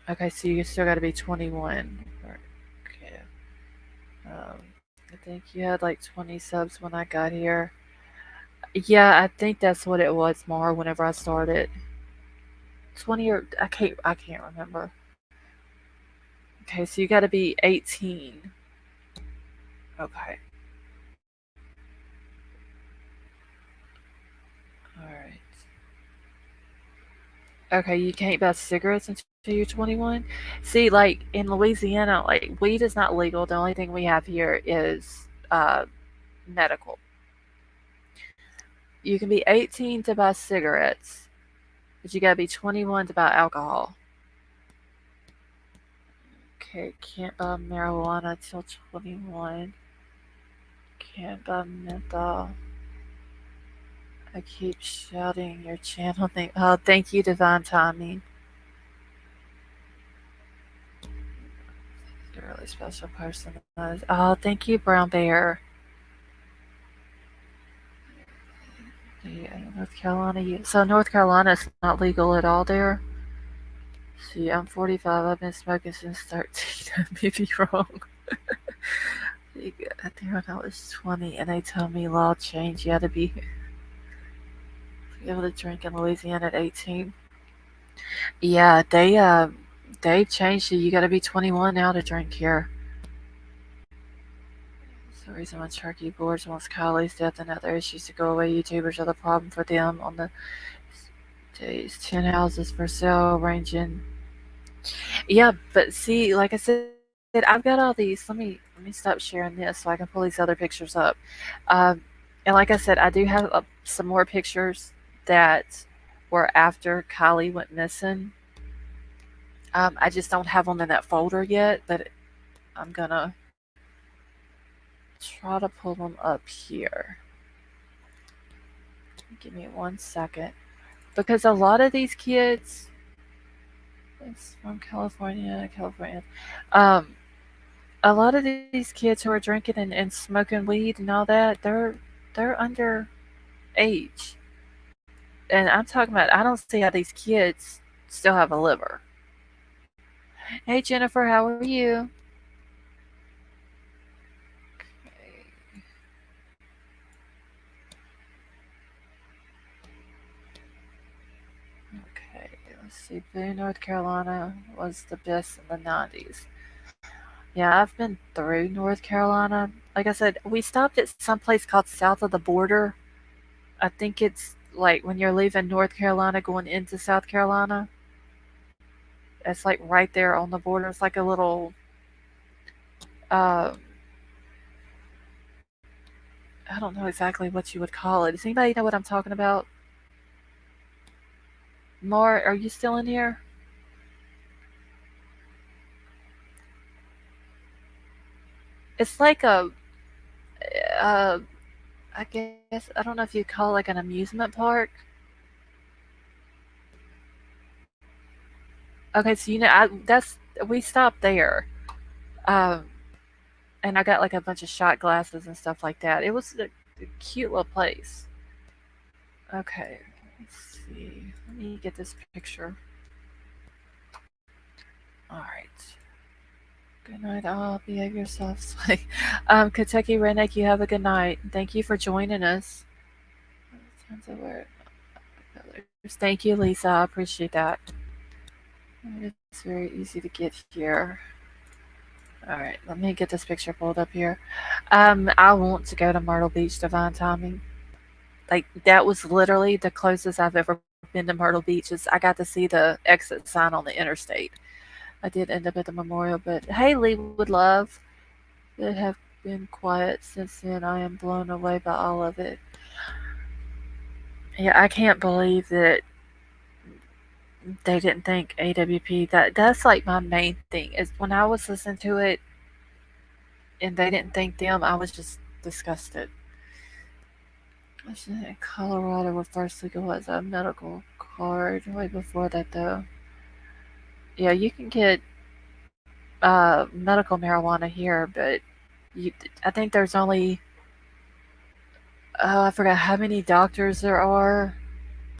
Okay, so you still got to be 21. Okay. I think you had like 20 subs when I got here. Yeah, I think that's what it was more whenever I started. 20 or I can't remember. Okay, so you got to be 18. Okay. All right. Okay, you can't buy cigarettes until you're 21. See, like in Louisiana, like weed is not legal. The only thing we have here is uh, medical. You can be 18 to buy cigarettes, but you gotta be 21 to buy alcohol. Okay, can't buy marijuana till 21. Can't buy menthol. I keep shouting your channel name. Oh, thank you, Divine Timing. You're a really special person. Oh, thank you, Brown Bear. Yeah, North Carolina. So North Carolina is not legal at all there. See, I'm 45. I've been smoking since 13. I may be wrong. I think when I was 20, and they told me law changed. You had to be able to drink in Louisiana at 18. Yeah, they changed it. You got to be 21 now to drink here. That's the reason why Truckee boards wants Kylie's death and other issues to go away. YouTubers are the problem for them on the days. 10 houses for sale ranging. Yeah, but see, like I said, I've got all these. Let me stop sharing this so I can pull these other pictures up. Um, and like I said, I do have some more pictures that were after Kylie went missing. I just don't have them in that folder yet, but I'm gonna try to pull them up here. Give me 1 second, because a lot of these kids, it's from California, California. Um, a lot of these kids who are drinking and smoking weed and all that, they're under age. And I'm talking about, I don't see how these kids still have a liver. Hey Jennifer, how are you? Okay, let's see. Boone, North Carolina was the best in the 90s. Yeah, I've been through North Carolina. Like I said, we stopped at some place called South of the Border. I think it's like when you're leaving North Carolina going into South Carolina. It's like right there on the border. It's like a little, uh, I don't know exactly what you would call it. Does anybody know what I'm talking about? Mar, are you still in here? It's like uh, I guess I don't know if you call it like an amusement park. Okay, so we stopped there, um, and I got like a bunch of shot glasses and stuff like that. It was a cute little place. Okay, let's see. Let me get this picture. All right. Good night. All. Behave yourselves. Kentucky Redneck, you have a good night. Thank you for joining us. Tons of work. Thank you, Lisa. I appreciate that. It's very easy to get here. All right, let me get this picture pulled up here. I want to go to Myrtle Beach, Divine Timing. Like that was literally the closest I've ever been to Myrtle Beach. Is I got to see the exit sign on the interstate. I did end up at the memorial, but hey, Lee would love that have been quiet since then. I am blown away by all of it. Yeah, I can't believe that they didn't think AWP. That's like my main thing is when I was listening to it and they didn't thank them, I was just disgusted. In Colorado, where first legalized a medical card. Way before that, though. Yeah, you can get medical marijuana here, but you, I think there's only I forgot how many doctors there are,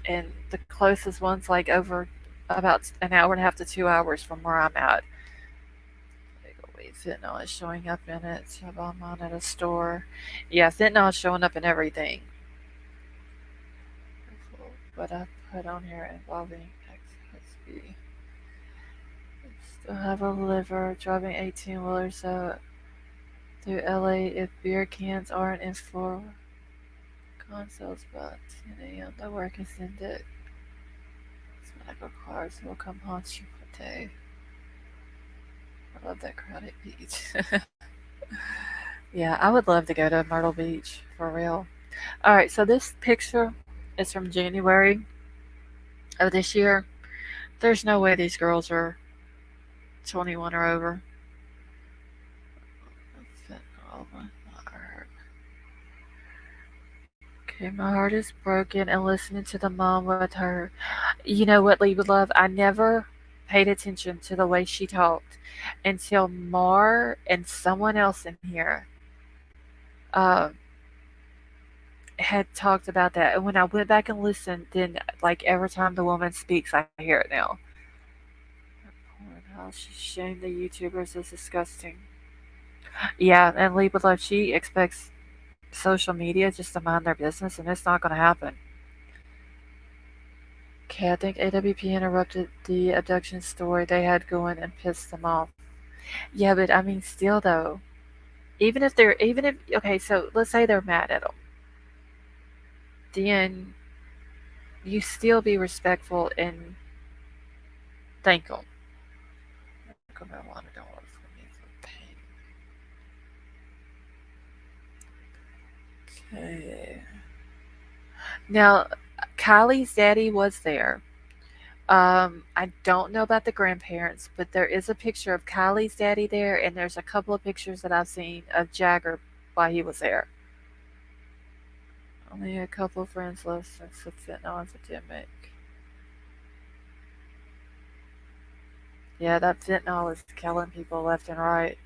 and the closest one's like over about an hour and a half to 2 hours from where I'm at. Wait, fentanyl is showing up in it. So I'm on at a store. Yeah, fentanyl is showing up in everything. What I put on here involving XSB. Still have a liver, driving 18 wheelers through LA if beer cans aren't in floor consoles by 10 a.m. The work is ended. Medical cars will come haunt you one day. I love that crowded beach. Yeah, I would love to go to Myrtle Beach for real. All right, so this picture is from January of this year. There's no way these girls are 21 or over. Oh, my heart. Okay, my heart is broken and listening to the mom with her. You know what, Lee would love? I never paid attention to the way she talked until Mar and someone else in here uh, had talked about that. And when I went back and listened, then like every time the woman speaks, I hear it now. How she shamed the YouTubers is disgusting. Yeah, and Lee would love. She expects social media just to mind their business, and it's not going to happen. Okay, I think AWP interrupted the abduction story they had going and pissed them off. Yeah, but I mean, still though, even if okay, so let's say they're mad at them, then you still be respectful and thank them. Marijuana don't work for me for pain. Okay. Now, Kylie's daddy was there. I don't know about the grandparents, but there is a picture of Kylie's daddy there, and there's a couple of pictures that I've seen of Jagger while he was there. Only a couple of friends left since the fentanyl epidemic. Yeah, that fentanyl is killing people left and right.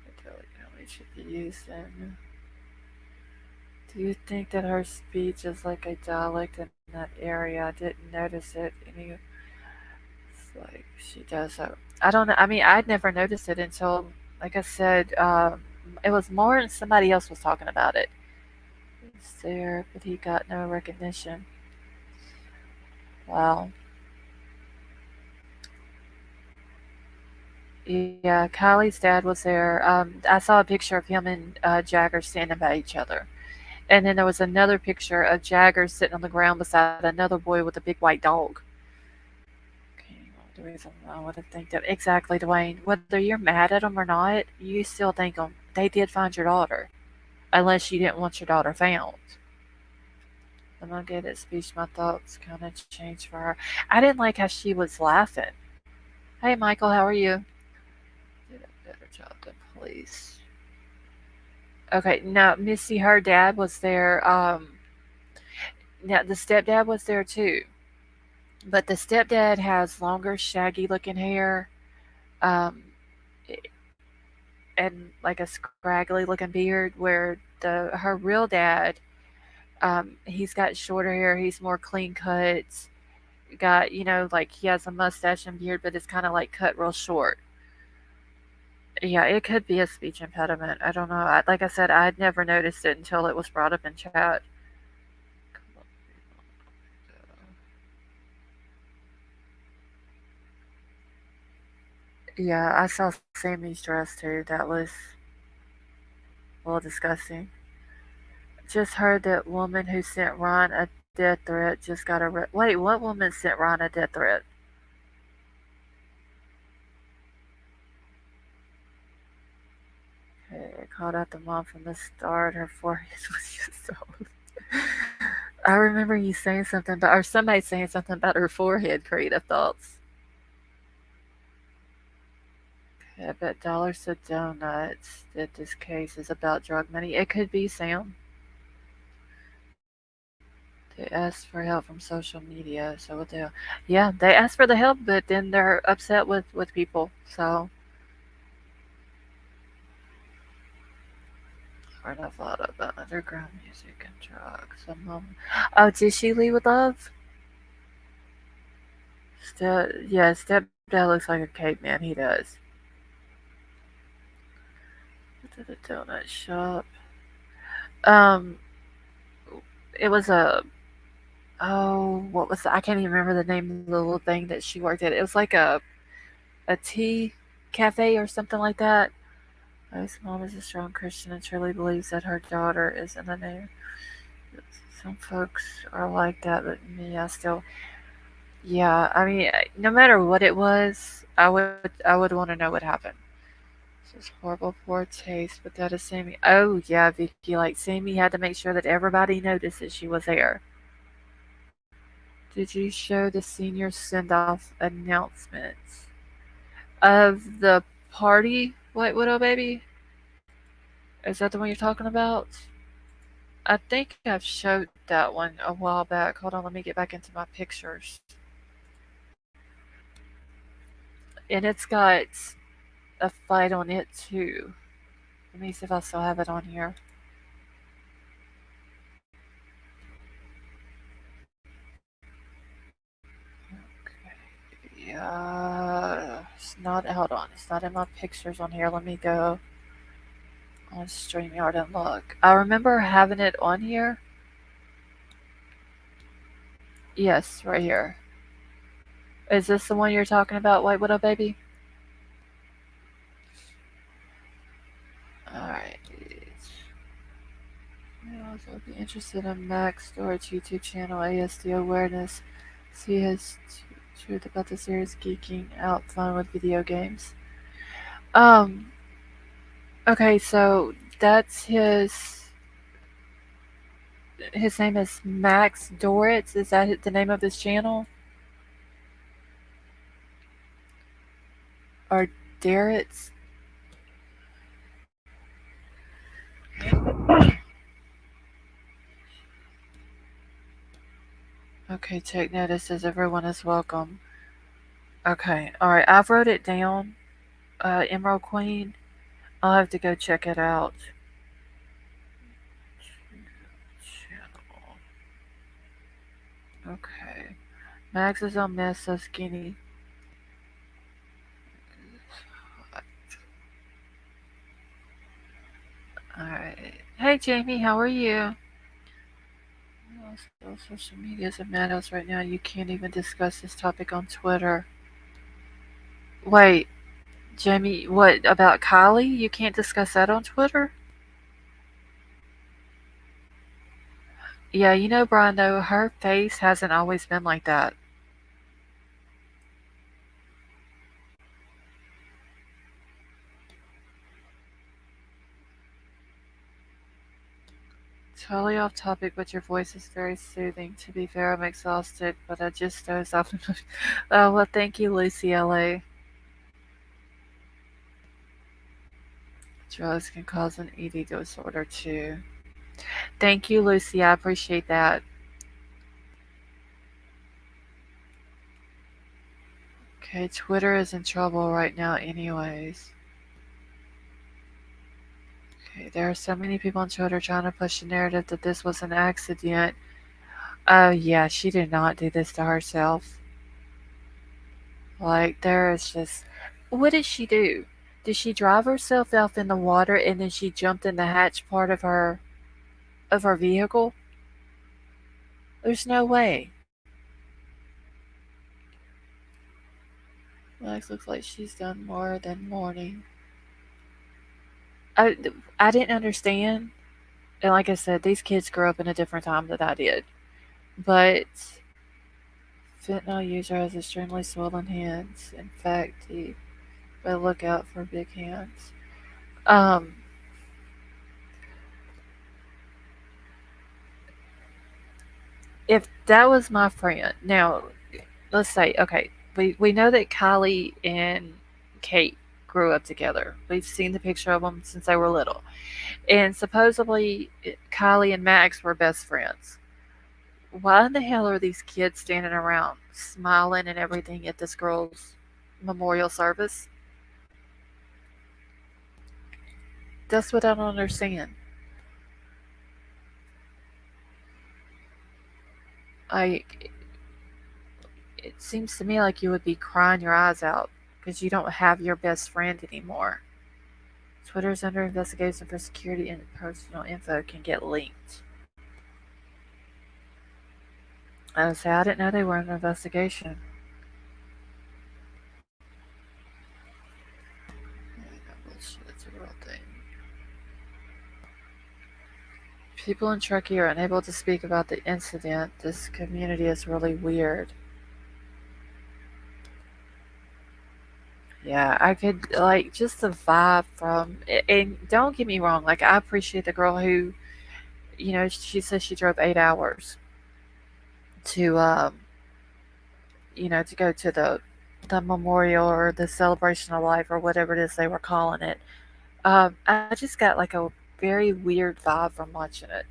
It really should be used in. Do you think that her speech is like a dialect in that area? I didn't notice it. Any, it's like she does. I don't know. I mean, I'd never noticed it until, like I said, it was more and somebody else was talking about it. He's there, but he got no recognition. Wow. Yeah, Kylie's dad was there. I saw a picture of him and Jagger standing by each other. And then there was another picture of Jagger sitting on the ground beside another boy with a big white dog. Okay, well, the reason I would think that exactly, Dwayne. Whether you're mad at them or not, you still think them. They did find your daughter, unless you didn't want your daughter found. I'm gonna get at speech. My thoughts kind of changed for her. I didn't like how she was laughing. Hey, Michael, how are you? Did a better job than police. Okay, now Missy, her dad was there. Now the stepdad was there too, but the stepdad has longer, shaggy-looking hair, um, and like a scraggly-looking beard. Where the her real dad, he's got shorter hair. He's more clean cut. Got like he has a mustache and beard, but it's kind of like cut real short. Yeah, it could be a speech impediment. I don't know. Like I said, I'd never noticed it until it was brought up in chat. Yeah, I saw Sammy's dress too. That was a little disgusting. Just heard that woman who sent Ron a death threat just got wait. What woman sent Ron a death threat? Okay, called out the mom from the start. Her forehead was just so. I remember you saying something about, or somebody saying something about her forehead. Creative thoughts. Okay, I bet dollars to donuts that this case is about drug money. It could be, Sam. They asked for help from social media, so what the yeah, they asked for the help, but then they're upset with people. So heard a lot about underground music and drugs. Oh, did she leave with love? Yeah, stepdad looks like a caveman. He does. To the donut shop. Um, it was a what was I can't even remember the name of the little thing that she worked at. It was like a a tea cafe or something like that. His mom is a strong Christian and truly believes that her daughter is in the name. Some folks are like that, but me, I still, yeah. I mean, no matter what it was, I would want to know what happened. This is horrible, poor taste, but that is Sammy. Oh yeah, Vicky, like Sammy had to make sure that everybody noticed that she was there. Did you show the senior send-off announcements of the party, White Widow baby? Is that the one you're talking about? I think I've showed that one a while back. Hold on, let me get back into my pictures. And it's got a fight on it too. Let me see if I still have it on here. Yeah, it's not. Hold on, it's not in my pictures on here. Let me go on StreamYard and look. I remember having it on here. Yes, right here. Is this the one you're talking about, White Widow Baby? Alright. Also be interested in Max Storage YouTube channel ASD Awareness. See his truth about the series geeking out fun with video games. Um, okay, so that's his name is Max Doritz. Is that the name of his channel? Or Darritz? Okay, take notice as everyone is welcome. Okay, alright, I've wrote it down. Emerald Queen. I'll have to go check it out. Channel. Okay. Max is a mess, so skinny. Alright. Hey Jamie, how are you? Also, social media is a madhouse right now. You can't even discuss this topic on Twitter. Wait, Jamie, what about Kylie? You can't discuss that on Twitter? Yeah, you know, Brian, though, her face hasn't always been like that. Totally off topic, but your voice is very soothing. To be fair, I'm exhausted, but I just dozed off. Oh, well, thank you, Lucy LA. Drugs can cause an eating disorder, too. Thank you, Lucy. I appreciate that. Okay, Twitter is in trouble right now, anyways. Okay, there are so many people on Twitter trying to push the narrative that this was an accident. Oh, yeah, she did not do this to herself. Like, there is just. What did she do? Did she drive herself off in the water and then she jumped in the hatch part of her vehicle? There's no way. Lex looks like she's done more than mourning. I, I didn't understand. And like I said, these kids grew up in a different time than I did. But fentanyl user has extremely swollen hands. In fact, he better look out for big hands. Um, if that was my friend, now let's say, okay, we know that Kylie and Kate grew up together. We've seen the picture of them since they were little. And supposedly Kylie and Max were best friends. Why in the hell are these kids standing around smiling and everything at this girl's memorial service? That's what I don't understand. I it seems to me like you would be crying your eyes out because you don't have your best friend anymore. Twitter's under investigation for security and personal info can get leaked. I would say I didn't know they were under investigation. People in Truckee are unable to speak about the incident. This community is really weird. Yeah, I could like just the vibe from, and don't get me wrong, like I appreciate the girl who, she says she drove 8 hours to, to go to the memorial or the celebration of life or whatever it is they were calling it. I just got like a very weird vibe from watching it.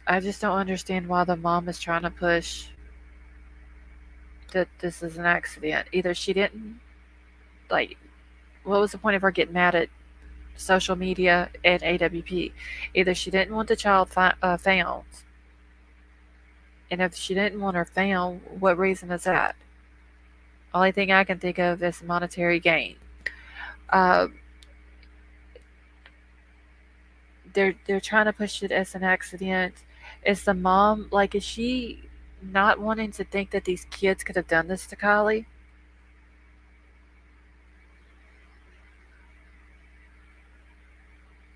I just don't understand why the mom is trying to push that this is an accident. Either she didn't like, what was the point of her getting mad at social media and AWP? Either she didn't want the child found, and if she didn't want her found, what reason is that? Only thing I can think of is monetary gain. Uh, they're trying to push it as an accident. Is the mom like, is she not wanting to think that these kids could have done this to Kylie?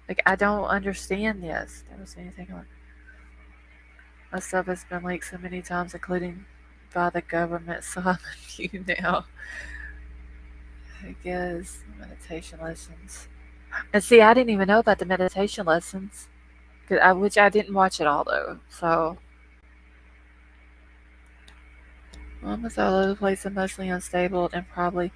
Like I don't understand this. Don't see anything on. My stuff has been leaked so many times, including by the government. So I'm immune now. I guess meditation lessons. And see, I didn't even know about the meditation lessons, which I didn't watch it all though. So mom was all over the place, emotionally unstable, and probably,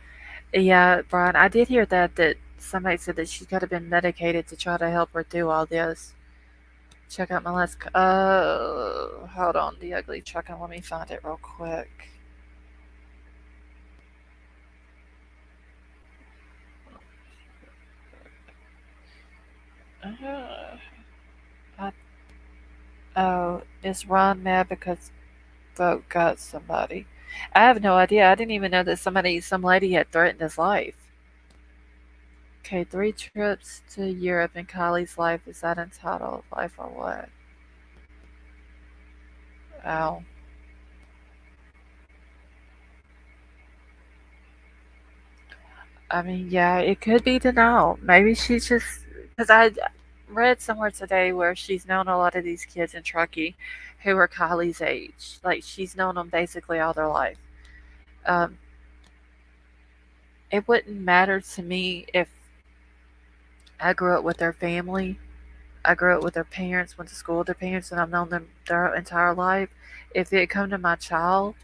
yeah, Brian. I did hear that somebody said that she could have been medicated to try to help her through all this. Check out my last. Hold on, the ugly truck, and let me find it real quick. I, oh, is Ron mad because Vote got somebody? I have no idea. I didn't even know that some lady had threatened his life. Okay, 3 trips to Europe in Kylie's life. Is that entitled life or what? Oh, I mean, yeah, it could be denial. Maybe she's just because I read somewhere today where she's known a lot of these kids in Truckee who are Kylie's age. Like she's known them basically all their life. Um, it wouldn't matter to me if I grew up with their family. I grew up with their parents, went to school with their parents, and I've known them their entire life. If it come to my child,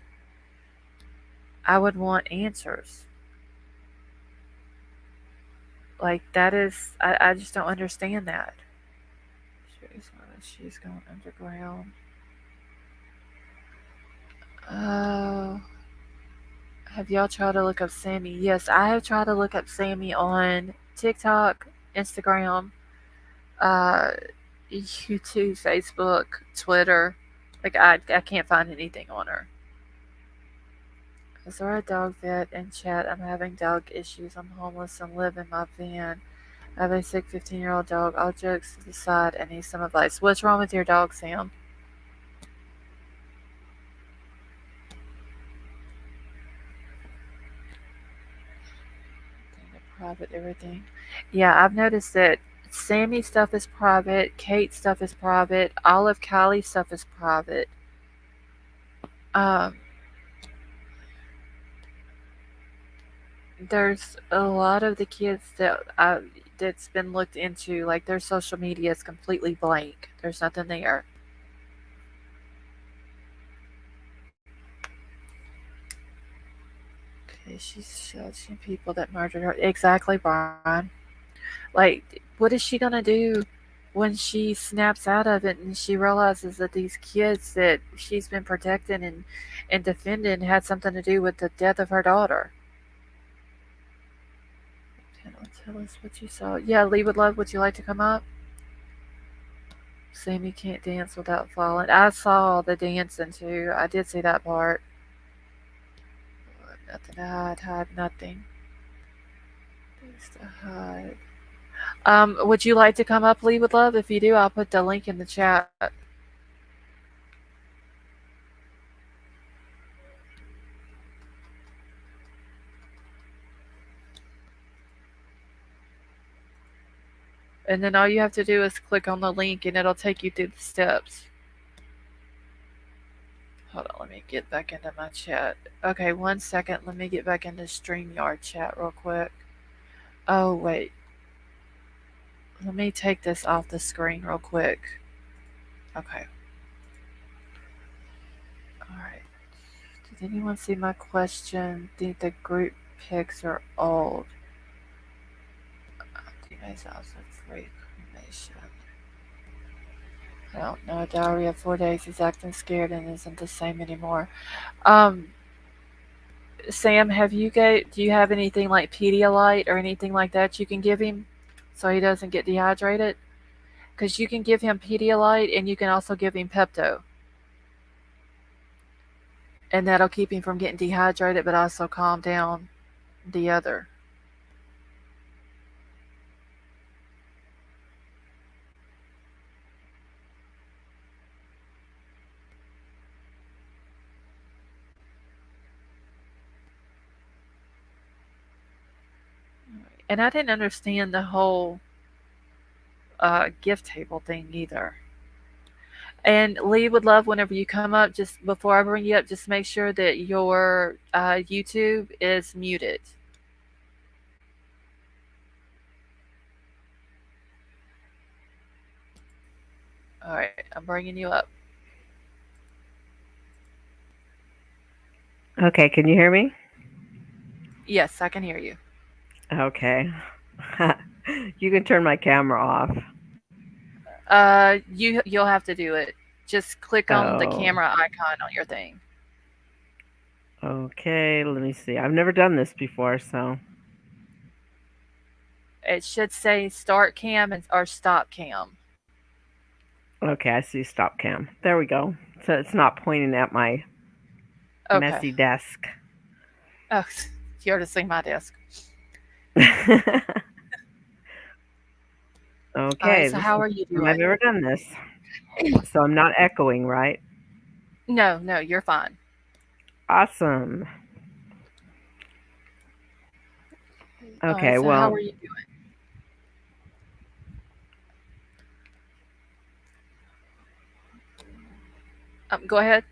I would want answers. Like that is, I just don't understand that. She's going underground. Uh, have y'all tried to look up Sammy? Yes, I have tried to look up Sammy on TikTok, Instagram, uh, YouTube, Facebook, Twitter. Like I can't find anything on her. Is there a dog vet in chat? I'm having dog issues. I'm homeless and live in my van. I have a sick 15-year-old dog. All jokes to the side, and need some advice. What's wrong with your dog, Sam? Private everything. Yeah, I've noticed that Sammy's stuff is private. Kate's stuff is private. Olive Kylie's stuff is private. Um, there's a lot of the kids that's been looked into. Like their social media is completely blank. There's nothing there. Okay, she's judging people that murdered her. Exactly, Brian. Like, what is she gonna do when she snaps out of it and she realizes that these kids that she's been protecting and defending had something to do with the death of her daughter? Tell us what you saw. Yeah, Lee would love. Would you like to come up? Sammy can't dance without falling. I saw the dancing too. I did see that part. Nothing to hide. Hide nothing. Things to hide. Would you like to come up, Lee would love? If you do, I'll put the link in the chat. And then all you have to do is click on the link and it'll take you through the steps. Hold on, let me get back into my chat. Okay, 1 second. Let me get back into StreamYard chat real quick. Oh, wait. Let me take this off the screen real quick. Okay. Alright. Did anyone see my question? Think the group pics are old. Teammates also free cremation. I don't know. Diary of 4 days. He's acting scared and isn't the same anymore. Um, Sam, do you have anything like Pedialyte or anything like that you can give him so he doesn't get dehydrated? Because you can give him Pedialyte and you can also give him Pepto, and that'll keep him from getting dehydrated, but also calm down the other. And I didn't understand the whole gift table thing either. And Lee would love whenever you come up, just before I bring you up, just make sure that your YouTube is muted. All right, I'm bringing you up.
Okay, can you hear me?
Yes, I can hear you.
Okay. You can turn my camera off.
You'll have to do it. Just click on the
Oh,
camera icon on your thing.
okay. Let me see. I've never done this before, so.
It should say start cam and or stop cam.
Okay, I see stop cam. There we go. So it's not pointing at my
Okay.
messy desk.
Oh, you already seen my desk. All right.
Okay,
So
this
how
is
are
the
you
first time I've
doing?
ever done this. So I'm not echoing, right?
No, no, you're fine.
Awesome.
All right.
Okay,
So how
well,
are you doing? Go ahead.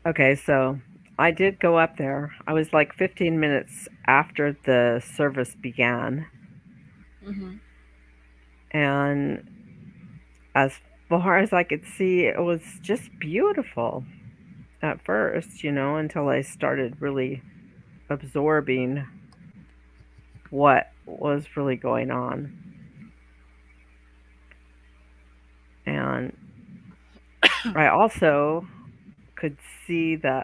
okay, so I did go up there. I was like 15 minutes after the service began,
Mhm.
and as far as I could see, it was just beautiful at first, until I started really absorbing what was really going on. And I also could see the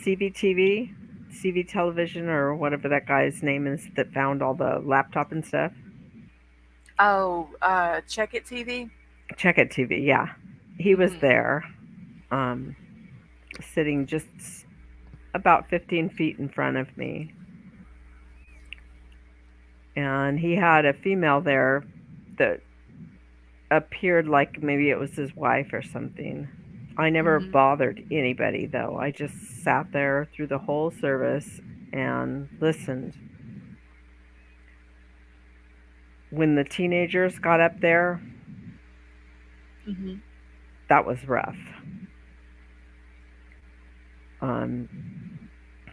CVTV, CV television, or whatever that guy's name is that found all the laptop and stuff.
Oh, check it TV.
Check It TV, yeah. He was
Mhm.
there, um, sitting just about 15 feet in front of me. And he had a female there that appeared like maybe it was his wife or something. I never
Mhm.
bothered anybody though. I just sat there through the whole service and listened. When the teenagers got up there,
Mhm.
that was rough. Um,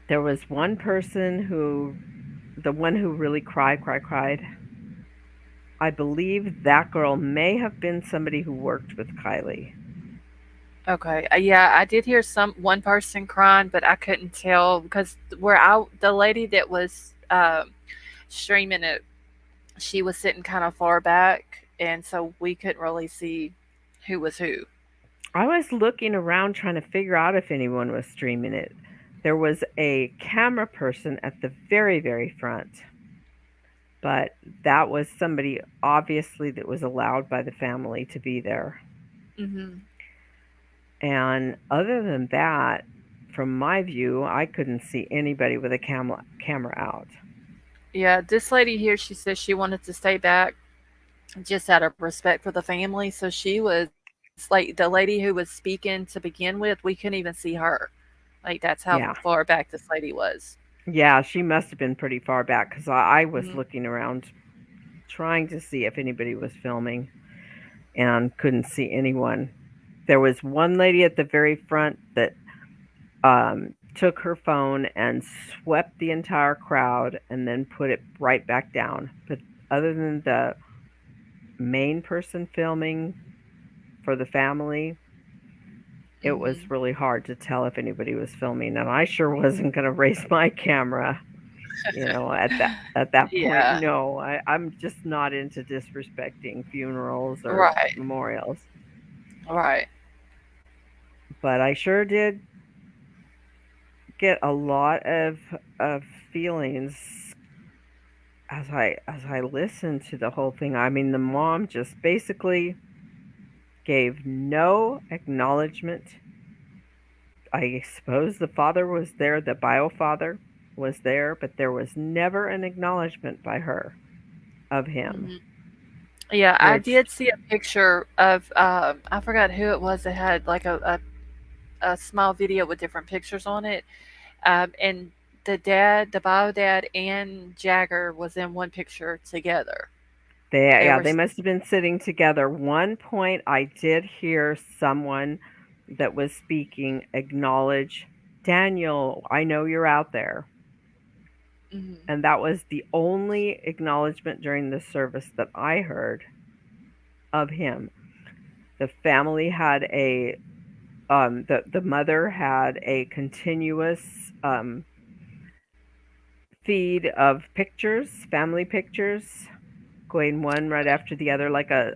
there was one person the one who really cried. I believe that girl may have been somebody who worked with Kylie.
Okay. Yeah, I did hear one person crying, but I couldn't tell because the lady that was streaming it, she was sitting kind of far back, and so we couldn't really see who was who.
I was looking around trying to figure out if anyone was streaming it. There was a camera person at the very, very front, but that was somebody obviously that was allowed by the family to be there.
Mhm.
And other than that, from my view, I couldn't see anybody with a camera out.
Yeah, this lady here, she says she wanted to stay back just out of respect for the family. So she was like the lady who was speaking to begin with, we couldn't even see her. Like that's how
Yeah.
far back this lady was.
Yeah, she must have been pretty far back because I was
Hmm.
looking around trying to see if anybody was filming and couldn't see anyone. There was one lady at the very front that took her phone and swept the entire crowd and then put it right back down. But other than the main person filming for the family, it was
Hmm.
really hard to tell if anybody was filming, and I sure wasn't going to raise my camera, at that point.
Yeah.
No, I'm just not into disrespecting funerals or
Right.
memorials.
Right.
But I sure did get a lot of feelings as I listened to the whole thing. I mean, the mom just basically gave no acknowledgement. I suppose the father was there, the bio father was there, but there was never an acknowledgement by her of him,
Hmm. Yeah, I
which
did see a picture of I forgot who it was that had like a small video with different pictures on it. And the dad, the bio dad, and Jagger was in one picture together.
they,
They
yeah,
were,
they must have been sitting together. One point I did hear someone that was speaking acknowledge, Daniel, I know you're out there.
mhm,
And that was the only acknowledgement during the service that I heard of him. The family had the mother had a continuous um, feed of pictures, family pictures, going one right after the other, like a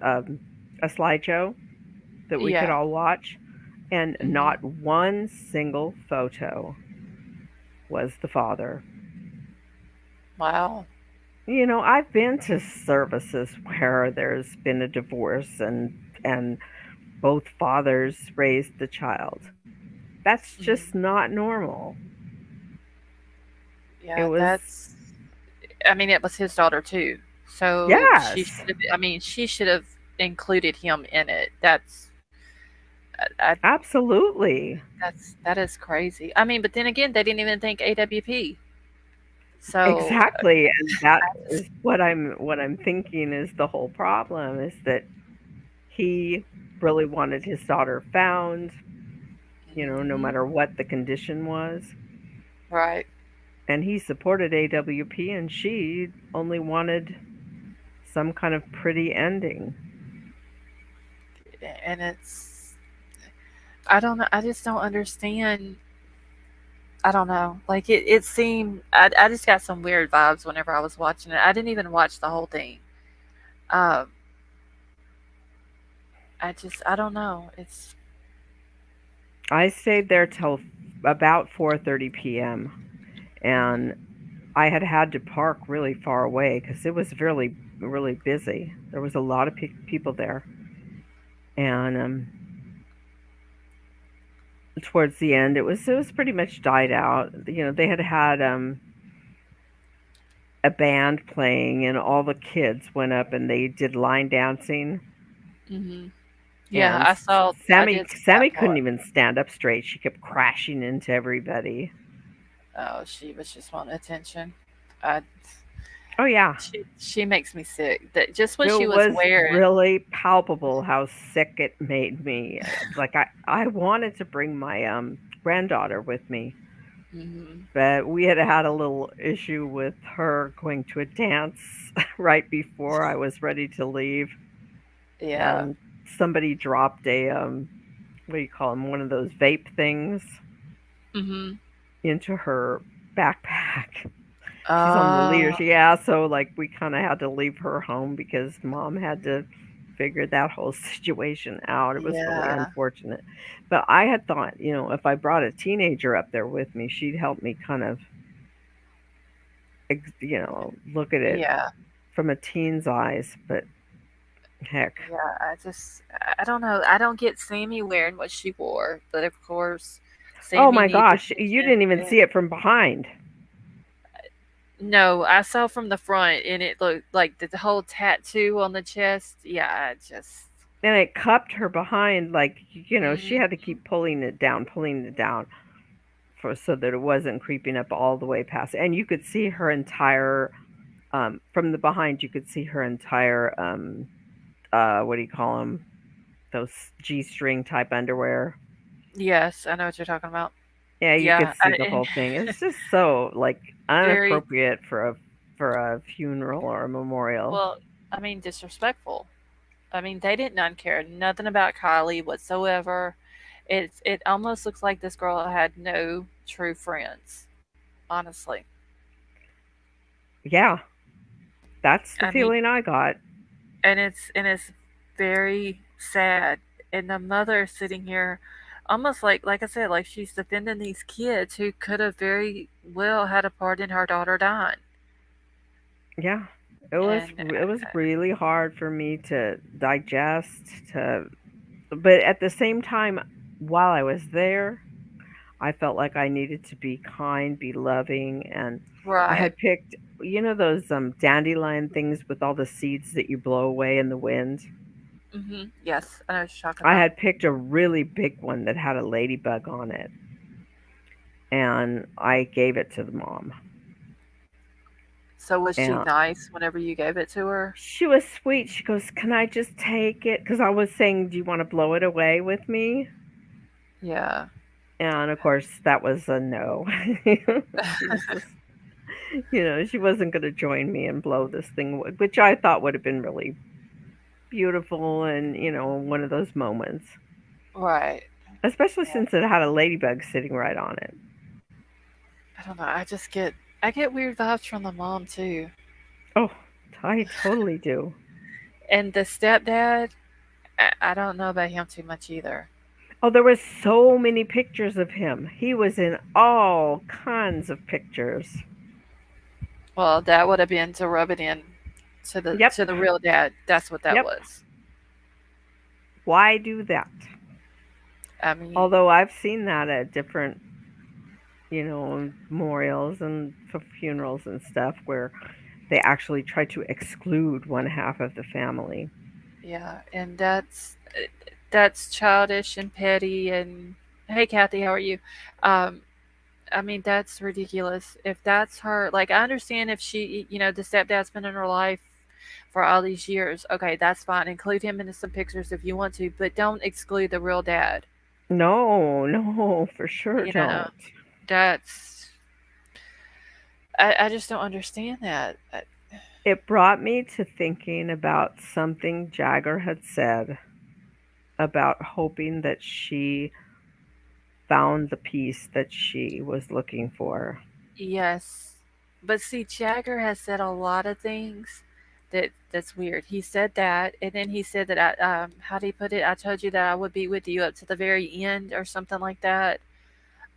slideshow that we could
yeah,
all watch, and not
hmm,
one single photo was the father.
wow,
I've been to services where there's been a divorce and both fathers raised the child. That's just
hmm,
not normal. It
yeah.
was
That's. I mean, it was his daughter too, so
yes,
she should have. I mean, she should have included him in it.
absolutely.
That is crazy. I mean, but then again, they didn't even think AWP. So
Exactly, and that
I
is
just.
what I'm thinking is the whole problem is that he really wanted his daughter found, no
Hmm.
matter what the condition was,
Right.
and he supported AWP and she only wanted some kind of pretty ending.
And it's. I don't know. I just don't understand. I don't know. Like it seemed. I just got some weird vibes whenever I was watching it. I didn't even watch the whole thing. Um, I don't know. It's.
I stayed there till about 4:30 p.m. and
Mhm.
I had to park really far away because it was really busy. There was a lot of people there, and towards the end, it was pretty much died out. They had a band playing, and all the kids went up and they did line dancing.
Mhm. Yeah,
And
I
Sammy
did see
Sammy
that
couldn't
part.
even stand up straight. She kept crashing into everybody.
Oh, she was just wanting attention. I
Oh yeah,
she makes me sick. That just what
it
she was
was
wearing.
really palpable how sick it made me. Like I wanted to bring my granddaughter with me,
Mhm.
but we had a little issue with her going to a dance right before I was ready to leave,
Yeah.
and somebody dropped a what do you call them, one of those vape things
Mhm.
into her backpack. She's on the
Uh,
leadership. Yeah, so like we kind of had to leave her home because mom had to figure that whole situation out. It was really
yeah.
unfortunate. But I had thought, if I brought a teenager up there with me, she'd help me kind of, look at it
Yeah.
from a teen's eyes. But heck.
Yeah. I don't know. I don't get Sammy wearing what she wore, but of course,
Oh
Sammy
my
needs
gosh, you
attention.
didn't even
And
see it from behind.
no, I saw from the front, and it looked like the whole tattoo on the chest. Yeah, I just.
And it cupped her behind, like, she
Mhm.
had to keep pulling it down for so that it wasn't creeping up all the way past. And you could see her entire From the behind, you could see her entire what do you call them? Those G-string type underwear.
Yes, I know what you're talking about.
Yeah, you could
Yeah,
see the whole thing. It's just so like
very
inappropriate for a funeral or a memorial.
well. I mean, disrespectful. I mean, they did not care nothing about Kylie whatsoever. It almost looks like this girl had no true friends. Honestly,
Yeah, that's the
I mean,
feeling I got.
and it's very sad. And the mother sitting here, almost like I said, like she's defending these kids who could have very well had a part in her daughter dying.
Yeah,
And
it was really hard for me to digest to, but at the same time, while I was there, I felt like I needed to be kind, be loving, and I
right,
had picked, those dandelion things with all the seeds that you blow away in the wind.
yes, I know what you're talking
I
about.
had picked a really big one that had a ladybug on it, and I gave it to the mom.
So was she
And
nice whenever you gave it to her?
she was sweet. She goes, "Can I just take it?" Because I was saying, "Do you want to blow it away with me?"
Yeah.
And of course, that was a no. She was just, she wasn't going to join me and blow this thing, which I thought would have been really beautiful and, one of those moments.
Right.
Especially
Yeah.
since it had a ladybug sitting right on it.
I don't know. I get weird vibes from the mom too.
Oh, I totally do.
And the stepdad, I don't know about him too much either.
Oh, there was so many pictures of him. He was in all kinds of pictures.
Well, that would have been to rub it in
Yep,
to the real dad. That's what that
yep.
was.
Why do that?
I mean,
Although I've seen that at different, memorials and funerals and stuff where they actually try to exclude one half of the family.
yeah, and that's childish and petty. And hey, Kathy, how are you? Um, I mean, that's ridiculous. If that's her, like, I understand if she, the stepdad's been in her life for all these years. Okay, that's fine. Include him into some pictures if you want to, but don't exclude the real dad.
No, no, for sure
You know,
don't.
that's I just don't understand that.
It brought me to thinking about something Jagger had said about hoping that she found the peace that she was looking for.
Yes, but see, Jagger has said a lot of things that's weird. He said that, and then he said that how do he put it? I told you that I would be with you up to the very end, or something like that.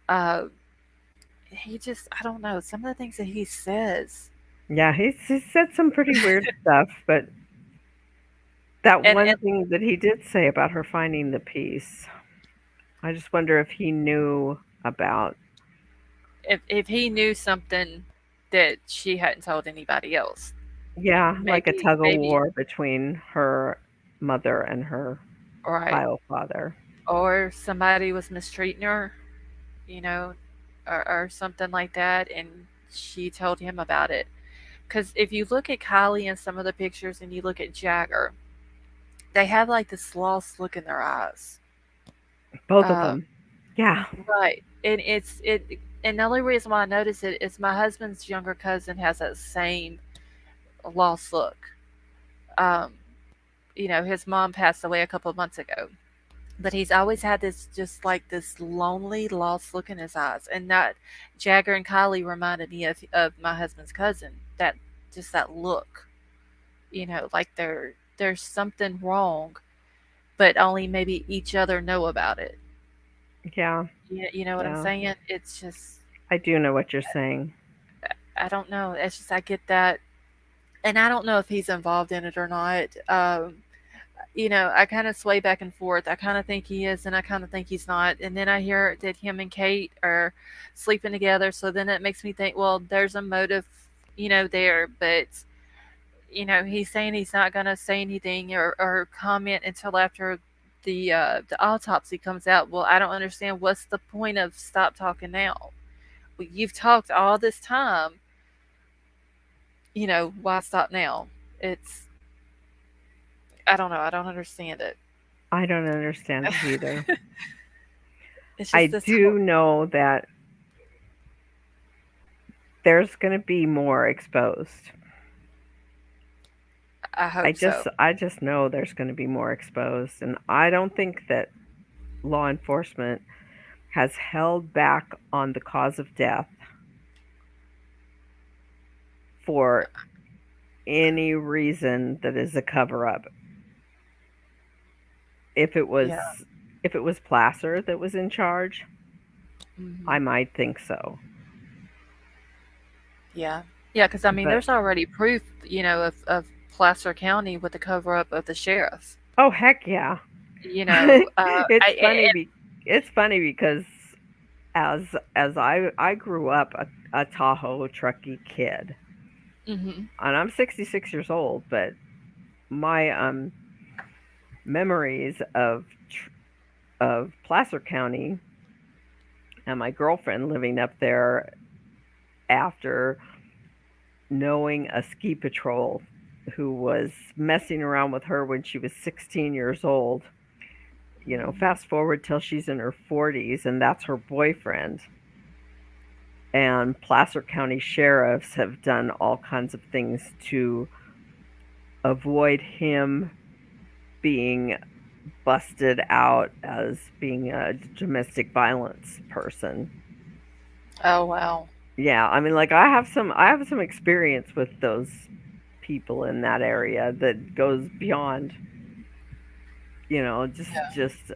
Uh, he just, I don't know, some of the things that he says,
Yeah, he said some pretty weird stuff, but that
and
one thing that he did say about her finding the peace, I just wonder if he knew about.
if he knew something that she hadn't told anybody else,
Yeah, like a tug of
maybe
war between her mother and her
right,
bio father.
or somebody was mistreating her, you know, or something like that, and she told him about it. Because if you look at Kylie and some of the pictures, and you look at Jagger, they have like this lost look in their eyes.
Both of
Uh,
them. Yeah.
right, and and the only reason why I notice it is my husband's younger cousin has that same lost look. Um, his mom passed away a couple of months ago, but he's always had this just like this lonely, lost look in his eyes, and that Jagger and Kylie reminded me of my husband's cousin. That just that look, like there's something wrong, but only maybe each other know about it.
Yeah.
You know what I'm
Yeah.
saying? It's just
I do know what you're saying.
I don't know. It's just I get that, and I don't know if he's involved in it or not. I kind of sway back and forth. I kind of think he is, and I kind of think he's not. And then I hear that him and Kate are sleeping together, so then it makes me think, well, there's a motive, there. But he's saying he's not gonna say anything or comment until after the autopsy comes out. Well, I don't understand what's the point of stop talking now. Well, you've talked all this time, why stop now? It's I don't know. I don't understand it.
I don't understand it either.
It's
I
just this whole.
do know that there's going to be more exposed.
I hope so.
I just know there's going to be more exposed, and I don't think that law enforcement has held back on the cause of death for any reason that is a cover up. If it was
Yeah.
if it was Placer that was in charge, I
Hmm.
might think so.
Yeah. Yeah. Because I mean,
But
there's already proof, of Placer County with the cover up of the sheriff.
oh heck yeah.
You know,
it's funny it's funny because as I grew up a Tahoe Truckee kid,
hmm.
and I'm 66 years old, but my memories of Placer County and my girlfriend living up there after knowing a ski patrol who was messing around with her when she was 16 years old. Fast forward till she's in her 40s and that's her boyfriend. And Placer County sheriffs have done all kinds of things to avoid him being busted out as being a domestic violence person.
Oh wow.
Yeah, I mean, like I have some experience with those people in that area that goes beyond, just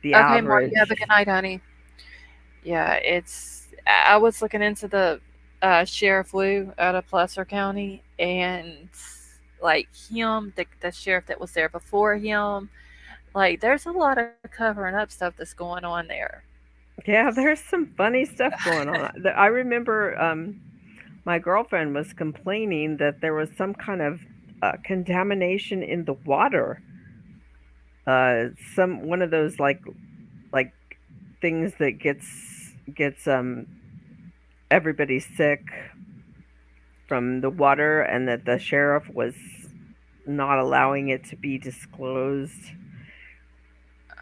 the
Okay, Mark. You have
average.
a good night, honey. Yeah, I was looking into the Sheriff Lou out of Placer County, and like him, the sheriff that was there before him, like there's a lot of covering up stuff that's going on there.
Yeah, there's some funny stuff going on. I remember my girlfriend was complaining that there was some kind of contamination in the water. Some one of those like things that gets everybody sick from the water, and that the sheriff was not allowing it to be disclosed.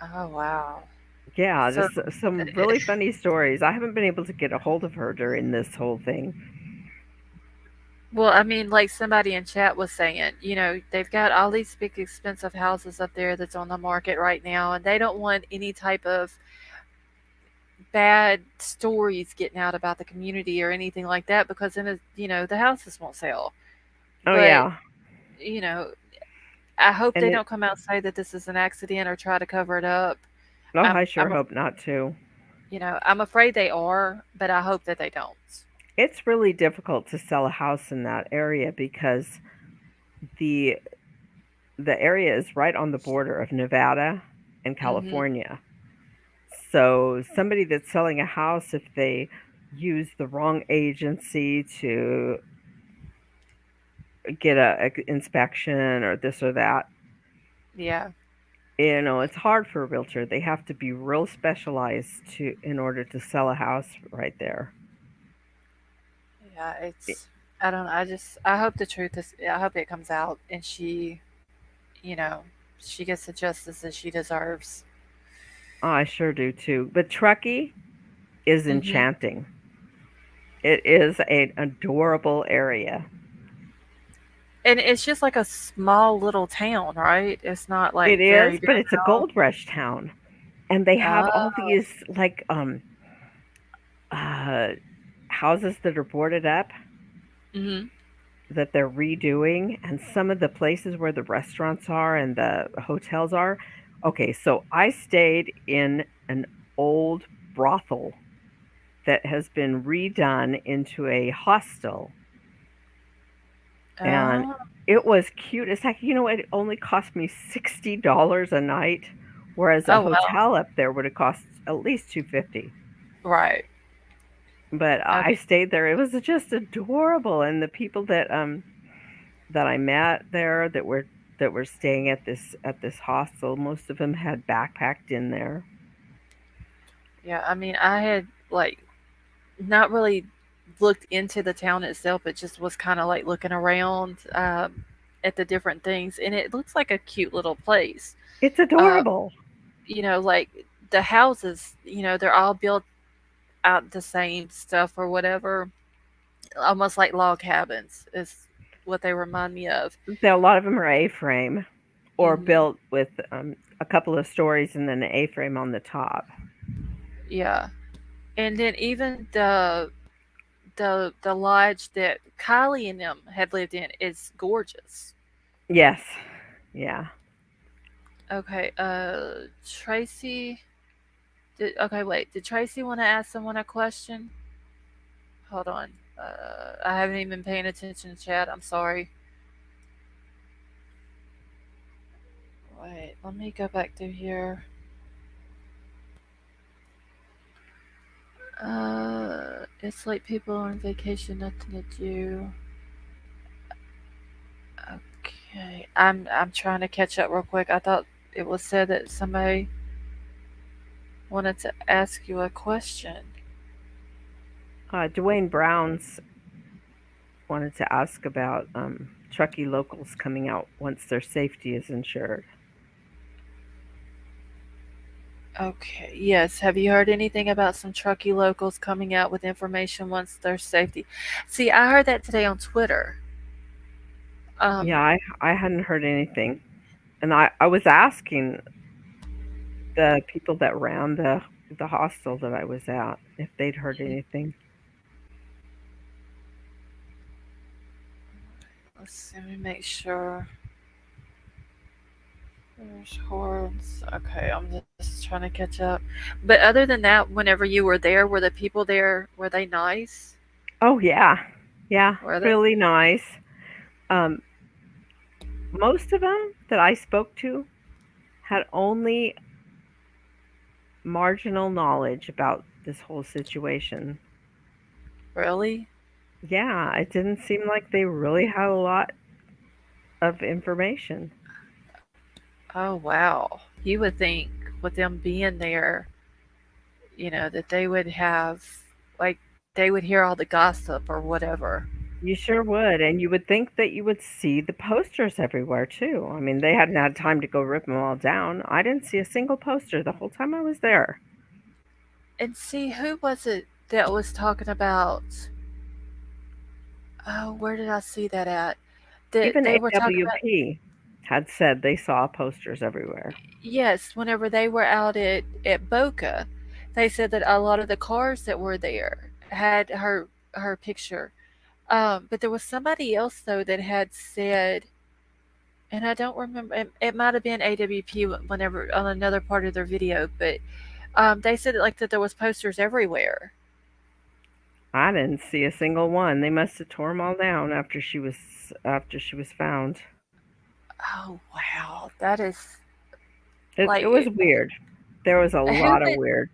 Oh wow.
Yeah,
So,
just some really funny stories. I haven't been able to get a hold of her during this whole thing.
well, I mean, like somebody in chat was saying, they've got all these big expensive houses up there that's on the market right now, and they don't want any type of bad stories getting out about the community or anything like that because then, the houses won't sell.
Oh
But,
yeah,
you know, I hope
and
they
it.
don't come out and say that this is an accident or try to cover it up.
Oh,
I'm
I sure
I'm
hope not too.
I'm afraid they are, but I hope that they don't.
It's really difficult to sell a house in that area because the the area is right on the border of Nevada and
Mhm.
California. So somebody that's selling a house, if they use the wrong agency to get a inspection or this or that,
Yeah.
it's hard for a realtor. They have to be real specialized to in order to sell a house right there.
Yeah,
I
I don't know. I hope the truth is I hope it comes out and you know, she gets the justice that she deserves.
I sure do too. But Truckee is
Mhm.
enchanting. It is an adorable area.
And it's just like a small little town, right? It's not like
It
very
is,
big
but it's a
at all.
gold rush town, and they have
Oh.
all these uh houses that are boarded up
Mhm.
that they're redoing, and some of the places where the restaurants are and the hotels are. Okay, so I stayed in an old brothel that has been redone into a hostel, and
Oh.
it was cute. It's like, it only cost me $60 a night, whereas a
Oh well.
hotel up there would have cost at least 250.
Right.
But I
Okay.
stayed there. It was just adorable, and the people that I met there that were staying at this hostel, most of them had backpacked in there.
Yeah, I mean, I had like not really. looked into the town itself. It just was kind of like looking around at the different things, and it looks like a cute little place.
It's
Uh,
adorable.
like the houses, they're all built out the same stuff or whatever, almost like log cabins is what they remind me of.
A lot of them are A-frame or
Hmm.
built with a couple of stories and then an A-frame on the top.
Yeah, and then even the lodge that Kylie and them had lived in is gorgeous.
Yes. Yeah.
Okay, Tracy. Okay, wait. Did Tracy want to ask someone a question? Hold on. I haven't even been paying attention to chat. I'm sorry. Wait, let me go back through here. It's like people on vacation, nothing to do. Okay, I'm trying to catch up real quick. I thought it was said that somebody wanted to ask you a question.
Dwayne Brown's wanted to ask about Truckee locals coming out once their safety is insured.
Okay, yes. Have you heard anything about some Truckee locals coming out with information once their safety? See, I heard that today on Twitter. Um,
Yeah, I hadn't heard anything. And I was asking the people that ran the hostel that I was at if they'd heard anything.
let's see, let me make sure. There's horns. Okay, I'm just trying to catch up. But other than that, whenever you were there, were the people there, were they nice?
Oh yeah. Yeah,
Were they?
really nice. Um, most of them that I spoke to had only marginal knowledge about this whole situation.
Really?
Yeah, it didn't seem like they really had a lot of information.
Oh, wow. You would think with them being there, that they would have, like, they would hear all the gossip or whatever.
You sure would, and you would think that you would see the posters everywhere too. I mean, they hadn't had time to go rip them all down. I didn't see a single poster the whole time I was there.
And see, who was it that was talking about? Oh, where did I see that at? That
Even
they were talking about,
AWP had said they saw posters everywhere.
yes, whenever they were out at Boca, they said that a lot of the cars that were there had her picture. But there was somebody else though that had said, and I don't remember. It might have been AWP whenever on another part of their video, but they said like that there was posters everywhere.
I didn't see a single one. They must have tore them all down after she was found.
Oh wow, that is
It was
like
weird. There was a
who
lot of
would
weird.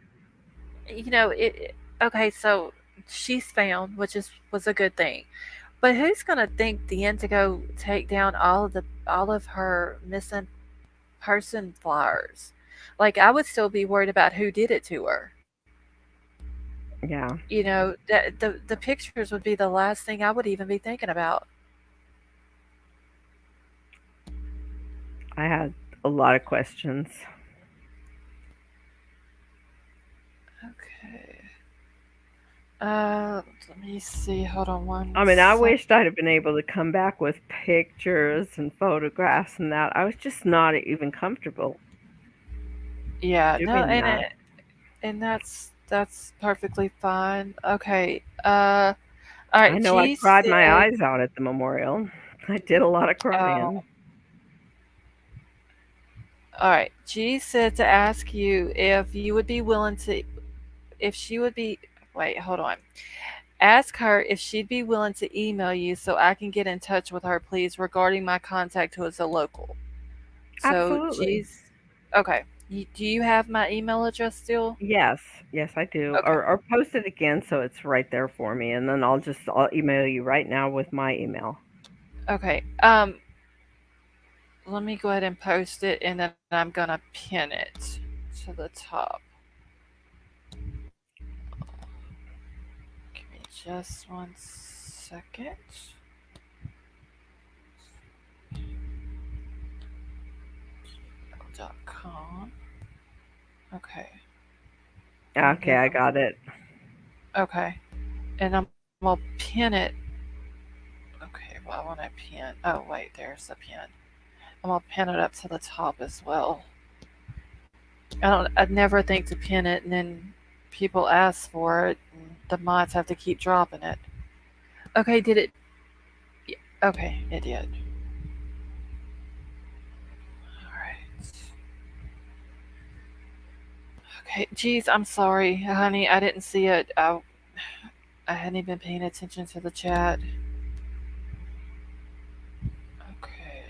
okay, so she's found, which is was a good thing. But who's gonna think the end to go take down all of her missing person flyers? Like I would still be worried about who did it to her.
Yeah,
That the pictures would be the last thing I would even be thinking about.
I had a lot of questions.
Okay. Let me see. Hold on one
I mean, I
sec.
wished I'd have been able to come back with pictures and photographs and that. I was just not even comfortable
Yeah, no,
doing that.
and that's perfectly fine. Okay. All
I
right.
know I
G
cried my
said,
eyes out at the memorial. I did a lot of
uh,
crying.
all right. G said to ask you if you would be willing to, if she would be. Wait, hold on. Ask her if she'd be willing to email you so I can get in touch with her, please, regarding my contact who is a local. So
Absolutely.
G's. Okay. Do you have my email address still?
Yes, yes, I do.
Okay.
Or post it again so it's right there for me, and then I'll email you right now with my email.
Okay. Let me go ahead and post it, and then I'm gonna pin it to the top. Give me Just 1 second. .com. Okay. And
Okay,
then
I got it.
okay. And I'm gonna pin it. Okay, well I want to pin. Oh wait, there's the pin. I'm gonna pin it up to the top as well. I'd never think to pin it, and then people ask for it, and the mods have to keep dropping it. Okay, did it? Okay, it did. All right. Okay, geez, I'm sorry, honey. I didn't see it. I hadn't even been paying attention to the chat. Okay.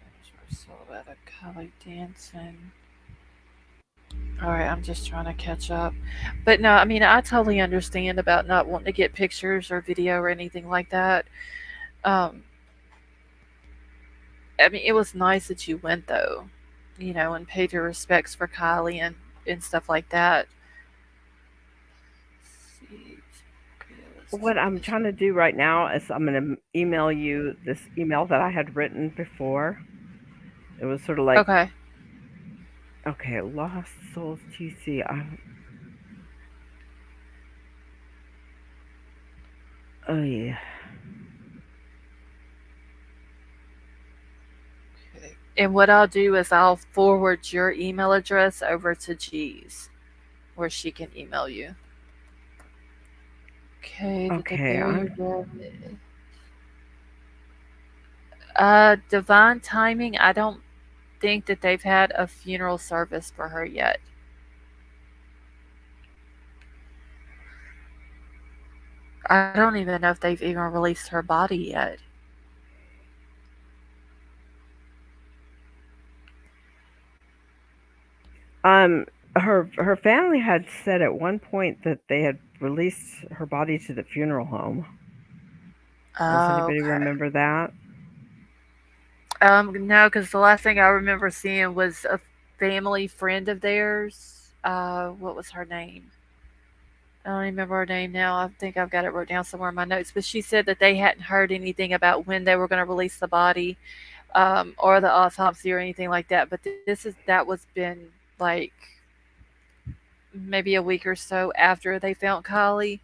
There's Silhouette Kylie dancing. All right, I'm just trying to catch up. But no, I mean, I totally understand about not wanting to get pictures or video or anything like that. Um, I mean, it was nice that you went though, and paid your respects for Kylie and stuff like that.
What I'm trying to do right now is I'm going to email you this email that I had written before. It was sort of like,
Okay.
okay, Lost Souls TC. Oh yeah.
And what I'll do is I'll forward your email address over to G's, where she can email you. Okay, did the
Okay,
very
I'm
divine timing. I don't think that they've had a funeral service for her yet. I don't even know if they've even released her body yet.
um her family had said at one point that they had released her body to the funeral home. Does anybody
Okay.
remember that?
No, because the last thing I remember seeing was a family friend of theirs. What was her name? I don't remember her name now. I think I've got it wrote down somewhere in my notes. But she said that they hadn't heard anything about when they were going to release the body, or the autopsy or anything like that. But that was been like maybe a week or so after they found Kylie,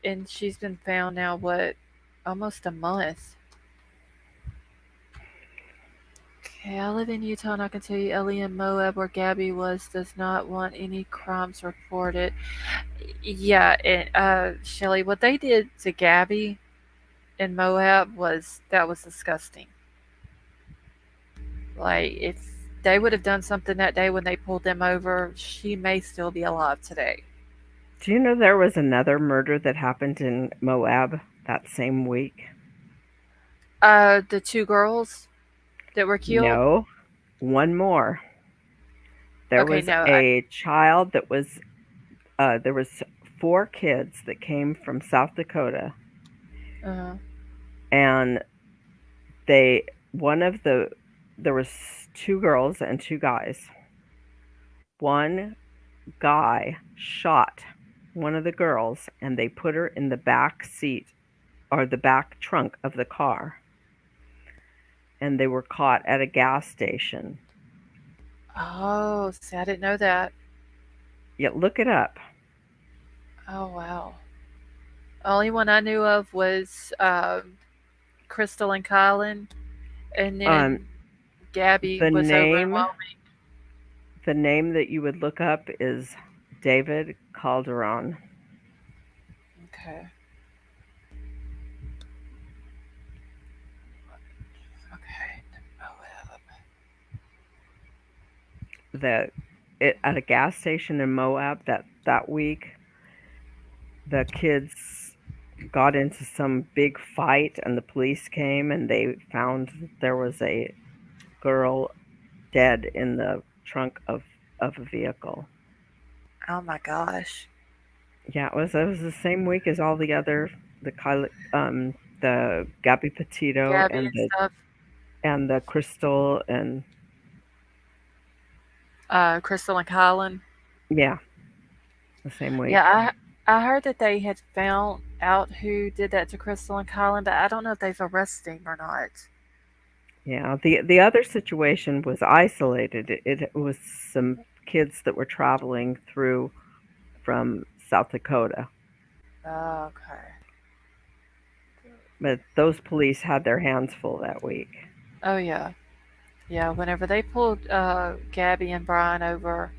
and she's been found now. What? Almost a month. Okay, I live in Utah, and I can tell you, Ellie in Moab, where Gabby was, does not want any crimes reported. Yeah, and Shelly, what they did to Gabby in Moab was disgusting. Like if they would have done something that day when they pulled them over, she may still be alive today.
Do you know there was another murder that happened in Moab that same week?
The two girls that were killed.
No, one more. There
Okay,
was
no,
a child that was there was four kids that came from South Dakota,
uh,
and they one of the there was two girls and two guys. One guy shot one of the girls and they put her in the back seat or the back trunk of the car, and they were caught at a gas station.
oh, see, I didn't know that.
Yeah, look it up.
Oh wow. Only one I knew of was Crystal and Colin, and then
Um,
Gabby
the
was over in
name
Wyoming.
the name that you would look up is David Calderon.
Okay. Okay.
That it at a gas station in Moab that week, the kids got into some big fight and the police came and they found there was a girl dead in the trunk of a vehicle.
Oh my gosh.
Yeah, it was the same week as all the other the the Gabby Petito
Gabby and stuff.
and the Crystal and
Crystal and Colin.
yeah, the same
Yeah,
week.
I heard that they had found out who did that to Crystal and Colin, but I don't know if they've arrested him or not.
Yeah, the other situation was isolated. It was some kids that were traveling through from South Dakota,
Okay.
but those police had their hands full that week.
Oh yeah, yeah. Whenever they pulled Gabby and Brian over,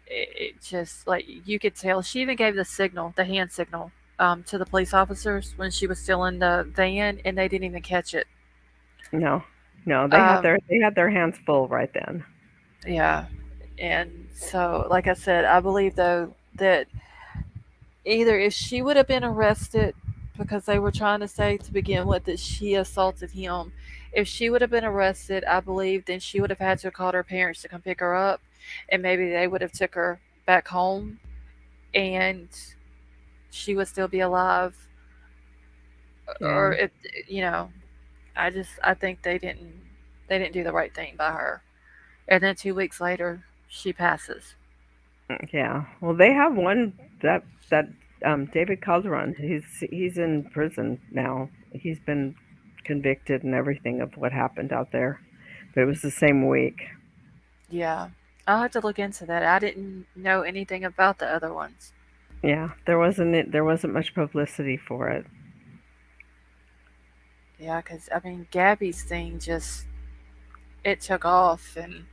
it just like you could tell. She even gave the signal, the hand signal, to the police officers when she was still in the van, and they didn't even catch it.
No, no,
Um,
they had their hands full right then.
yeah, and so like I said, I believe though that either if she would have been arrested because they were trying to say to begin with that she assaulted him, if she would have been arrested, I believe then she would have had to have called her parents to come pick her up, and maybe they would have took her back home, and she would still be alive.
Yeah,
Or if you know, I think they didn't do the right thing by her. And then 2 weeks later, she passes.
yeah. Well, they have one that that David Calderon. He's in prison now. He's been convicted and everything of what happened out there. But it was the same week.
Yeah, I'll have to look into that. I didn't know anything about the other ones.
Yeah, there wasn't much publicity for it.
Yeah, because I mean, Gabby's thing just it took off, and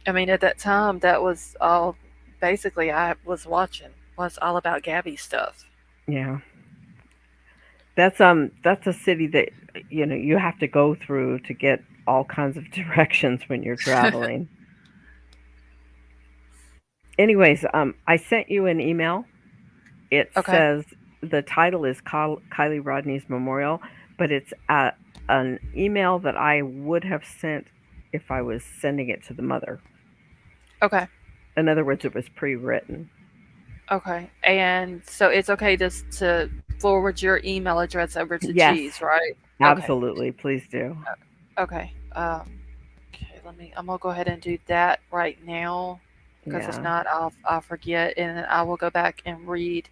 I mean, at that time, that was all basically I was watching was all about Gabby stuff.
Yeah. That's a city that you have to go through to get all kinds of directions when you're traveling. Anyways, I sent you an email. It
Okay,
says the title is Kylie Rodney's Memorial, but it's an email that I would have sent if I was sending it to the mother.
okay,
In other words, it was pre-written.
okay. And so it's okay just to forward your email address over to
Yes,
G's, right? Okay,
absolutely. Please do.
okay. Okay. I'm gonna go ahead and do that right now, because if
Yeah.
not, I'll forget, and then I will go back and read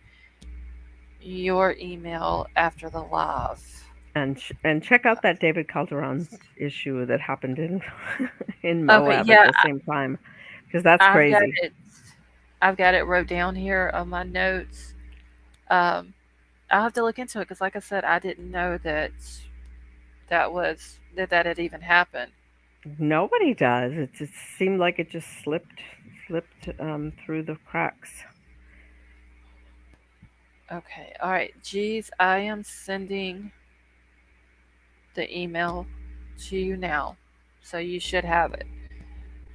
your email after the live.
And check out that David Calderon issue that happened in in
Okay,
Moab at
yeah,
the same time, because that's
I've got
crazy.
it. I've got it wrote down here on my notes. Um, I'll have to look into it because, like I said, I didn't know that that was that had even happened.
Nobody does. It just seemed like it just slipped through the cracks.
Okay, all right, geez, I am sending the email to you now, so you should have it.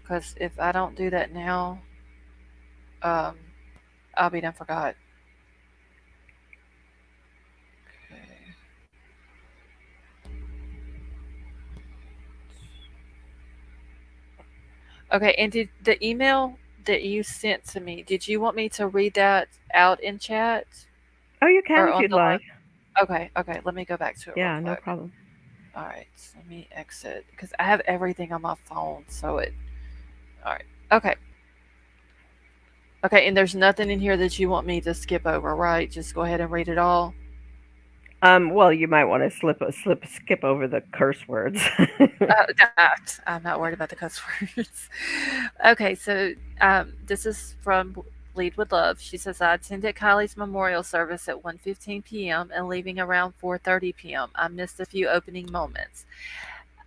Because if I don't do that now, um, I'll be done forgot. Okay, and did the email that you sent to me, did you want me to read that out in chat
Oh, you can
or
if
on
you'd
the
like.
line? Okay, okay, let me go back to it real
Yeah, no
quick.
problem.
All right, let me exit because I have everything on my phone. So it. All right. Okay. Okay, and there's nothing in here that you want me to skip over, right? Just go ahead and read it all.
Well, you might want to skip over the curse words.
That I'm not worried about the cuss words. Okay, so this is from Lead with Love. She says I attended Kylie's memorial service at 1:15 p.m. and leaving around 4:30 p.m. I missed a few opening moments.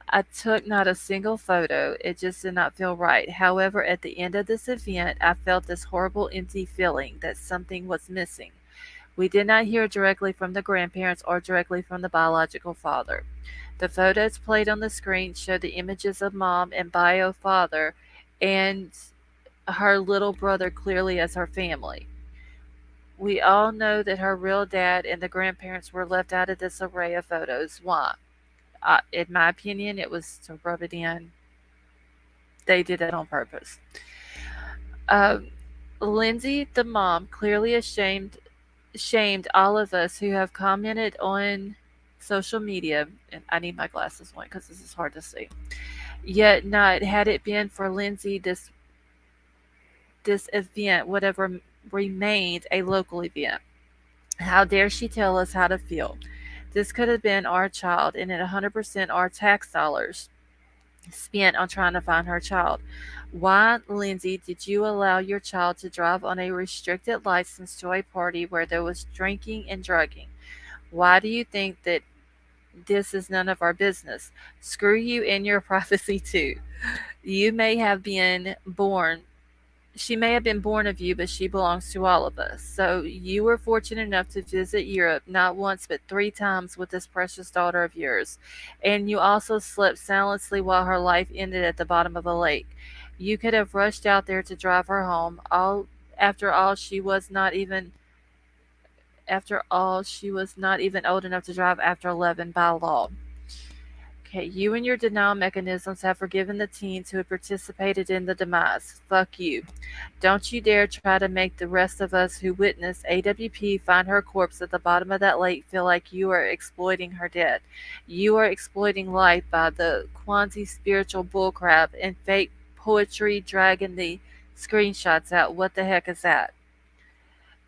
I took not a single photo. It just did not feel right. However, at the end of this event, I felt this horrible empty feeling that something was missing. We did not hear directly from the grandparents or directly from the biological father. The photos played on the screen showed the images of mom and bio father and her little brother clearly as her family. We all know that her real dad and the grandparents were left out of this array of photos. Why? In my opinion, it was to rub it in. They did that on purpose. Uh, Lindsay, the mom, clearly shamed all of us who have commented on social media. And I need my glasses on because this is hard to see. Yet not had it been for Lindsay, this event remained a local event. How dare she tell us how to feel? This could have been our child, and it 100% our tax dollars spent on trying to find her child. Why, Lindsay, did you allow your child to drive on a restricted license to a party where there was drinking and drugging? Why do you think that this is none of our business? Screw you and your privacy too. You may have been born She may have been born of you, but she belongs to all of us. So you were fortunate enough to visit Europe not once but 3 times with this precious daughter of yours. And you also slept soundlessly while her life ended at the bottom of a lake. You could have rushed out there to drive her home. After all, she was not even old enough to drive after 11 by law. Okay, you and your denial mechanisms have forgiven the teens who had participated in the demise. Fuck you. Don't you dare try to make the rest of us who witnessed AWP find her corpse at the bottom of that lake feel like you are exploiting her dead. You are exploiting life by the quasi spiritual bullcrap and fake poetry dragging the screenshots out. What the heck is that?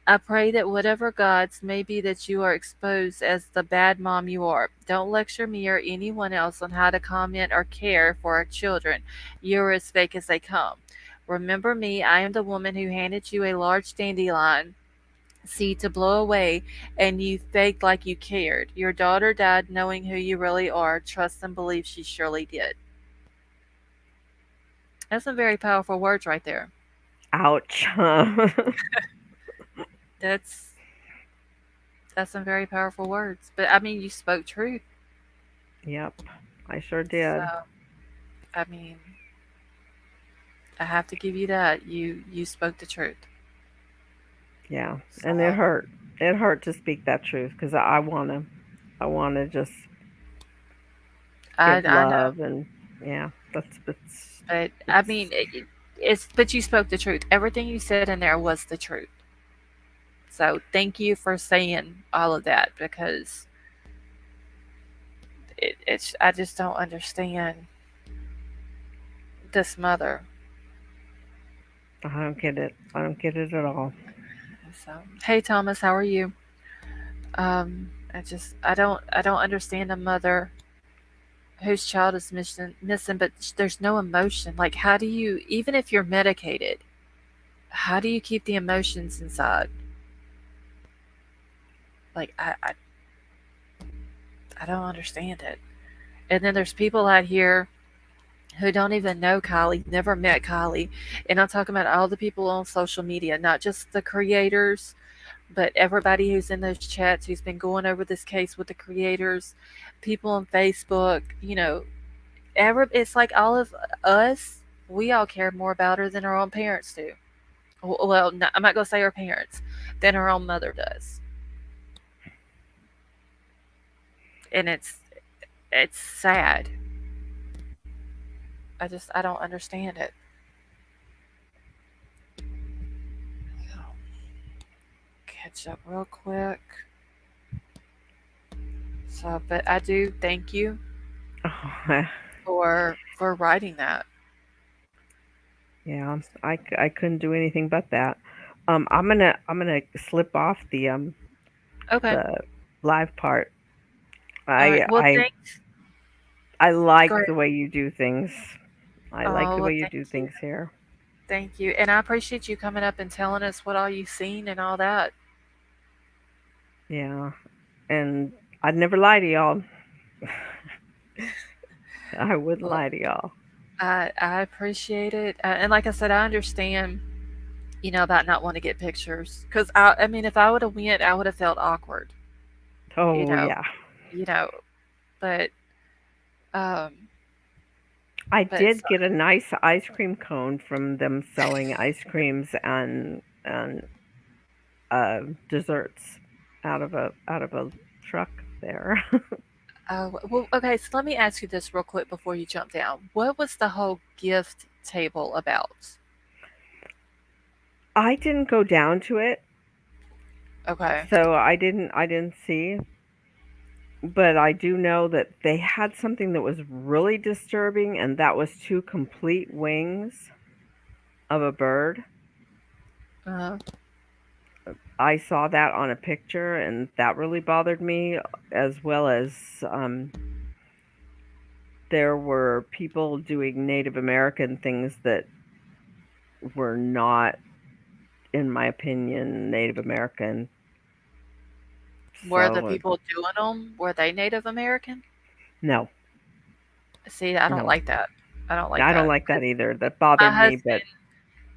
I pray that whatever gods may be that you are exposed as the bad mom you are. Don't lecture me or anyone else on how to comment or care for our children. You're as fake as they come. Remember me, I am the woman who handed you a large dandelion seed to blow away, and you faked like you cared. Your daughter died knowing who you really are. Trust and believe she surely did. That's some very powerful words right there.
Ouch.
That's that's some very powerful words. But I mean, you spoke truth.
Yep, I sure
So
did.
I mean, I have to give you that. You spoke the truth.
Yeah,
So
and it hurt. It hurt to speak that truth because I wanna just give
I know,
love and yeah, that's
but I
it's.
mean, it's but you spoke the truth. Everything you said in there was the truth. So thank you for saying all of that because it's I just don't understand this mother.
I don't get it. I don't get it at all.
So hey Thomas, how are you? I don't understand a mother whose child is missing, but there's no emotion. Like how do you even if you're medicated? How do you keep the emotions inside? Like I don't understand it. And then there's people out here who don't even know Kylie, never met Kylie. And I'm talking about all the people on social media, not just the creators, but everybody who's in those chats who's been going over this case with the creators, people on Facebook, it's like all of us, we all care more about her than our own parents do. Well, no, I'm not going to say our parents, than our own mother does. And it's sad. I don't understand it. Catch up real quick. So, but I do thank you for writing that.
Yeah, I couldn't do anything but that. I'm gonna slip off
Okay.
the live part.
All right.
I
Well,
I
thanks.
I
Go
like
ahead.
the way you do things. I like
Oh,
the
well,
way you
thank
do
you.
things here.
Thank you. And I appreciate you coming up and telling us what all you've seen and all that.
Yeah, and I'd never lie to y'all. I wouldn't
Well,
lie to y'all.
I appreciate it. And like I said, I understand, about not wanting to get pictures. Because, I mean, if I would have went, I would have felt awkward, you
Oh
know,
yeah.
you know, but, um,
I
but
did get a nice ice cream cone from them selling ice creams and desserts out of a truck there.
well, okay, so let me ask you this real quick before you jump down. What was the whole gift table about?
I didn't go down to it,
Okay.
so I didn't see, but I do know that they had something that was really disturbing, and that was two complete wings of a bird.
Uh,
I saw that on a picture, and that really bothered me, as well as um, there were people doing Native American things that were not, in my opinion, Native American.
Were the
So,
people doing them, were they Native American?
no,
See, I don't
no,
like that. I don't like
I don't
that
like that
because
either. That
my
bothered me, but
husband,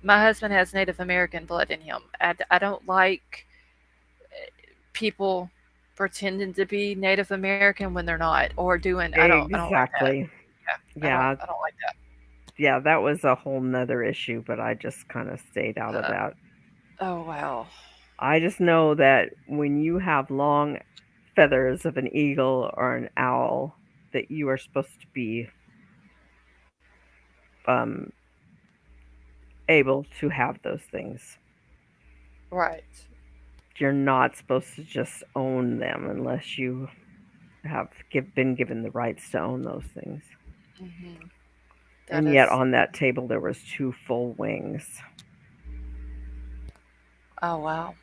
my husband has Native American blood in him. I don't like people pretending to be Native American when they're not, or doing. I don't like that.
exactly.
Yeah,
Yeah,
I don't like that.
yeah, that was a whole nother issue, but I just kind of stayed out of that.
Oh wow.
I just know that when you have long feathers of an eagle or an owl, that you are supposed to be um, able to have those things.
Right.
You're not supposed to just own them unless you have been given the rights to own those things.
Hmm. That
And yet
is.
on that table there was two full wings.
Oh wow.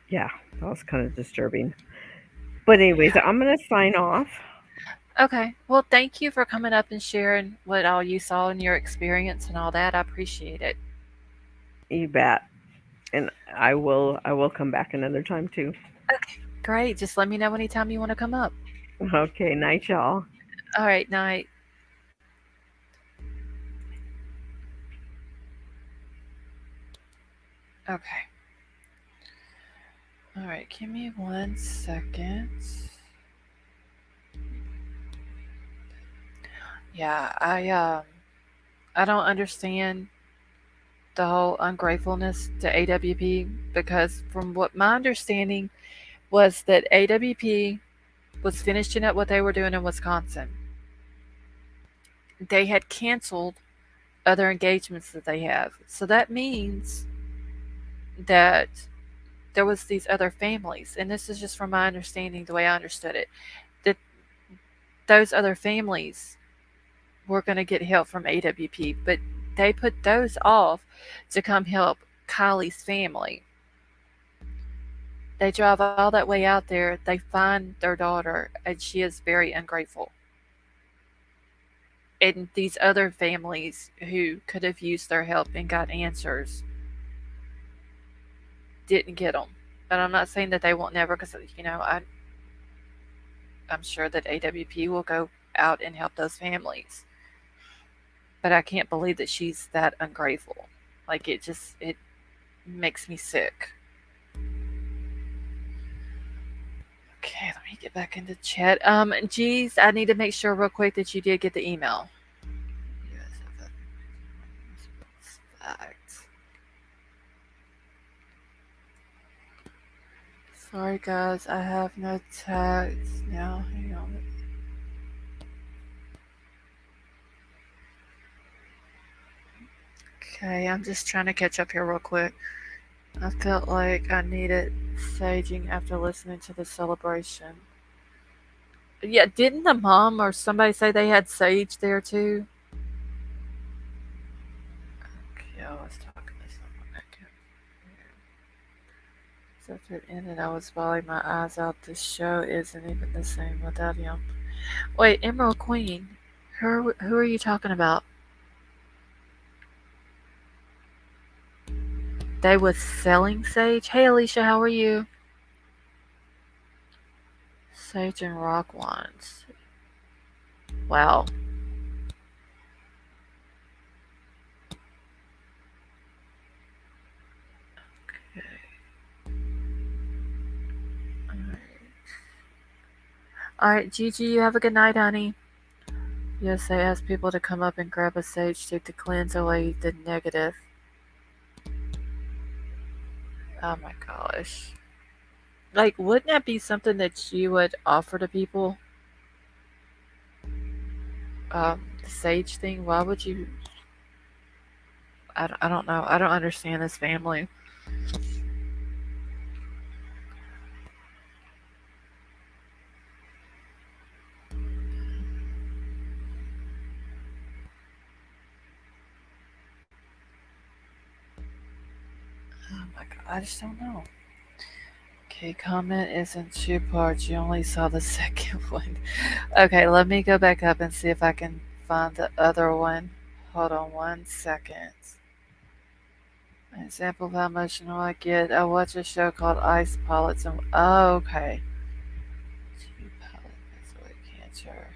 Yeah, that was kind of disturbing. But anyways,
Yeah.
I'm gonna sign off.
Okay. Well, thank you for coming up and sharing what all you saw and your experience and all that. I appreciate it.
You bet. And I will come back another time too.
Okay. Great. Just let me know anytime you want to come up.
Okay, night y'all.
All right. Night. Okay. All right. Give me 1 second. Yeah. I don't understand the whole ungratefulness to AWP because from what my understanding was that AWP was finishing up what they were doing in Wisconsin. They had canceled other engagements that they have. So that means that there was these other families, and this is just from my understanding, the way I understood it, that those other families were going to get help from AWP, but they put those off to come help Kylie's family. They drive all that way out there, they find their daughter, and she is very ungrateful. And these other families who could have used their help and got answers didn't get them. And I'm not saying that they won't never, because I'm sure that AWP will go out and help those families. But I can't believe that she's that ungrateful. Like it makes me sick. Okay, let me get back into chat. Geez, I need to make sure real quick that you did get the email. Fact. Sorry guys, I have no text now. Hang on. Okay, I'm just trying to catch up here real quick. I felt like I needed saging after listening to the celebration. Yeah, didn't the mom or somebody say they had sage there too? Okay, I was talking to someone that can. So if it ended, I was bawling my eyes out. This show isn't even the same without him. Wait, Emerald Queen. Who are you talking about? They was selling sage? Hey Alicia, how are you? Sage and rock wands. Wow. Alright, Gigi, you have a good night, honey. Yes, I asked people to come up and grab a sage stick to cleanse away the negative. Oh my gosh. Like, wouldn't that be something that you would offer to people? The sage thing? Why would you? I don't know. I don't understand this family. Oh my I just don't know. Okay, comment is in two parts. You only saw the second one. Okay, let me go back up and see if I can find the other one. Hold on 1 second. An example of how emotional I get. I watch a show called Ice Pilots and oh, okay. Two pilots with cancer.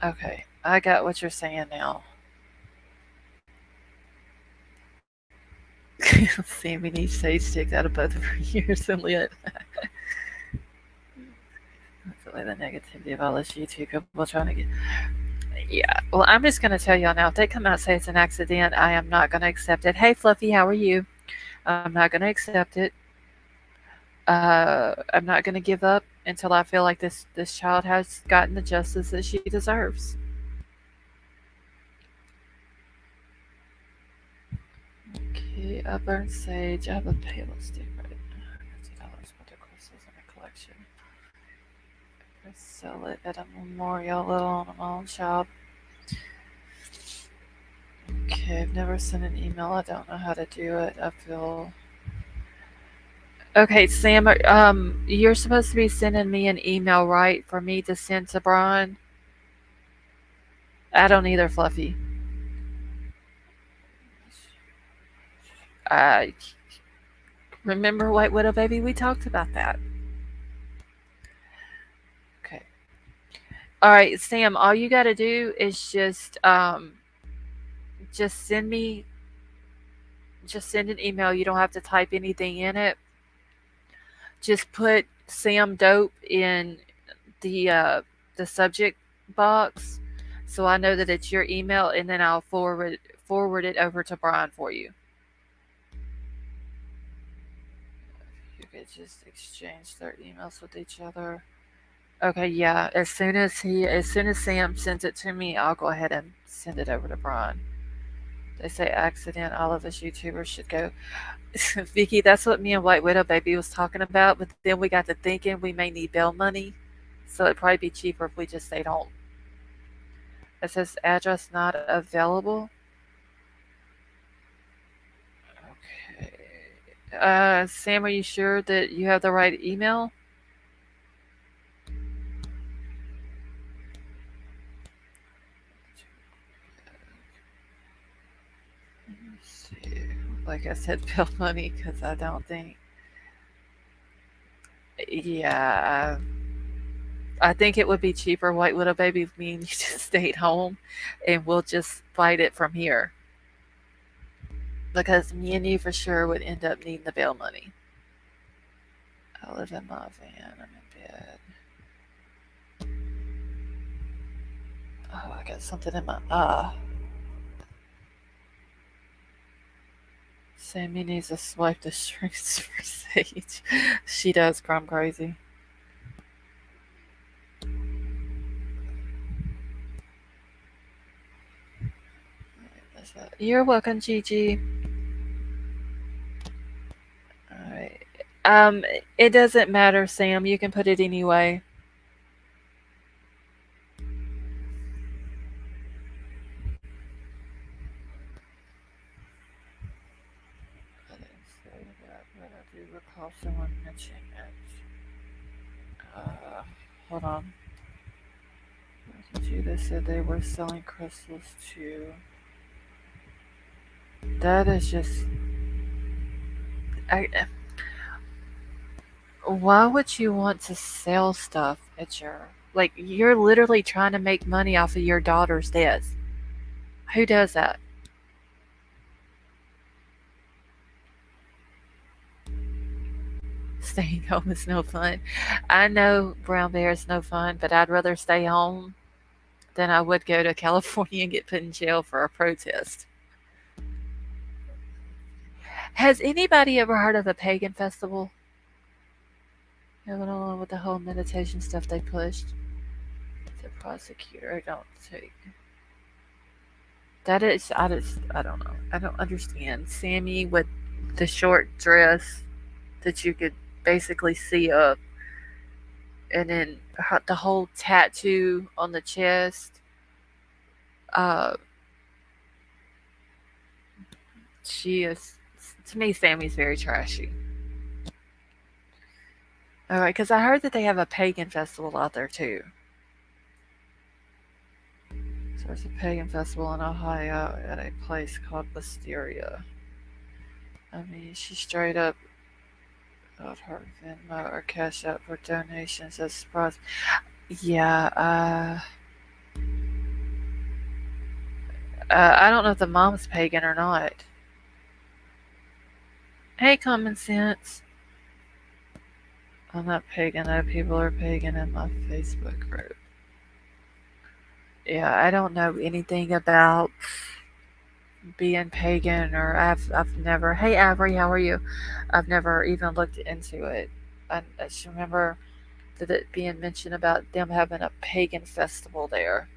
Okay, I got what you're saying now. Sammy needs sage sticks out of both of her ears and lit. That's the negativity of all this YouTube people trying to get. Yeah. Well, I'm just gonna tell y'all now. If they come out and say it's an accident, I am not gonna accept it. Hey, Fluffy, how are you? I'm not gonna accept it. I'm not gonna give up until I feel like this child has gotten the justice that she deserves. Okay, I burned sage. I have a pale stick right now. $50 worth of crystals in a collection. I sell it at a memorial little on my own shop. Okay, I've never sent an email. I don't know how to do it. I feel okay, Sam. You're supposed to be sending me an email, right, for me to send to Brian? I don't either, Fluffy. I remember White Widow, baby. We talked about that. Okay. All right, Sam. All you got to do is just send me, just send an email. You don't have to type anything in it. Just put Sam Dope in the uh, the subject box, so I know that it's your email, and then I'll forward it over to Brian for you. You could just exchange their emails with each other. Okay, yeah. As soon as Sam sends it to me, I'll go ahead and send it over to Brian. They say accident. All of us YouTubers should go. Vicky, that's what me and White Widow Baby was talking about. But then we got to thinking we may need bail money, so it'd probably be cheaper if we just stayed home. It says address not available. Okay. Sam, are you sure that you have the right email? Let me see. Like I said, bill money because I don't think. Yeah, I think it would be cheaper, White Widow Baby, if me and you just stayed home, and we'll just fight it from here. Because me and you for sure would end up needing the bail money. I live in my van. I'm in bed. Oh, I got something in my eye. Sammy needs to swipe the strings for Sage. She does crime crazy. You're welcome, Gigi. Alright. Um, it doesn't matter, Sam. You can put it anyway. I didn't say that, but I do recall someone mentioning it. Hold on. They said they were selling crystals too. That is just. I, why would you want to sell stuff at your. Like, you're literally trying to make money off of your daughter's death. Who does that? Staying home is no fun. I know brown bear is no fun, but I'd rather stay home than I would go to California and get put in jail for a protest. Has anybody ever heard of a pagan festival? Going on with the whole meditation stuff they pushed. The prosecutor don't take. That is, I don't know. I don't understand. Sammy with the short dress that you could basically see up, and then the whole tattoo on the chest. Uh, she is To me, Sammy's very trashy. All right, because I heard that they have a pagan festival out there too. So there's a pagan festival in Ohio at a place called Wisteria. I mean, she straight up got her Venmo or Cash App for donations as surprise. Yeah, I don't know if the mom's pagan or not. Hey, common sense. I'm not pagan though. People are pagan in my Facebook group. Yeah, I don't know anything about being pagan or I've never. Hey, Avery, how are you? I've never even looked into it. I just remember that it being mentioned about them having a pagan festival there.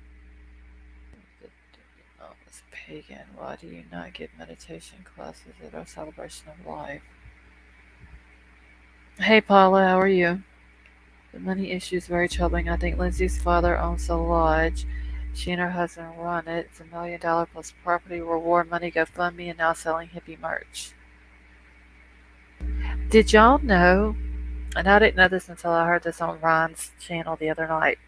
Oh, it's pagan. Why do you not get meditation classes at a celebration of life? Hey, Paula, how are you? The money issue is very troubling. I think Lindsay's father owns the lodge. She and her husband run it. It's $1 million plus property reward money GoFundMe and now selling hippie merch. Did y'all know, and I didn't know this until I heard this on Ron's channel the other night,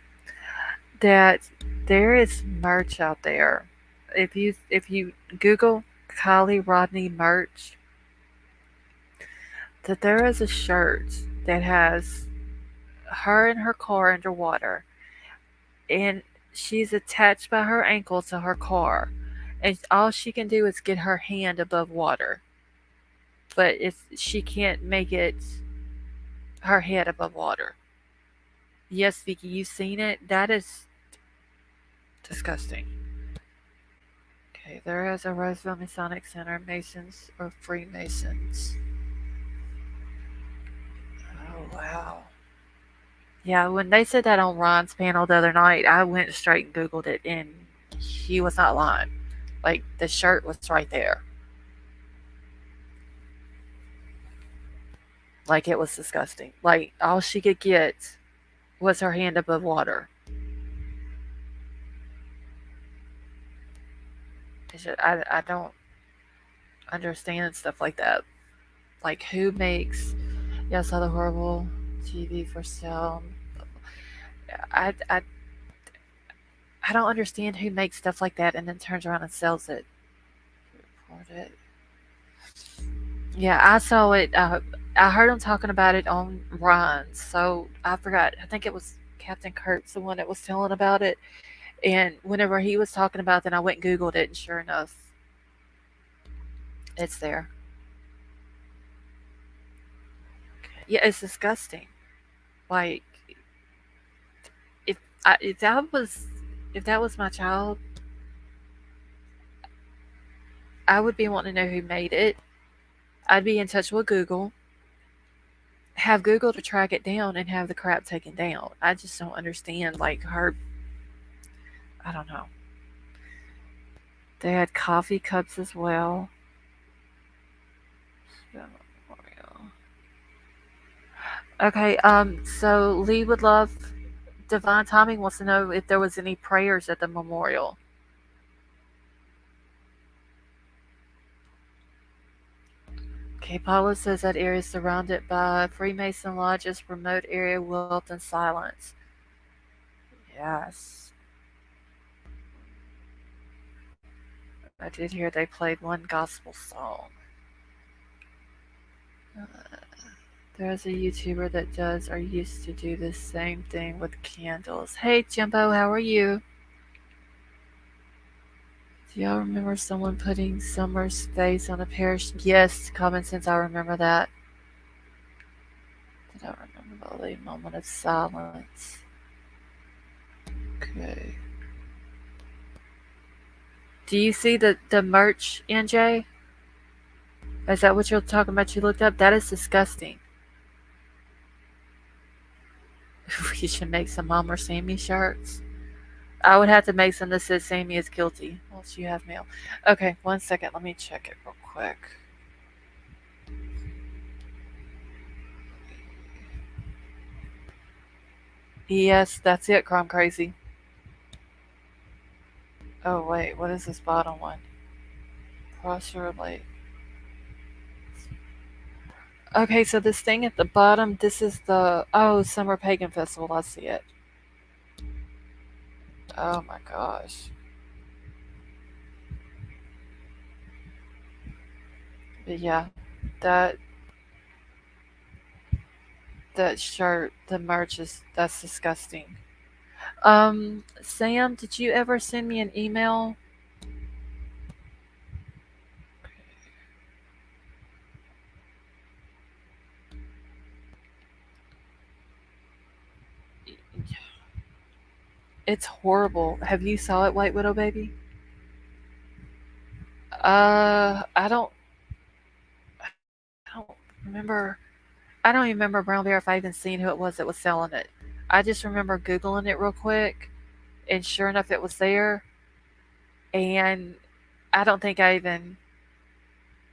that there is merch out there. If you Google KIELY RODNI merch, that there is a shirt that has her in her car underwater, and she's attached by her ankle to her car, and all she can do is get her hand above water, but she can't make it her head above water. Yes, Vicky, you've seen it. That is disgusting. Okay, there is a Roseville Masonic Center, Masons or Freemasons. Oh wow. Yeah, when they said that on Ron's panel the other night, I went straight and Googled it, and he was not lying. Like, the shirt was right there. Like, it was disgusting. Like, all she could get was her hand above water. I don't understand stuff like that. Like, who makes. Yeah, I saw the horrible TV for sale. I, I, I don't understand who makes stuff like that and then turns around and sells it. Report it. Yeah, I saw it. I heard him talking about it on Ron, so I forgot. I think it was Captain Kurt's the one that was telling about it. And whenever he was talking about it, then I went and Googled it, and sure enough, it's there. Yeah, it's disgusting. Like, if if that was my child, I would be wanting to know who made it. I'd be in touch with Google, have Google to track it down, and have the crap taken down. I just don't understand. Like, her, I don't know. They had coffee cups as well. Okay, so Lee would love Divine Timing wants to know if there was any prayers at the memorial. Okay, Paula says that area is surrounded by Freemason lodges, remote area, wealth, and silence. Yes. I did hear they played one gospel song. Uh, there's a YouTuber that does or used to do the same thing with candles. Hey, Jimbo, how are you? Do y'all remember someone putting Summer's face on a parish? Yes, common sense, I remember that. Did I remember the moment of silence? Okay. Do you see the merch, NJ? Is that what you're talking about? You looked up? That is disgusting. We should make some Mom or Sammy shirts. I would have to make some that says Sammy is guilty. Unless you have mail. Okay, 1 second. Let me check it real quick. Yes, that's it, Chrome Crazy. Oh, wait. What is this bottom one? Cross your lake. Okay, so this thing at the bottom, this is the Summer Pagan Festival. I see it. Oh my gosh. But yeah, that that shirt, the merch is that's disgusting. Sam, did you ever send me an email? It's horrible. Have you saw it, White Widow Baby? I don't remember. I don't even remember Brown Bear if I even seen who it was that was selling it. I just remember googling it real quick, and sure enough, it was there. And I don't think I even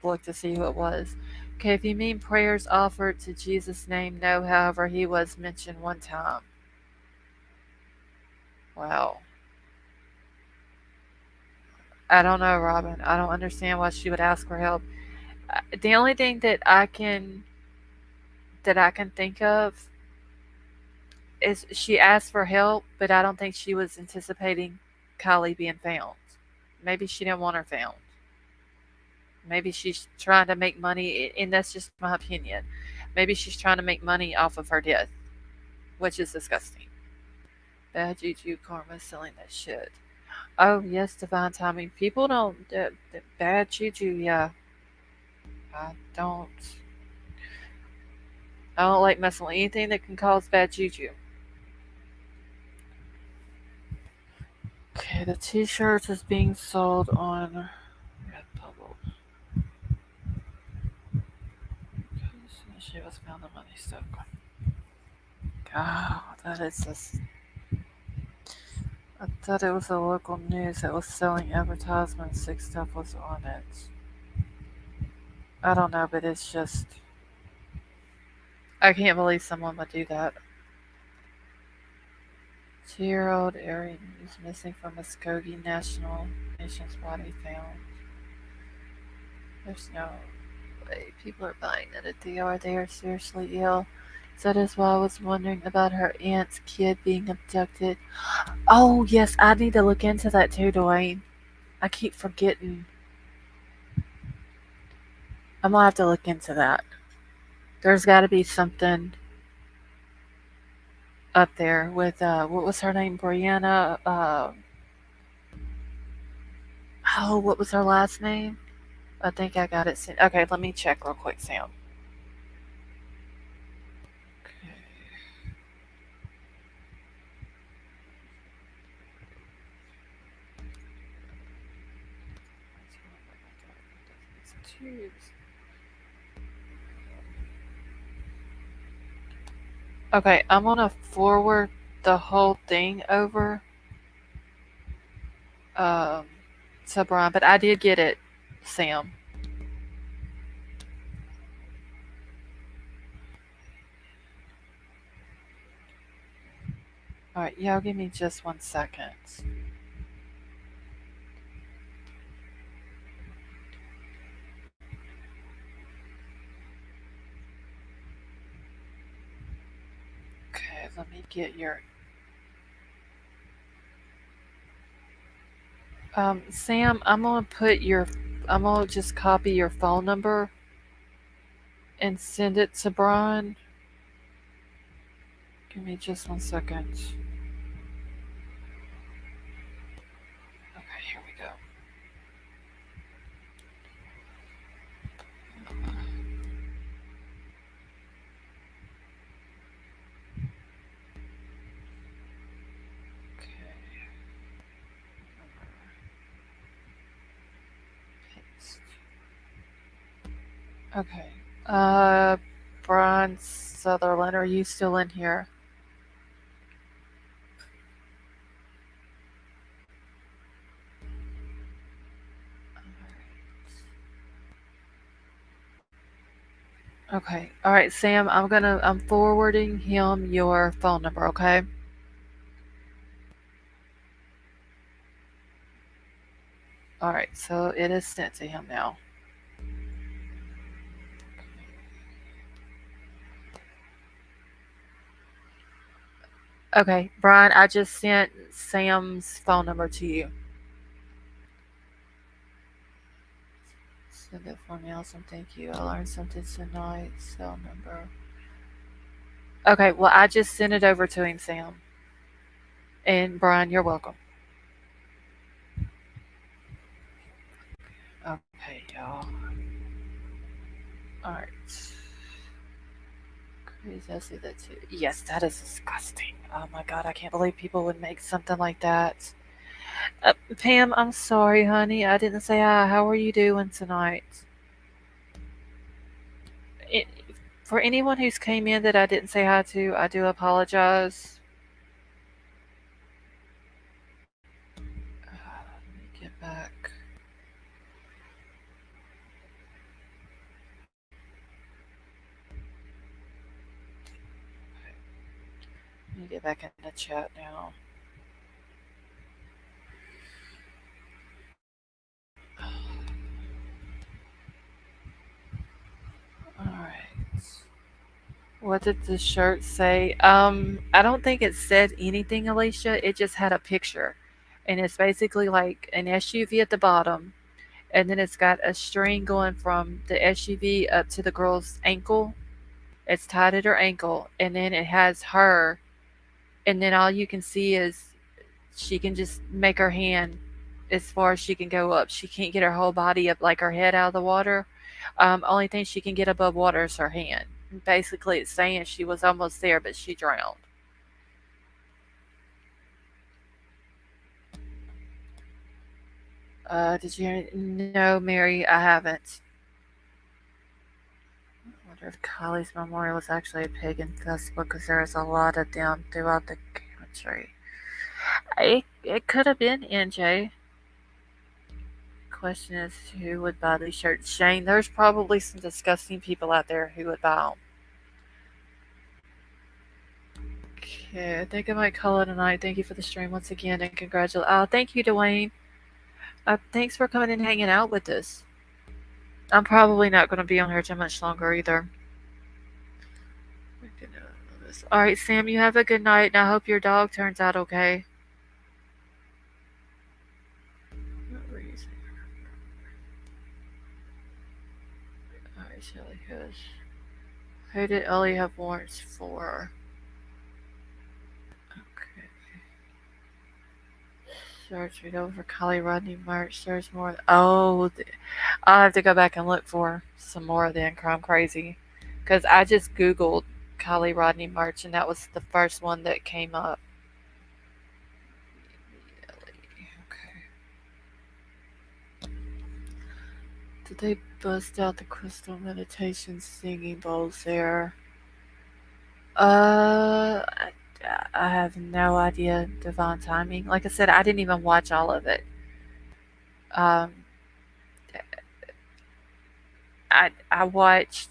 looked to see who it was. Okay, if you mean prayers offered to Jesus' name, no. However, he was mentioned one time. Wow. I don't know, Robin. I don't understand why she would ask for help. The only thing that I can think of is she asked for help, but I don't think she was anticipating Kylie being found. Maybe she didn't want her found. Maybe she's trying to make money, and that's just my opinion. Maybe she's trying to make money off of her death, which is disgusting. Bad juju karma selling that shit. Oh yes, divine timing. People don't bad juju. Yeah, I don't. I don't like messing with anything that can cause bad juju. Okay, the T-shirts is being sold on Redbubble. She was found the money stuck. God, that is just. I thought it was a local news that was selling advertisements. Sick stuff was on it. I don't know, but it's just. I can't believe someone would do that. 2-year-old Ari is missing from Muskogee National Nation's body found. There's no way people are buying it at the yard. They are seriously ill. So that is why I was wondering about her aunt's kid being abducted. Oh, yes, I need to look into that too, Dwayne. I keep forgetting. I'm gonna have to look into that. There's got to be something up there with what was her name, Brianna. What was her last name? I think I got it. Okay, let me check real quick, Sam. Okay, I'm gonna forward the whole thing over um, to Brian, but I did get it, Sam. All right, y'all give me just 1 second. Okay, let me get your Sam. I'm gonna just copy your phone number and send it to Brian. Give me just 1 second. Okay, here we go. Okay, paste. Okay. Uh, Brian Sutherland, are you still in here? Okay. All right, Sam. I'm forwarding him your phone number. Okay. All right. So it is sent to him now. Okay, Brian, I just sent Sam's phone number to you. Send it for me. Awesome. Thank you. I learned something tonight. Cell number. Okay, well, I just sent it over to him, Sam. And Brian, you're welcome. Okay, y'all. All right. Crazy, I see that too. Yes, that is disgusting. Oh my god, I can't believe people would make something like that. Pam, I'm sorry, honey. I didn't say hi. How are you doing tonight? It, for anyone who's came in that I didn't say hi to, I do apologize. Let me get back. Let me get back in the chat now. All right. What did the shirt say? I don't think it said anything, Alicia. It just had a picture. And it's basically like an SUV at the bottom. And then it's got a string going from the SUV up to the girl's ankle. It's tied at her ankle. And then it has her. And then all you can see is she can just make her hand as far as she can go up. She can't get her whole body up, like her head out of the water. Only thing she can get above water is her hand. Basically, it's saying she was almost there, but she drowned. Did you hear? No, Mary, I haven't. I wonder if Kylie's Memorial was actually a pagan festival because there is a lot of them throughout the country. It could have been NJ. Question is, who would buy these shirts? Shane, there's probably some disgusting people out there who would buy them. Okay, I think I might call it a night. Thank you for the stream once again and congratulations. Thank you, Dwayne. Thanks for coming and hanging out with us. I'm probably not going to be on here too much longer either. All right, Sam, you have a good night, and I hope your dog turns out okay. All right, Shelly goes. Who did Ellie have warrants for? Okay. Search it over Kylie Rodney merch. There's more. Oh, I'll have to go back and look for some more then. Crime Crazy, because I just googled Kylie Rodney merch and that was the first one that came up. Okay. Did they bust out the crystal meditation singing bowls there? I have no idea. Divine timing. Like I said, I didn't even watch all of it. Um, I watched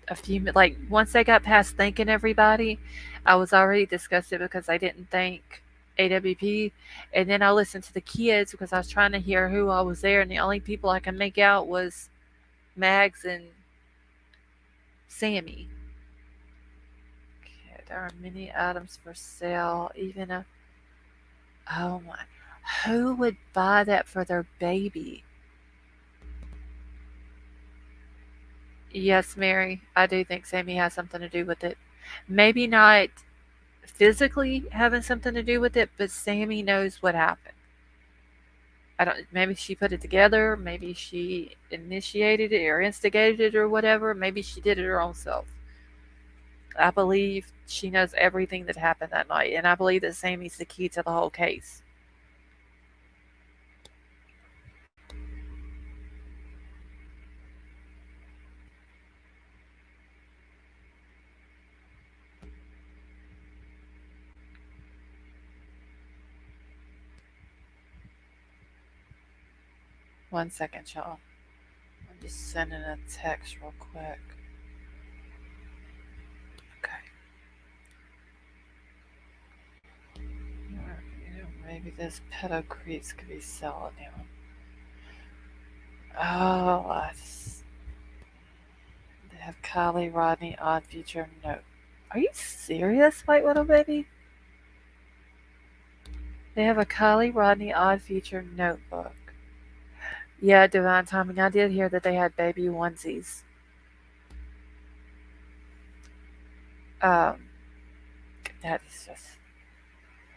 a few, like once they got past thanking everybody, I was already disgusted because I didn't thank AWP, and then I listened to the kids because I was trying to hear who all was there, and the only people I could make out was Mags and Sammy. Okay, there are many items for sale, even a oh my, who would buy that for their baby? Yes, Mary, I do think Sammy has something to do with it. Maybe not physically having something to do with it, but Sammy knows what happened. I don't. Maybe she put it together. Maybe she initiated it or instigated it or whatever. Maybe she did it her own self. I believe she knows everything that happened that night, and I believe that Sammy's the key to the whole case. 1 second, y'all. I'm just sending a text real quick. Okay. Maybe this pedo creeps could be selling him. Oh, they have Kylie Rodney odd future. No. Are you serious, White Widow Baby? They have a Kylie Rodney Odd Future notebook. Yeah, Divine Timing. I did hear that they had baby onesies. Um, that is just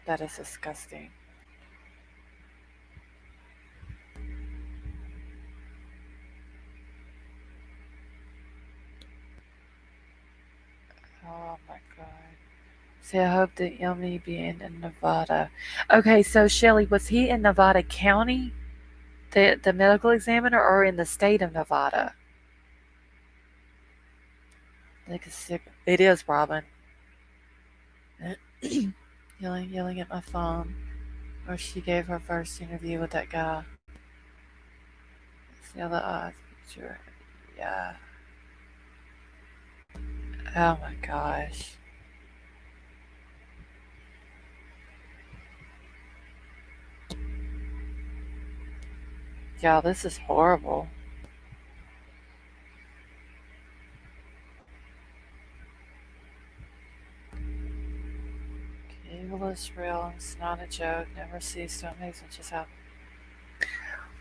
that is disgusting. Oh my god. See, I hope that Yummy being in Nevada. Okay, so Shelly, was he in Nevada County, the medical examiner, or in the state of Nevada? Like a sick. It is Robin. Yelling at my phone. Or she gave her first interview with that guy. See all the odds picture. Yeah. Oh my gosh. Yeah, this is horrible. Evil is real. It's not a joke. Never cease to amaze me just how.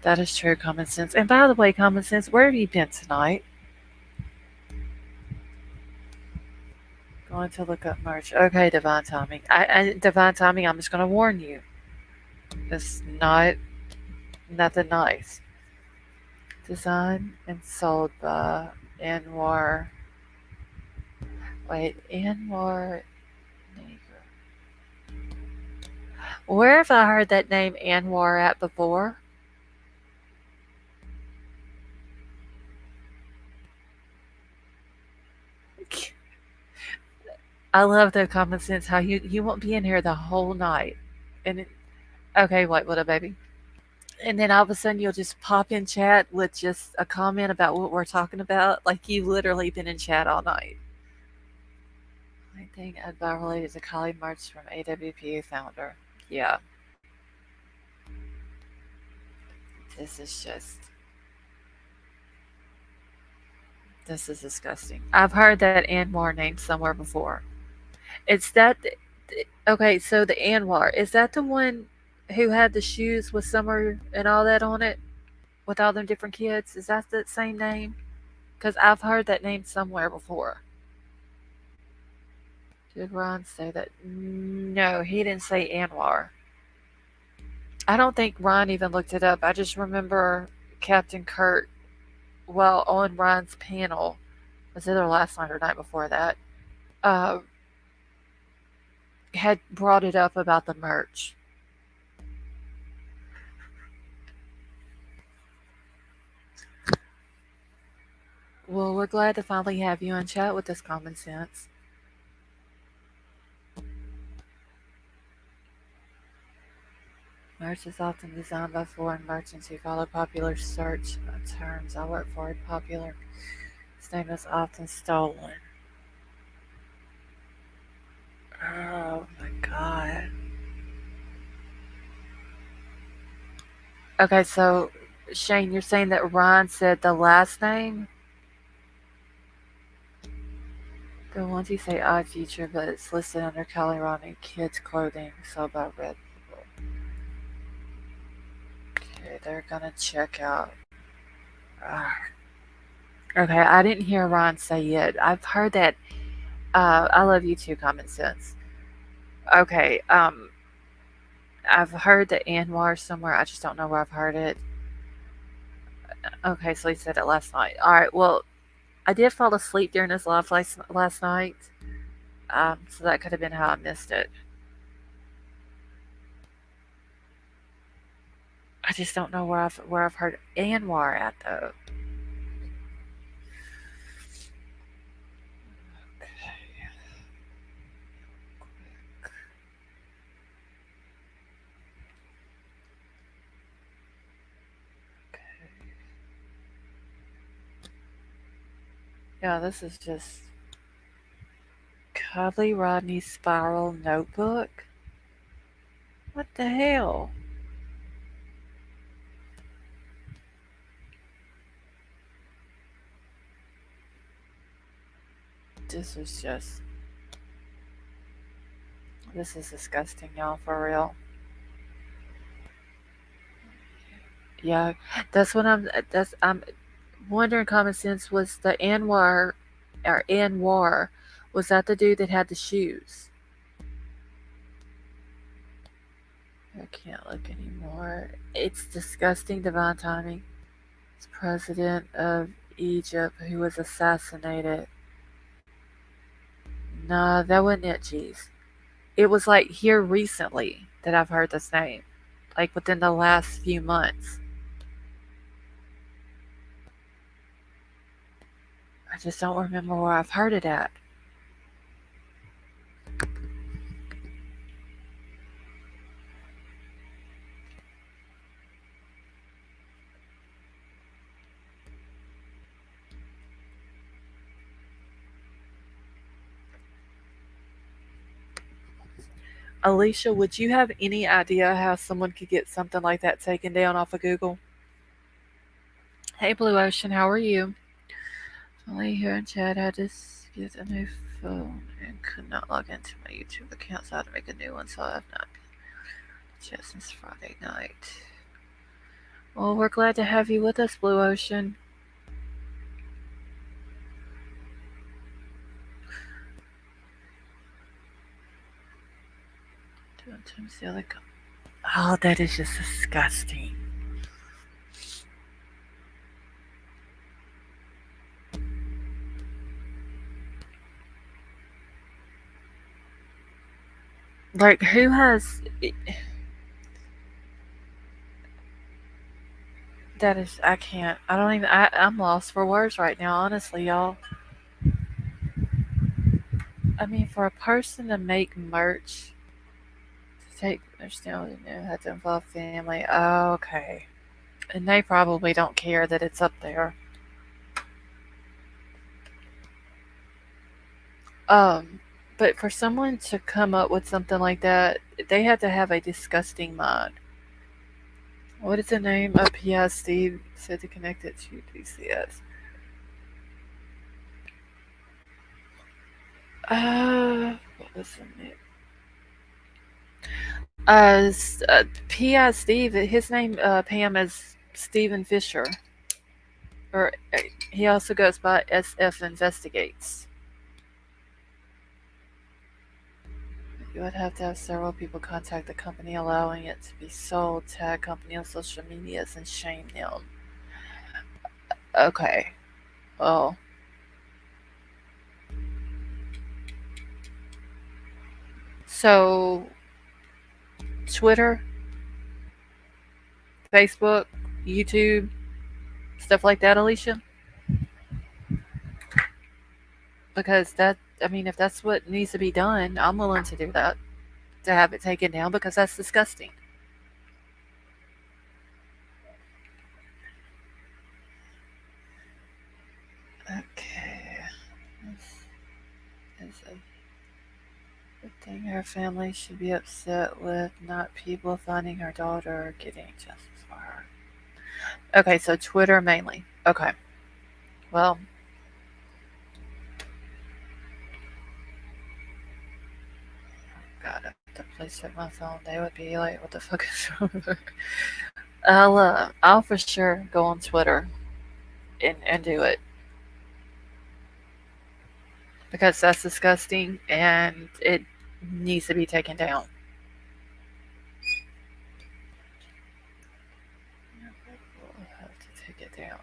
That is true, common sense. And by the way, common sense, where have you been tonight? Going to look up merch. Okay, divine timing. Divine timing. I'm just going to warn you. It's not nothing nice. Designed and sold by Anwar. Wait, Anwar. Where have I heard that name Anwar at before? I love the common sense how you won't be in here the whole night. And okay, what a baby. And then all of a sudden you'll just pop in chat with just a comment about what we're talking about. Like you've literally been in chat all night. I think about related to Kali March from AWPA founder. Yeah, this is just this is disgusting. I've heard that Anwar name somewhere before. It's that okay, so the Anwar, is that the one who had the shoes with summer and all that on it? With all them different kids? Is that the same name? Because I've heard that name somewhere before. Did Ron say that? No, he didn't say Anwar. I don't think Ron even looked it up. I just remember Captain Kurt, well, on Ron's panel, was either last night or night before that, uh, had brought it up about the merch. Well, we're glad to finally have you in chat with this common sense. Merch is often designed by foreign merchants who follow popular search terms. I work for it. Popular. Its name is often stolen. Oh my god. Okay, so Shane, you're saying that Ryan said the last name? The ones you say odd future, but it's listed under Kelly Ronnie Kids Clothing, sold by Red People. Okay, they're gonna check out. Okay, I didn't hear Ron say it. I've heard that. I love you too, Common Sense. Okay, I've heard that Anwar somewhere. I just don't know where I've heard it. Okay, so he said it last night. All right, well, I did fall asleep during this live last night, so that could have been how I missed it. I just don't know where I've heard Anwar at though. Yeah, this is just Cuddly Rodney Spiral Notebook. What the hell? This is just This is disgusting, y'all, for real. Yeah, that's what I'm wondering. Common sense was the Anwar, was that the dude that had the shoes? I can't look anymore. It's disgusting. Divine timing. It's president of Egypt who was assassinated. Nah, that wasn't it, jeez. It was like here recently that I've heard this name, like within the last few months. I just don't remember where I've heard it at. Alicia, would you have any idea how someone could get something like that taken down off of Google? Hey, Blue Ocean, how are you? Lee here in chat had to get a new phone and could not log into my YouTube account, so I had to make a new one, so I have not been chat since Friday night. Well, we're glad to have you with us, Blue Ocean. Doing Tim's the other. Oh, that is just disgusting. Like, who has. That is. I can't. I don't even. I'm lost for words right now, honestly, y'all. I mean, for a person to make merch, to take merch down, had to involve family. Oh, okay. And they probably don't care that it's up there. Um, but for someone to come up with something like that, they had to have a disgusting mind. What is the name of PS Steve said to connect it to DCS? What was the name? P.I. Steve, his name, Pam, is Stephen Fisher. Or he also goes by SF Investigates. You would have to have several people contact the company allowing it to be sold, tag company on social medias, and shame them. Okay. Well, so Twitter, Facebook, YouTube, stuff like that, Alicia? Because that, I mean, if that's what needs to be done, I'm willing to do that, to have it taken down because that's disgusting. Okay. This is a thing her family should be upset with, not people finding her daughter or getting justice for her. Okay, so Twitter mainly. Okay. Well, God, if the police took my phone, they would be like, "What the fuck is wrong with her?" I'll for sure go on Twitter and do it because that's disgusting and it needs to be taken down. We'll have to take it down.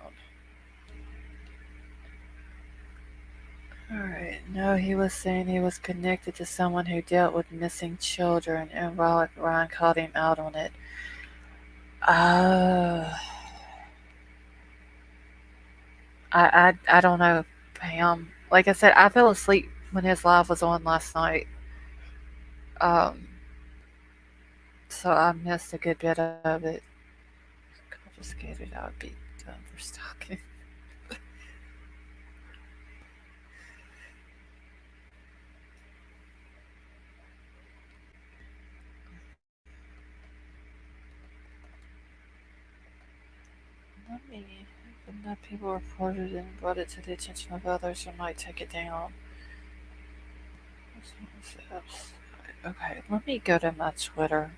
Alright, no, he was saying he was connected to someone who dealt with missing children, and Ryan called him out on it. Uh, I don't know, Pam. Like I said, I fell asleep when his live was on last night. Um, so I missed a good bit of it. Confiscated, I would be done for stalking. Let me. Enough people reported and brought it to the attention of others who might take it down. Okay, let me go to my Twitter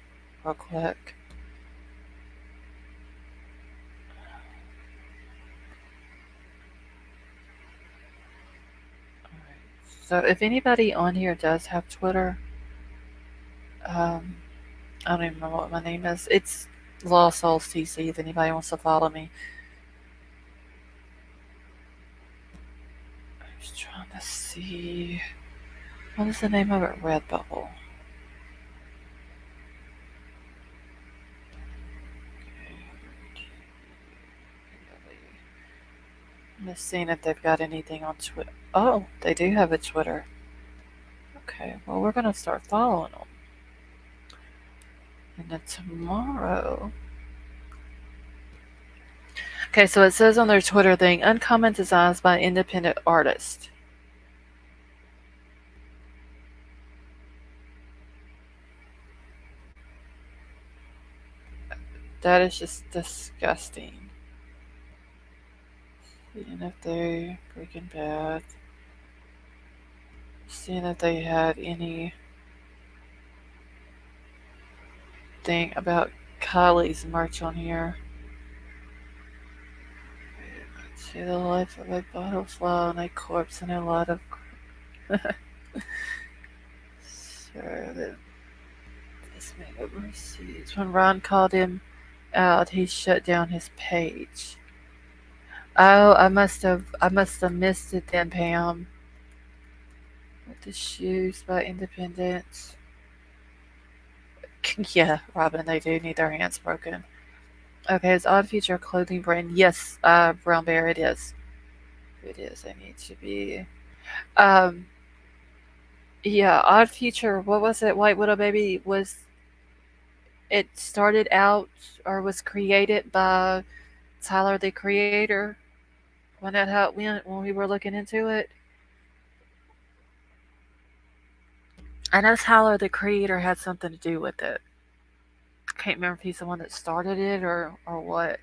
real quick. So if anybody on here does have Twitter, um, I don't even know what my name is. It's Lost Souls TC. If anybody wants to follow me, I'm just trying to see what is the name of it. Redbubble. I'm just seeing if they've got anything on Twitter. Oh, they do have a Twitter. Okay, well we're gonna start following them. And then tomorrow. Okay, so it says on their Twitter thing, uncommon designs by independent artists. That is just disgusting. Seeing if they Breaking Bad. Seeing if they had anything about KIELY's merch on here. See the life of a butterfly and a corpse and a lot of. Sure, this man overseas. When Ron called him out, he shut down his page. Oh, I must have missed it then, Pam. With the shoes by Independence. Yeah, Robin, they do need their hands broken. Okay, is Odd Future a clothing brand? Yes, Brown Bear, it is. It is. I need to be. Um, yeah, Odd Future. What was it? White Widow Baby was. It started out or was created by Tyler the Creator. When that how it went when we were looking into it. I know Tyler the Creator had something to do with it. Can't remember if he's the one that started it or what.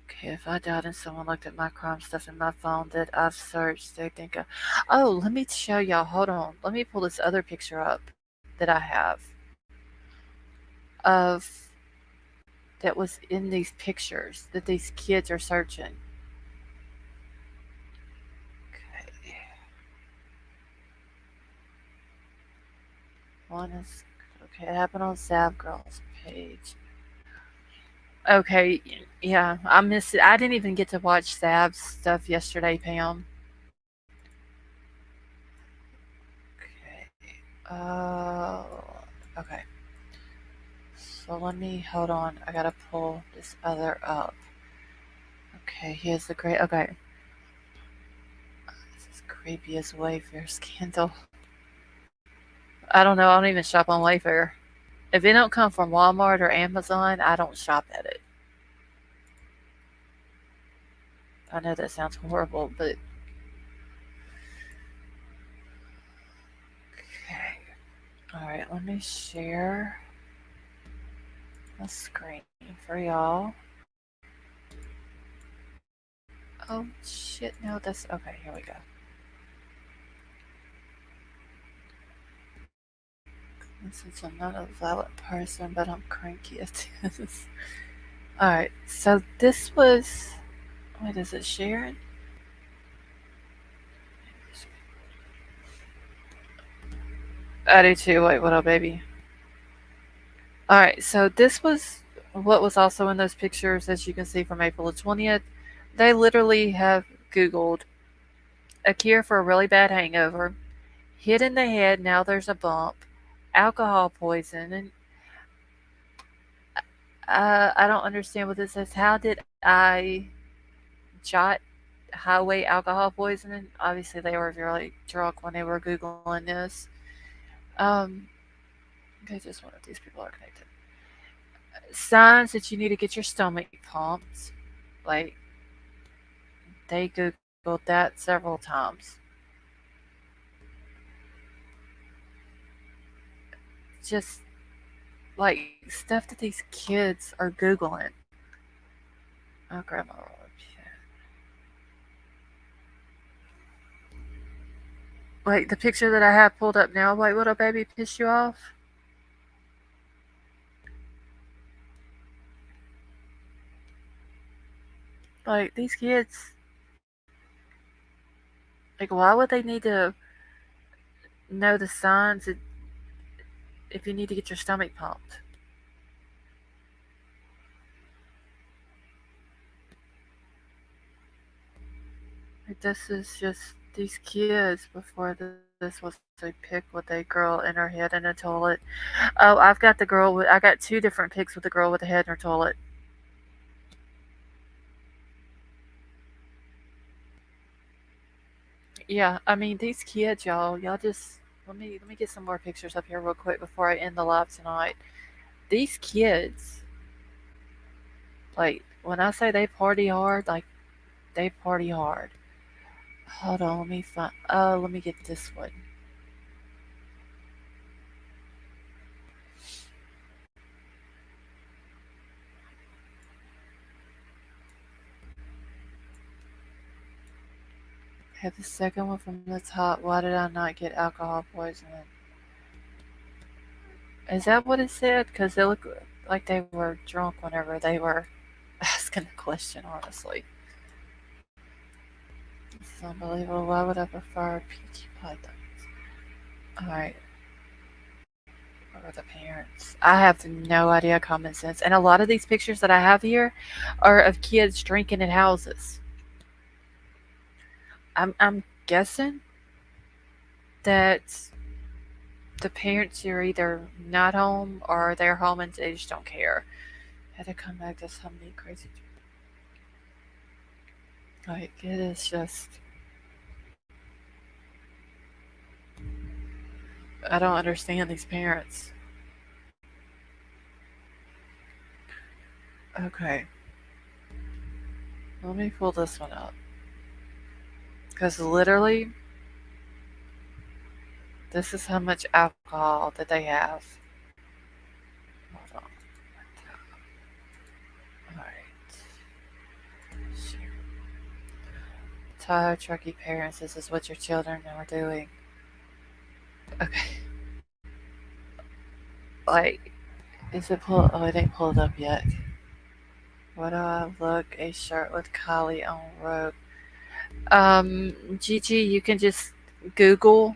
Okay, if I died and someone looked at my crime stuff in my phone that I've searched, they think, oh, let me show y'all. Hold on. Let me pull this other picture up that I have of that was in these pictures that these kids are searching. Okay. One is okay. It happened on Sav Girl's page. Okay, yeah, I missed it. I didn't even get to watch Sav's stuff yesterday, Pam. Okay. Okay. So let me hold on. I gotta pull this other up. Okay, here's the great. Okay, this is creepy as Wayfair scandal. I don't know. I don't even shop on Wayfair. If it don't come from Walmart or Amazon, I don't shop at it. I know that sounds horrible, but okay. All right, let me share the screen for y'all. Oh shit! No, that's okay. Here we go. Since I'm not a violent person, but I'm cranky at this. Alright, so this was. What is it, Sharon? I do too. Wait, what up, baby? Alright, so this was what was also in those pictures, as you can see from April the 20th. They literally have Googled a cure for a really bad hangover, hit in the head, now there's a bump, alcohol poison, and I don't understand what this says. How did I jot highway alcohol poisoning? Obviously, they were really drunk when they were Googling this. Um, okay, just one of these people are connected. Signs that you need to get your stomach pumped. Like, they Googled that several times. Just like stuff that these kids are Googling. Oh, grandma. Like the picture that I have pulled up now, white widow baby, pissed you off? Like these kids, like why would they need to know the signs if you need to get your stomach pumped? Like this is just these kids before this was a pic with a girl in her head in a toilet. Oh, I've got the girl with, I got two different pics with the girl with the head in her toilet. Yeah, I mean these kids, y'all just let me get some more pictures up here real quick before I end the live tonight. These kids, like when I say they party hard, like they party hard. Hold on, let me find. Oh, let me get this one. I have the second one from the top. Why did I not get alcohol poisoning? Is that what it said? Because they look like they were drunk whenever they were asking the question. Honestly, this is unbelievable. Why would I prefer peachy pythons? All right. Or the parents. I have no idea common sense. And a lot of these pictures that I have here are of kids drinking in houses. I'm guessing that the parents are either not home or they're home and they just don't care. Had to come back to so many crazy. Like it is just. I don't understand these parents. Okay, let me pull this one up because literally, this is how much alcohol that they have. Hold on. All right. Tahoe Truckee parents, this is what your children are doing. Okay, like, is it pull? Oh, it ain't pulled up yet. What do I look? A shirt with KIELY on rope. Gigi, you can just Google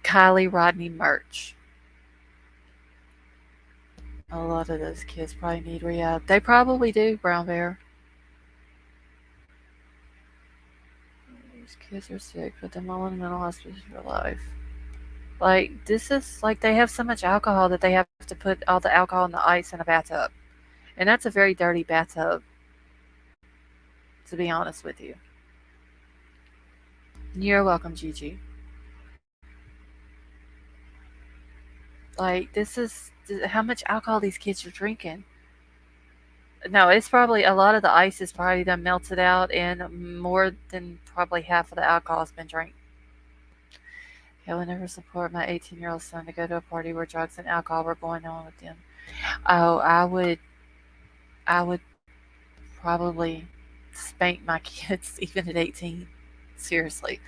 KIELY RODNI merch. A lot of those kids probably need rehab. They probably do, Brown Bear. These kids are sick, put them all in mental hospitals for life. Like, this is like they have so much alcohol that they have to put all the alcohol in the ice in a bathtub. And that's a very dirty bathtub, to be honest with you. You're welcome, Gigi. Like, this is how much alcohol these kids are drinking. No, it's probably a lot of the ice is probably done melted out, and more than probably half of the alcohol has been drank. I would never support my 18-year-old son to go to a party where drugs and alcohol were going on with them. Oh, I would probably spank my kids even at 18. Seriously.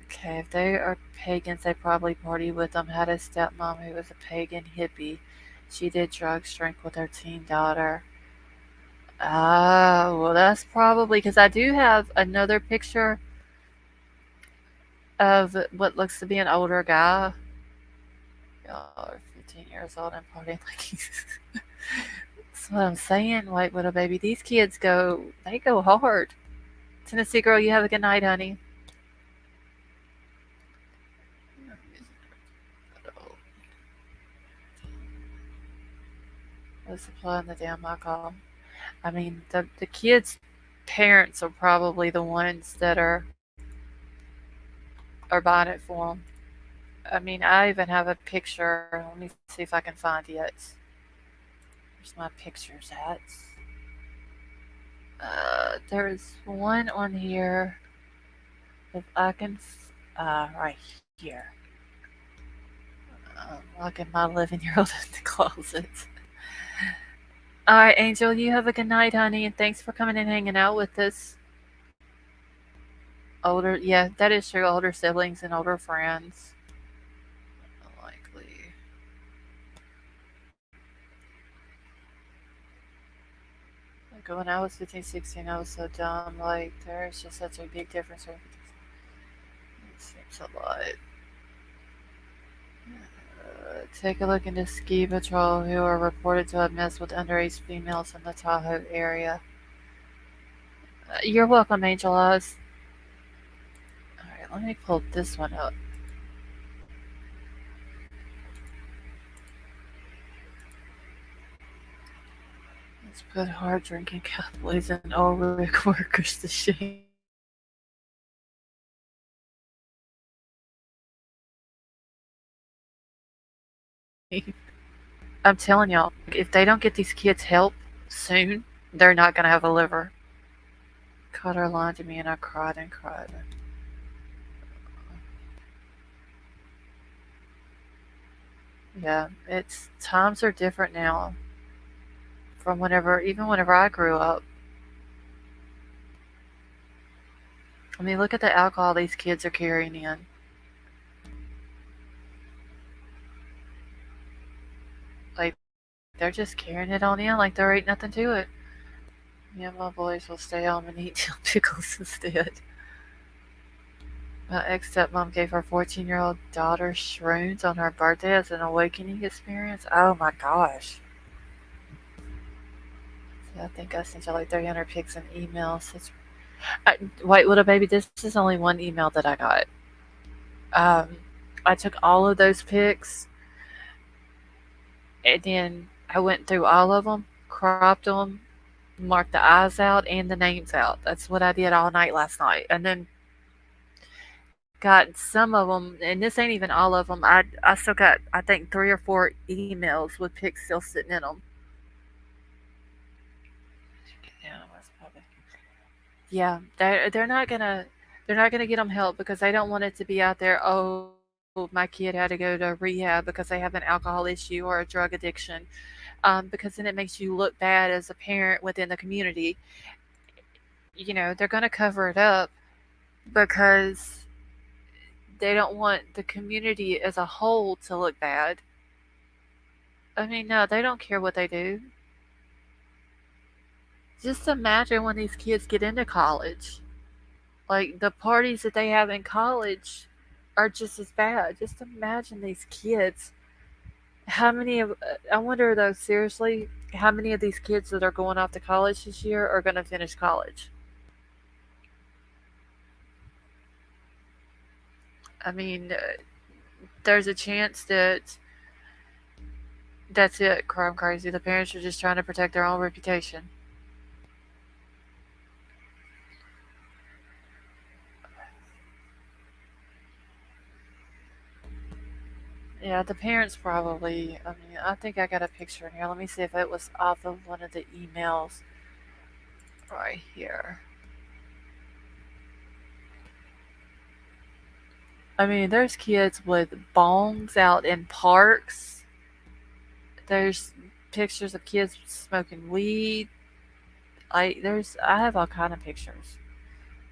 Okay, if they are pagans, they probably party with them. Had a stepmom who was a pagan hippie. She did drugs, drank with her teen daughter. Oh, well, that's probably because I do have another picture of what looks to be an older guy. Y'all are 15 years old and partying like he's. That's what I'm saying, White Widow Baby. These kids they go hard. Tennessee girl, you have a good night, honey. The supply and the damn alcohol. I mean, the kids' parents are probably the ones that are buying it for them. I mean, I even have a picture. Let me see if I can find it. Where's my pictures at? There's one on here. If I can, right here. Locking my 11-year-old in the closet. All right, Angel, you have a good night, honey, and thanks for coming and hanging out with us. Older, yeah, that is true. Older siblings and older friends. Likely. Like when I was 15, 16, I was so dumb. Like, there's just such a big difference. It seems a lot. Take a look into ski patrol who are reported to have messed with underage females in the Tahoe area. You're welcome, Angel Eyes. Alright, let me pull this one up. Let's put hard drinking cowboys and old rig workers to shame. I'm telling y'all, if they don't get these kids help soon, they're not gonna have a liver. Caught her lying to me and I cried and cried. Yeah, it's times are different now from even whenever I grew up. I mean, look at the alcohol these kids are carrying in. Like, they're just carrying it on in like there ain't nothing to it. Me and my boys will stay home and eat dill pickles instead. My ex stepmom gave her 14-year-old daughter shrooms on her birthday as an awakening experience. Oh my gosh. I think I sent you like 300 pics and emails. Wait, little baby, this is only one email that I got. Um, I took all of those pics and then I went through all of them, cropped them, marked the eyes out and the names out. That's what I did all night last night. And then got some of them, and this ain't even all of them. I still got I think 3 or 4 emails with pics still sitting in them. Yeah, yeah, they're not gonna get them help because they don't want it to be out there. Oh, my kid had to go to rehab because they have an alcohol issue or a drug addiction. Because then it makes you look bad as a parent within the community. They're gonna cover it up because they don't want the community as a whole to look bad. I mean, no, they don't care what they do. Just imagine when these kids get into college. Like, the parties that they have in college are just as bad. Just imagine these kids. I wonder though, seriously, how many of these kids that are going off to college this year are going to finish college? I mean, there's a chance that that's it, crime crazy. The parents are just trying to protect their own reputation. Yeah, the parents probably. I mean, I think I got a picture in here. Let me see if it was off of one of the emails right here. I mean, there's kids with bongs out in parks. There's pictures of kids smoking weed. I have all kind of pictures.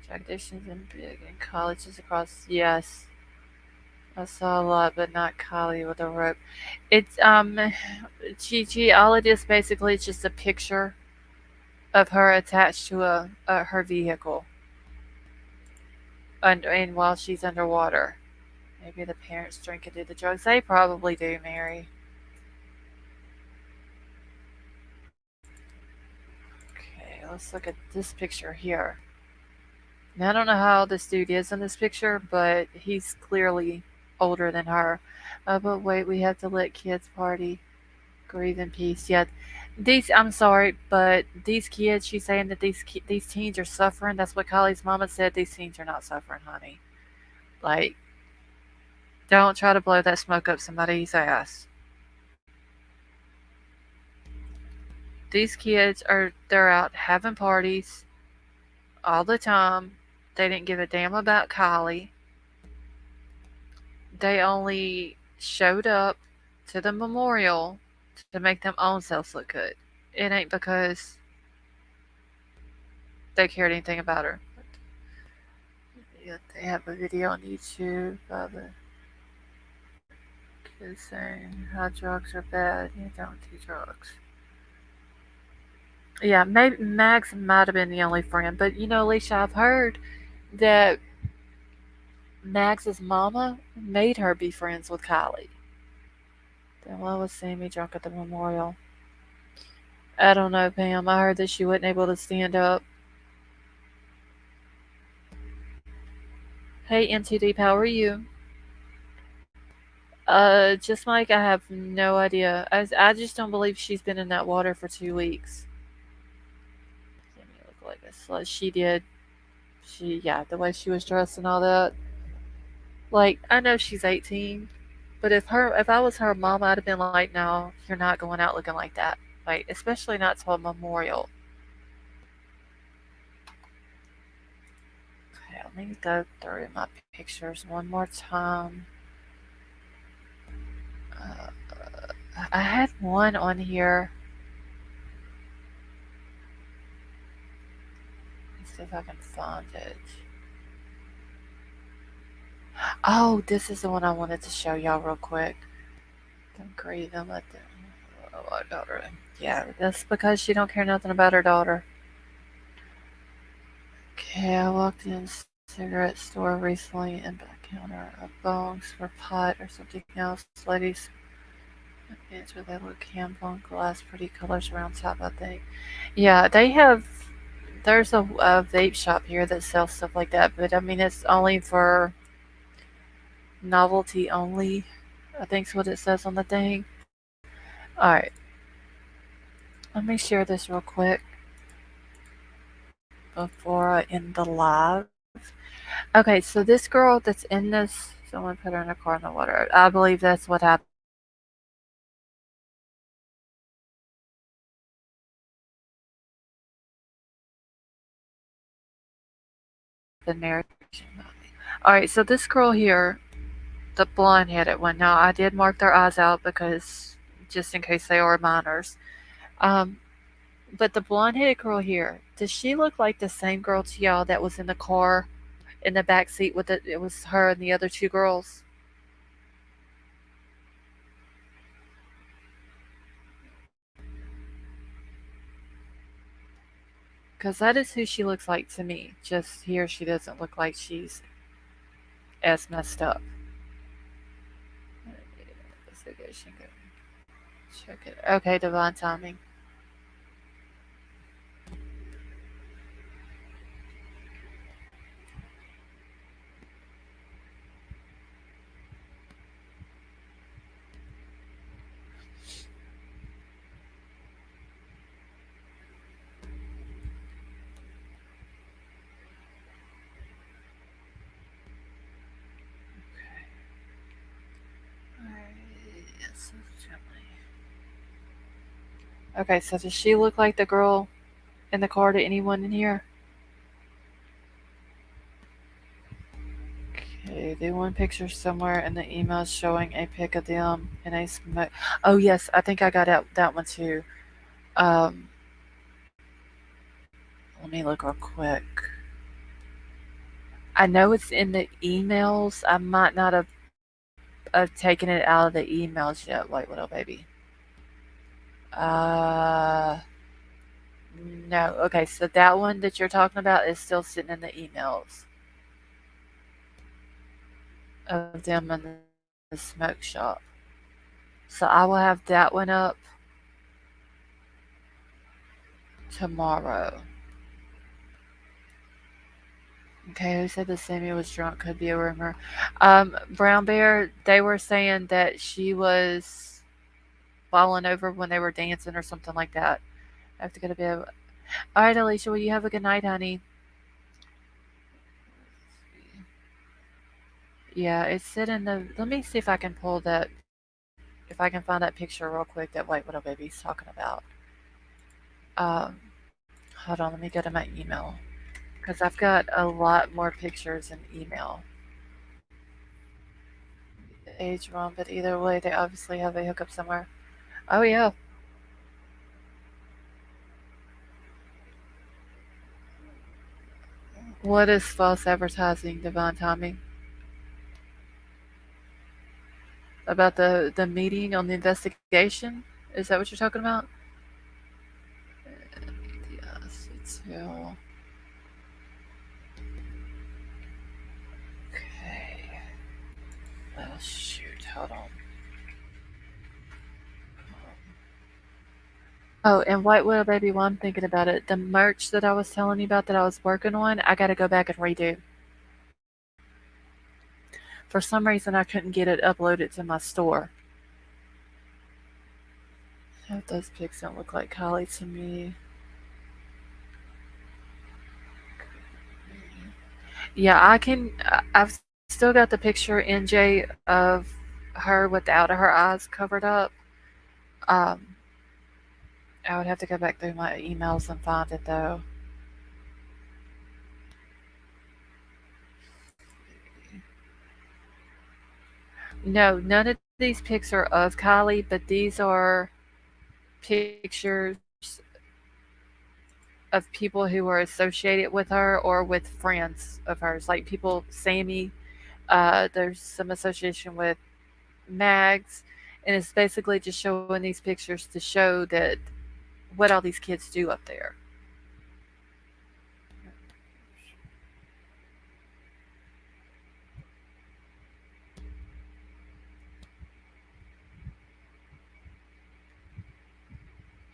Drug addictions and big in colleges across. Yes, I saw a lot, but not Kali with a rope. It's Chi. All it is basically is just a picture of her attached to her vehicle, and while she's underwater. Maybe the parents drink and do the drugs. They probably do, Mary. Okay, let's look at this picture here. Now, I don't know how old this dude is in this picture, but he's clearly older than her. But wait, we have to let kids party, grieve in peace. Yeah, I'm sorry, but these kids. She's saying that these teens are suffering. That's what Kylie's mama said. These teens are not suffering, honey. Like, don't try to blow that smoke up somebody's ass. These kids they're out having parties all the time. They didn't give a damn about Kylie. They only showed up to the memorial to make them own selves look good. It ain't because they cared anything about her. Yeah, they have a video on YouTube of the kids saying how drugs are bad. You don't do drugs. Yeah, maybe Max might have been the only friend, but Alicia, I've heard that Max's mama made her be friends with Kylie. Then why was Sammy drunk at the memorial? I don't know, Pam. I heard that she wasn't able to stand up. Hey, NTD, how are you? Just Mike, I have no idea. I just don't believe she's been in that water for 2 weeks. Sammy looked like a slut. She did. Yeah, the way she was dressed and all that. Like, I know she's 18, but if I was her mom, I'd have been like, no, you're not going out looking like that. Like, especially not to a memorial. Okay, let me go through my pictures one more time. I had one on here. Let's see if I can find it. Oh, this is the one I wanted to show y'all real quick. Don't grieve and let them. Oh, I got her. Yeah, that's because she don't care nothing about her daughter. Okay, I walked in a cigarette store recently and back counter of bongs for pot or something else. Ladies, pants where they look camphor glass, pretty colors around top. I think. Yeah, they have. There's a vape shop here that sells stuff like that, but I mean it's only for novelty only. I think's what it says on the thing. All right, let me share this real quick before I end the live. Okay, so this girl that's in this, someone put her in a car in the water. I believe that's what happened. Marriage. All right, so this girl here, the blonde headed one. Now I did mark their eyes out because just in case they are minors. Um, but the blonde headed girl here, does she look like the same girl to y'all that was in the car in the back seat with it was her and the other two girls? Because that is who she looks like to me. Just here, she doesn't look like she's as messed up. Investigation. Check it. Okay, divine timing. Yes, okay, so does she look like the girl in the car to anyone in here? Okay, the one picture somewhere in the email showing a pic of them in a smoke. Oh yes, I think I got out that one too. Um, let me look real quick. I know it's in the emails. I might not have taken it out of the emails yet. Wait, little baby. Uh, no. Okay, so that one that you're talking about is still sitting in the emails of them in the smoke shop. So I will have that one up tomorrow. Okay, who said that Sammy was drunk? Could be a rumor. Brown Bear, they were saying that she was falling over when they were dancing or something like that. I have to go to bed. All right, Alicia, well, you have a good night, honey. Yeah, it's sitting in the. Let me see if I can pull that. If I can find that picture real quick that White Widow Baby's talking about. Um, hold on, let me go to my email because I've got a lot more pictures in email. Age wrong, but either way, they obviously have a hookup somewhere. Oh yeah. What is false advertising, Divine Tommy? About the meeting on the investigation? Is that what you're talking about? Yes, it's real. Okay. Oh shoot, hold on. Oh, and White Widow Baby, while I'm thinking about it, the merch that I was telling you about that I was working on, I gotta go back and redo. For some reason, I couldn't get it uploaded to my store. Those pics don't look like Kylie to me. Yeah, I can. I've still got the picture, NJ, of her without her eyes covered up. Um, I would have to go back through my emails and find it though. No, none of these pics are of Kylie, but these are pictures of people who are associated with her or with friends of hers, like people, Sami. There's some association with Mags, and it's basically just showing these pictures to show that what all these kids do up there.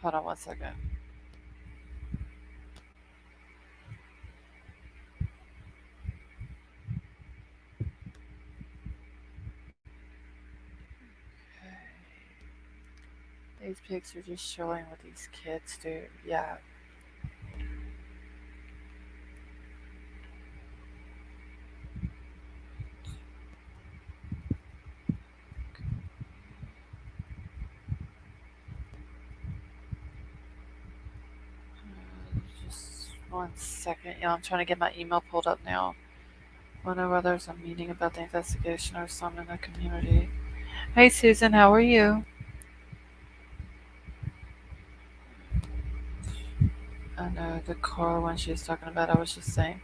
Hold on 1 second. These pics are just showing what these kids do. Yeah. Just 1 second. Yeah, I'm trying to get my email pulled up now. Whenever there's a meeting about the investigation or something in the community. Hey Susan, how are you? I know the car one she was talking about. I was just saying.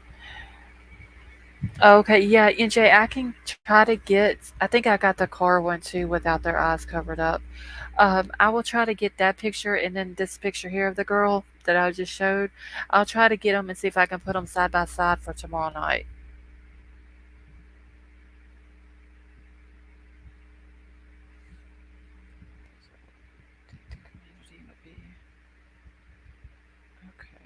Okay, yeah, NJ, I can try to get. I think I got the car one too without their eyes covered up. I will try to get that picture and then this picture here of the girl that I just showed. I'll try to get them and see if I can put them side by side for tomorrow night. The community would be okay.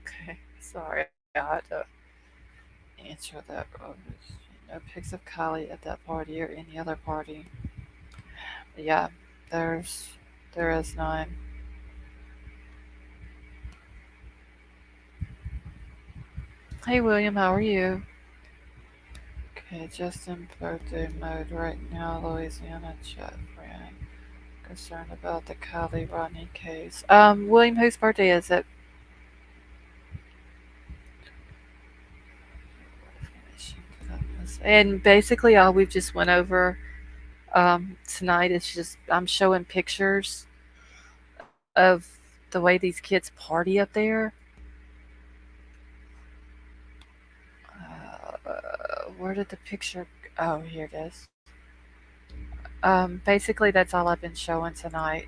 Okay, sorry, I had to answer that. No pics of Kylie at that party or any other party. Yeah, there's there is none. Hey William, how are you? Okay, just in birthday mode right now, Louisiana chat friend. Concerned about the KIELY RODNI case. William, whose birthday is it? And basically, all we've just went over tonight is just I'm showing pictures of the way these kids party up there. Where did the picture? Oh, here it is. Basically, that's all I've been showing tonight.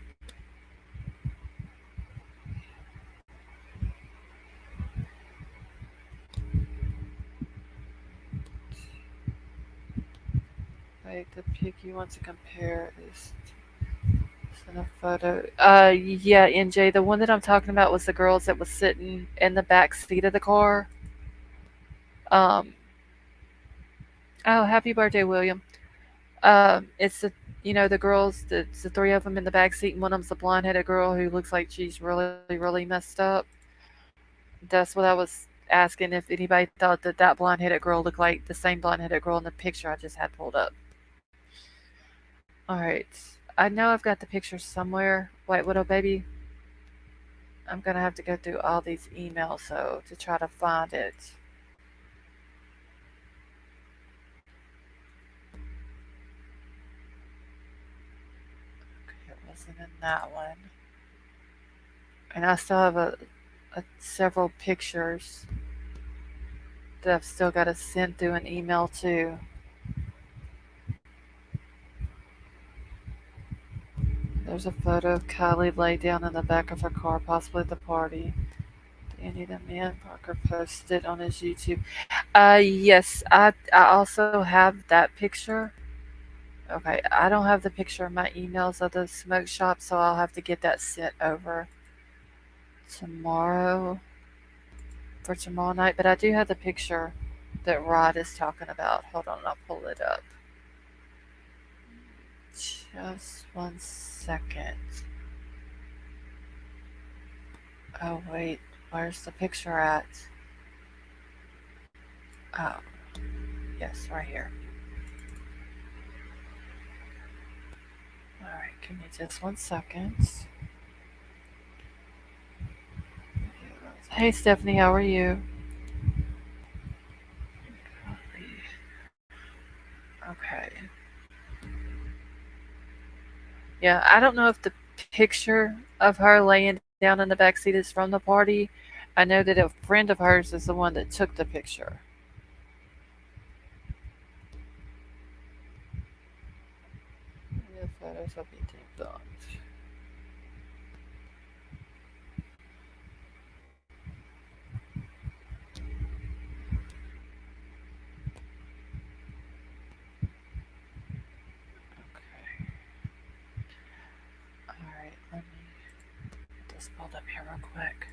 Wait, the pic you want to compare is in a photo. Yeah, NJ, the one that I'm talking about was the girls that was sitting in the back seat of the car. Um, oh, happy birthday, William. It's the girls. It's the three of them in the back seat, and one of them's a blonde-headed girl who looks like she's really messed up. That's what I was asking if anybody thought that that blonde-headed girl looked like the same blonde-headed girl in the picture I just had pulled up. All right, I know I've got the picture somewhere. White Widow baby. I'm gonna have to go through all these emails so to try to find it. It wasn't in that one. And I still have several pictures that I've still got to send through an email too. There's a photo of Kylie laid down in the back of her car, possibly at the party. Danny the Man Parker posted it on his YouTube. Yes, I also have that picture. Okay, I don't have the picture in my emails of the smoke shop, so I'll have to get that sent over tomorrow for tomorrow night. But I do have the picture that Rod is talking about. Hold on, I'll pull it up. Just 1 second. Oh wait, where's the picture at? Oh, yes, right here. All right, give me just 1 second. Hey Stephanie, how are you? Okay. Yeah, I don't know if the picture of her laying down in the back seat is from the party. I know that a friend of hers is the one that took the picture. The photos will be taped on. Okay. All right, let me get this pulled up here real quick.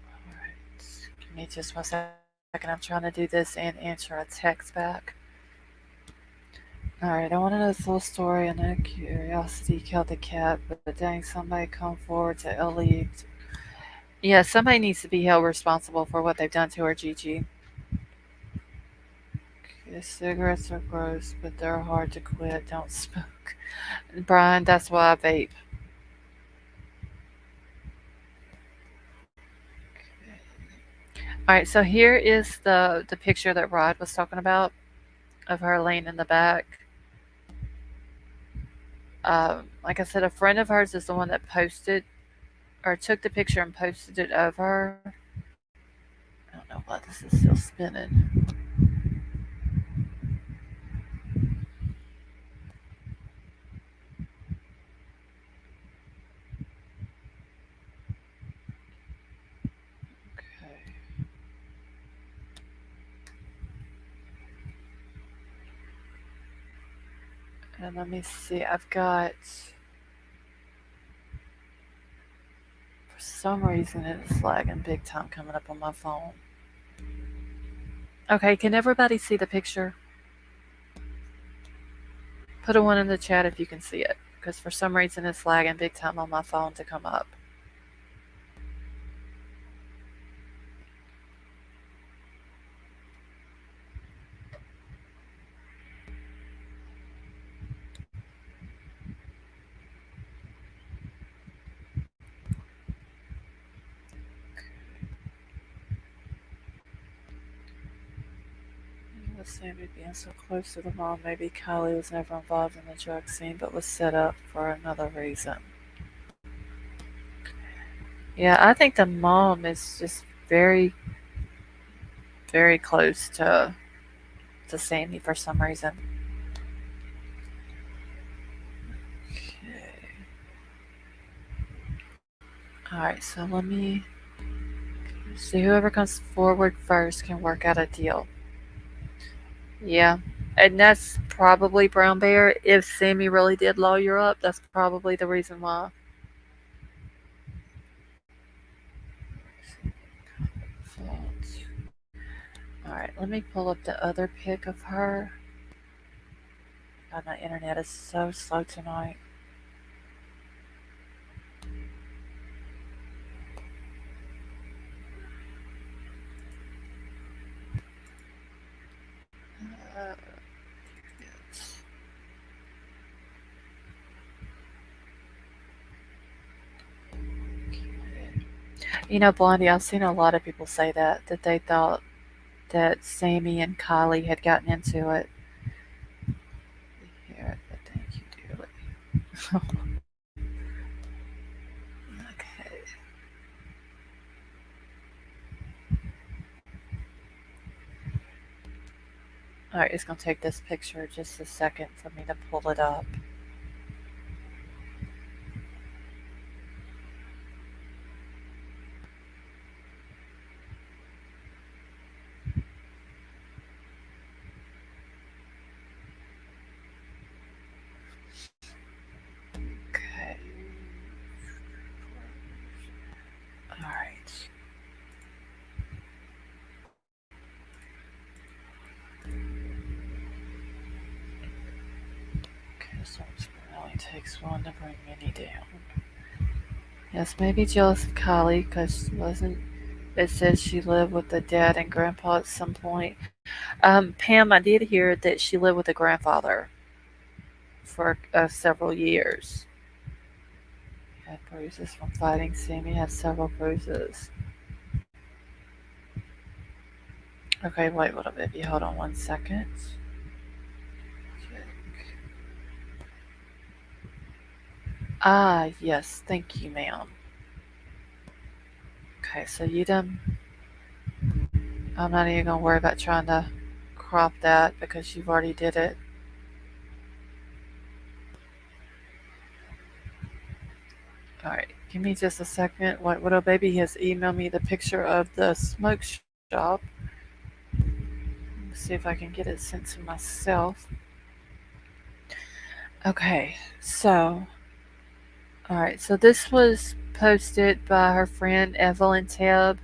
All right. Give me just 1 second. I'm trying to do this and answer a text back. All right, I want to know this little story and a curiosity killed the cat, but dang, somebody come forward to alleviate. Yeah, somebody needs to be held responsible for what they've done to her, Gigi. Okay, cigarettes are gross, but they're hard to quit. Don't smoke. Brian, that's why I vape. All right, so here is the picture that Rod was talking about of her laying in the back. Like I said, a friend of hers is the one that posted or took the picture and posted it of her. I don't know why this is still spinning. Okay. And let me see. I've got, for some reason, it's lagging big time coming up on my phone. Okay, can everybody see the picture? Put a one in the chat if you can see it, because for some reason it's lagging big time on my phone to come up. With Sami being so close to the mom, maybe Kylie was never involved in the drug scene but was set up for another reason. Yeah, I think the mom is just very, very close to Sami for some reason. Okay. All right, so let me see. Whoever comes forward first can work out a deal. Yeah, and that's probably Brown Bear. If Sami really did lawyer up, that's probably the reason why. All right, let me pull up the other pic of her. God, my internet is so slow tonight. Uh, yes. Blondie, I've seen a lot of people say that they thought that Sammy and Kylie had gotten into it. Here, but thank you dearly. Okay. All right, it's gonna take this picture just a second for me to pull it up. Okay. All right. Okay, so it only takes one to bring Minnie down. Yes, maybe jealous of Kylie because she wasn't. It says she lived with the dad and grandpa at some point. Pam, I did hear that she lived with a grandfather for several years. Had bruises from fighting. Sammy had several bruises. Okay, wait, little baby, hold on 1 second. Ah, yes, thank you, ma'am. Okay, so you done. I'm not even gonna worry about trying to crop that because you've already did it. All right, give me just a second. What little baby has emailed me the picture of the smoke shop. Let's see if I can get it sent to myself. Okay, so all right, so this was posted by her friend Evelyn Tebb.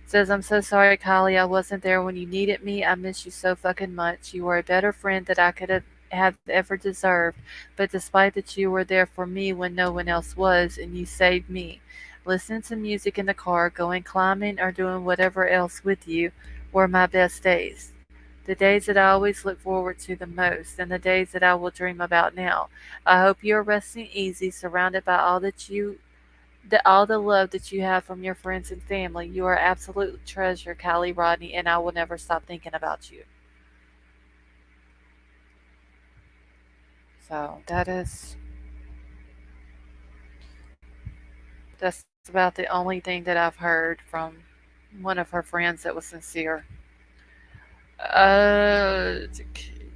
Says, I'm so sorry, Kylie. I wasn't there when you needed me. I miss you so fucking much. You were a better friend that I could have ever deserved. But despite that, you were there for me when no one else was, and you saved me. Listening to music in the car, going climbing, or doing whatever else with you were my best days. The days that I always look forward to the most, and the days that I will dream about now. I hope you are resting easy, surrounded by all the love that you have from your friends and family. You are absolute treasure, Kylie Rodney, and I will never stop thinking about you. So that's about the only thing that I've heard from one of her friends that was sincere. It's a kid.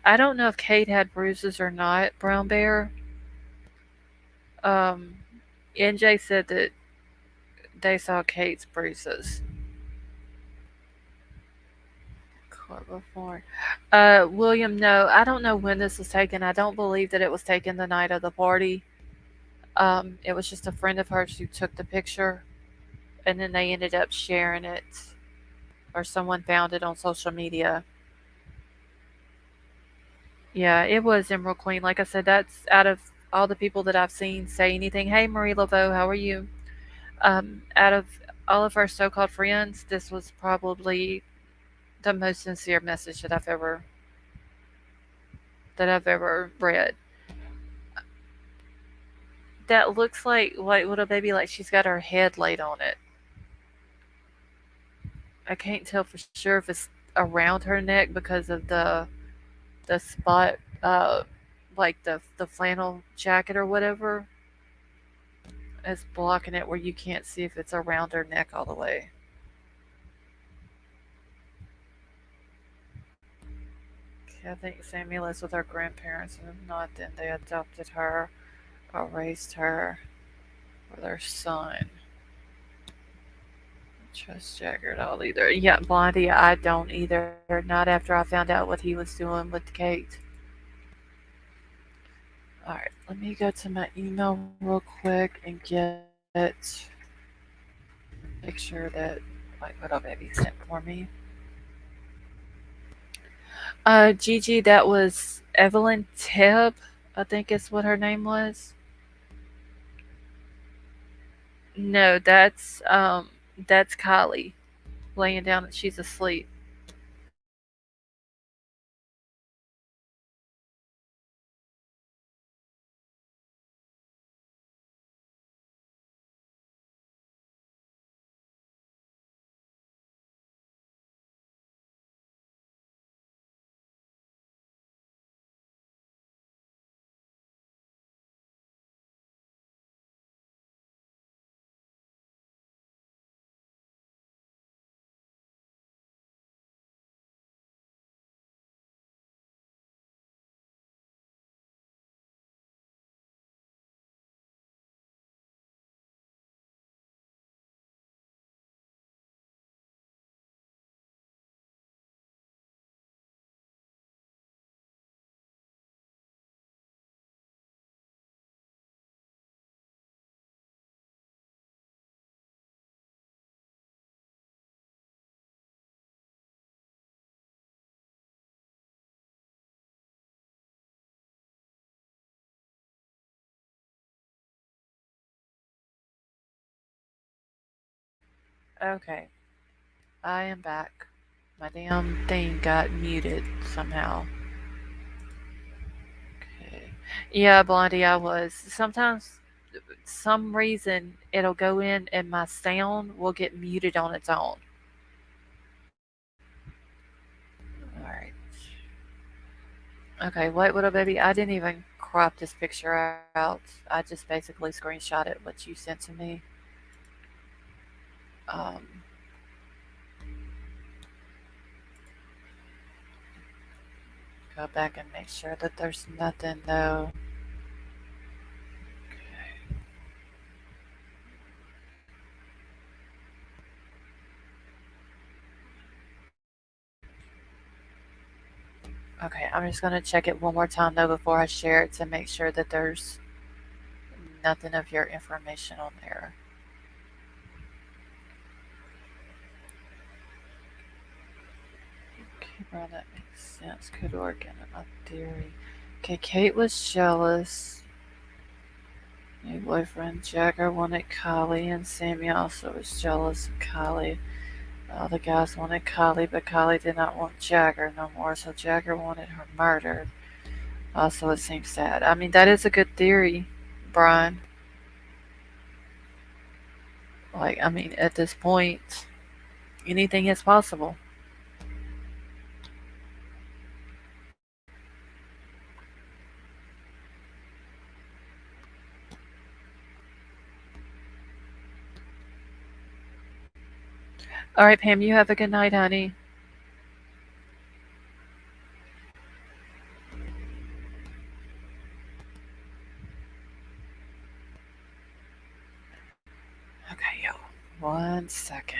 I don't know if Kate had bruises or not, Brown Bear. Um, NJ said that they saw Kate's bruises. Court before. William, no, I don't know when this was taken. I don't believe that it was taken the night of the party. It was just a friend of hers who took the picture, and then they ended up sharing it, or someone found it on social media. Yeah, it was Emerald Queen. Like I said, that's out of all the people that I've seen say anything. Hey, Marie Laveau, how are you? Out of all of our so-called friends, this was probably the most sincere message that I've ever read. That looks like little baby, like she's got her head laid on it. I can't tell for sure if it's around her neck because of the spot, like the flannel jacket or whatever is blocking it, where you can't see if it's around her neck all the way. Okay, I think Sammy lives with her grandparents, and if not, then they adopted her or raised her for their son. Trust Jagger at all either. Yeah, Blondie, I don't either. Not after I found out what he was doing with Kate. Alright, let me go to my email real quick and get a picture that like little baby sent for me. Gigi, that was Evelyn Tibb, I think is what her name was. No, that's Kylie laying down. She's asleep. Okay, I am back. My damn thing got muted somehow. Okay. Yeah, Blondie, I was. Sometimes, some reason, it'll go in and my sound will get muted on its own. Alright. Okay, wait, little baby. I didn't even crop this picture out. I just basically screenshotted what you sent to me. Um, Go back and make sure that there's nothing though. Okay, I'm just gonna check it one more time though before I share it to make sure that there's nothing of your information on there. Okay, well that makes sense. Could work in my theory. Okay, Kate was jealous. New boyfriend Jagger wanted Kylie, and Sami also was jealous of Kylie. All the guys wanted Kylie, but Kylie did not want Jagger no more, so Jagger wanted her murdered. Also, it seems sad. I mean, that is a good theory, Brian. Like, I mean, at this point, anything is possible. All right, Pam, you have a good night, honey. Okay, yo. 1 second.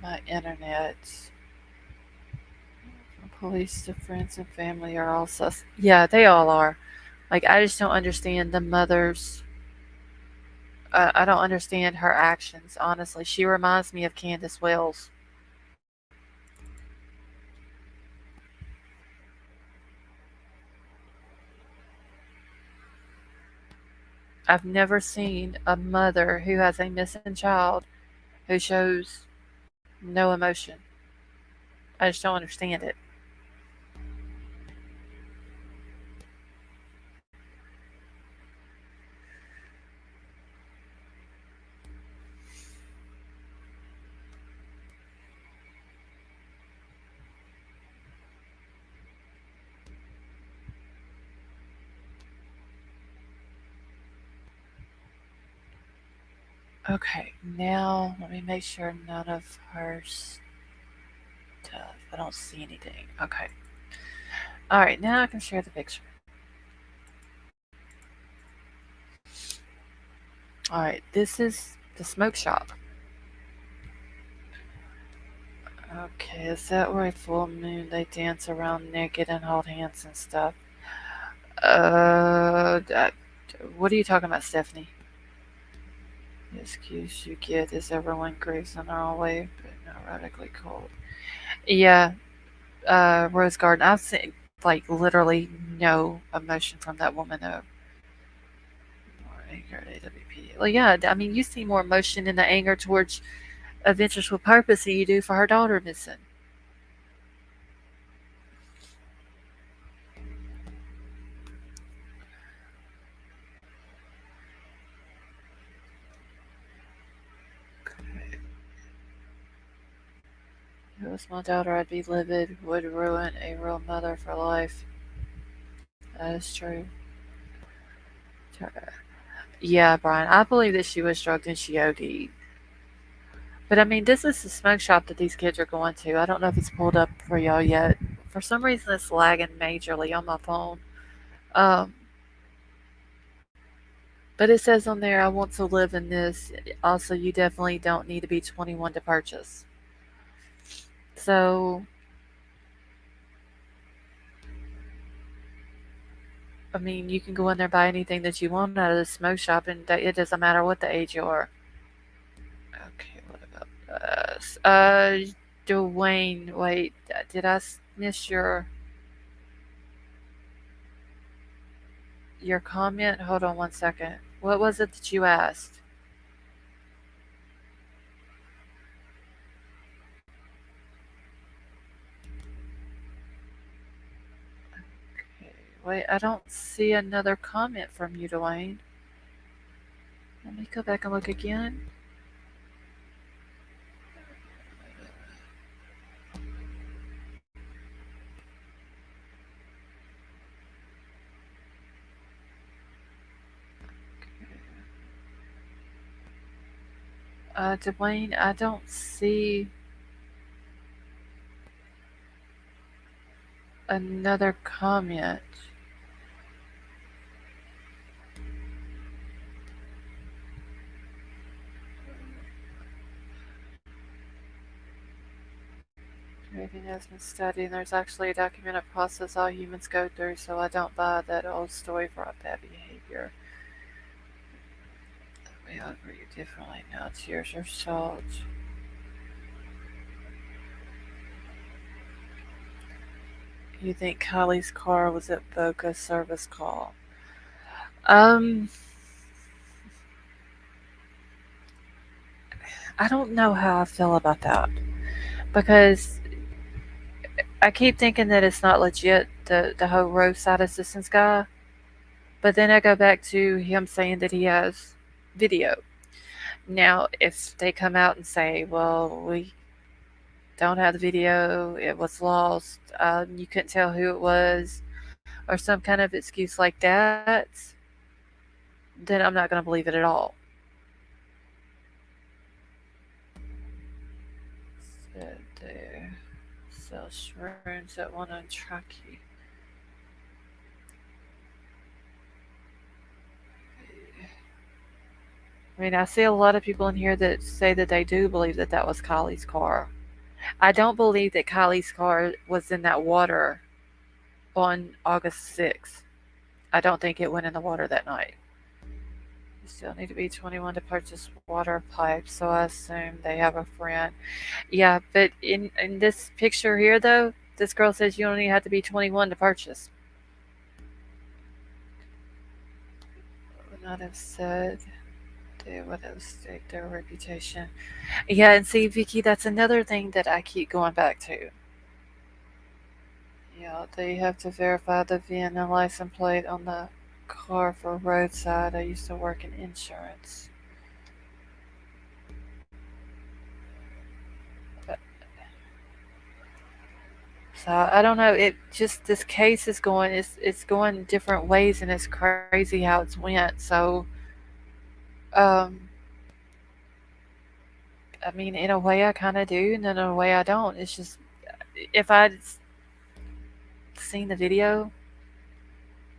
My internet. Police, the friends, and family are all sus. Yeah, they all are. Like, I just don't understand the mother's. I don't understand her actions, honestly. She reminds me of Candace Wells. I've never seen a mother who has a missing child who shows no emotion. I just don't understand it. Okay, now let me make sure none of her stuff. I don't see anything. Okay. Alright, now I can share the picture. Alright, this is the smoke shop. Okay, is that where a full moon they dance around naked and hold hands and stuff? That, what are you talking about, Stephanie? The excuse you get is everyone grieves in their own way, but not radically cold. Yeah, Rose Garden. I've seen like literally no emotion from that woman though. More anger at AWP. Well, yeah, I mean, you see more emotion in the anger towards Adventures with Purpose than you do for her daughter missing. If it was my daughter, I'd be livid. Would ruin a real mother for life. That is true. Yeah, Brian, I believe that she was drugged and she OD'd. But I mean, this is the smoke shop that these kids are going to. I don't know if it's pulled up for y'all yet. For some reason, it's lagging majorly on my phone. Um, but it says on there, I want to live in this. Also, you definitely don't need to be 21 to purchase. So, I mean, you can go in there and buy anything that you want out of the smoke shop, and it doesn't matter what the age you are. Okay, what about us? Dwayne, wait, did I miss your comment? Hold on one second. What was it that you asked? Okay, wait, I don't see another comment from you, Dwayne. Let me go back and look again. Dwayne, I don't see another comment. Reading has been studied, and there's actually a documented process all humans go through, so I don't buy that old story for our bad behavior. We all agree differently now. Tears are salt. You think Kylie's car was at Boca service call? Um, I don't know how I feel about that because I keep thinking that it's not legit the whole roadside assistance guy, but then I go back to him saying that he has video. Now, if they come out and say, "Well, we don't have the video, it was lost, you couldn't tell who it was," or some kind of excuse like that, then I'm not going to believe it at all. So there, sell shrooms at one on Truckee. I mean, I see a lot of people in here that say that they do believe that that was Kylie's car. I don't believe that Kylie's car was in that water on August 6th. I don't think it went in the water that night. You still need to be 21 to purchase water pipes, so I assume they have a friend. Yeah, but in this picture here, though, this girl says you only have to be 21 to purchase. Would not have said they would have staked their reputation. Yeah, and see, Vicky, that's another thing that I keep going back to. Yeah, they have to verify the VIN and license plate on the car for roadside. I used to work in insurance. So I don't know. It just this case is going. It's going different ways, and it's crazy how it's went. So, um, I mean, in a way, I kind of do, and in a way, I don't. It's just if I'd seen the video,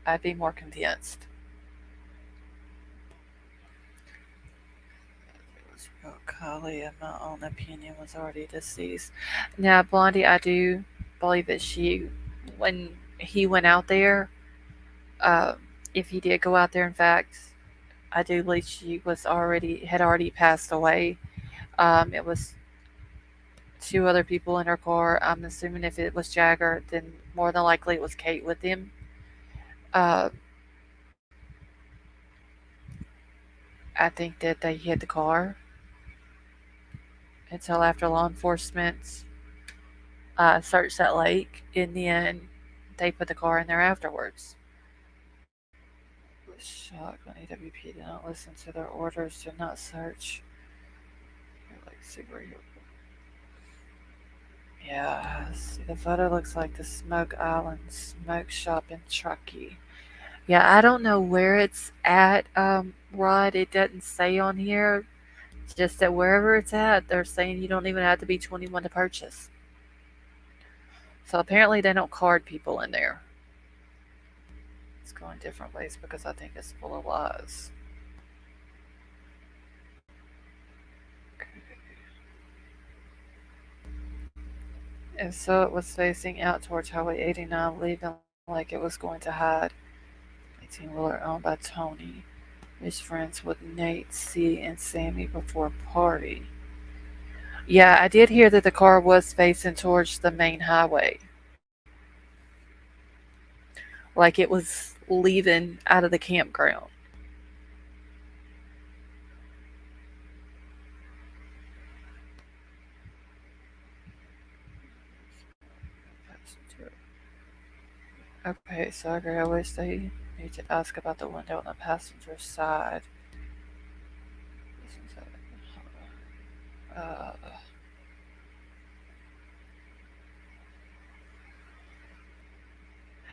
I'd be more convinced. It was real Holly, in my own opinion, was already deceased. Now, Blondie, I do believe that when he went out there, uh, if he did go out there, in fact, I do believe she had already passed away. It was two other people in her car. I'm assuming if it was Jagger, then more than likely it was Kate with him. Uh, I think that they hit the car until after law enforcement searched that lake. In the end, they put the car in there afterwards. Was shocked when AWP did not listen to their orders to not search. Like, see where you. Yeah, see, the photo looks like the Smoke Island Smoke Shop in Truckee. Yeah, I don't know where it's at, Rod. It doesn't say on here. Just that wherever it's at, they're saying you don't even have to be 21 to purchase. So apparently they don't card people in there. It's going different ways because I think it's full of lies. And so it was facing out towards Highway 89, leaving like it was going to hide. 18-wheeler owned by Tony. His friends with Nate, C, and Sammy before party. Yeah, I did hear that the car was facing towards the main highway. Like it was leaving out of the campground. Okay, so I agree. I wish they need to ask about the window on the passenger side. Uh,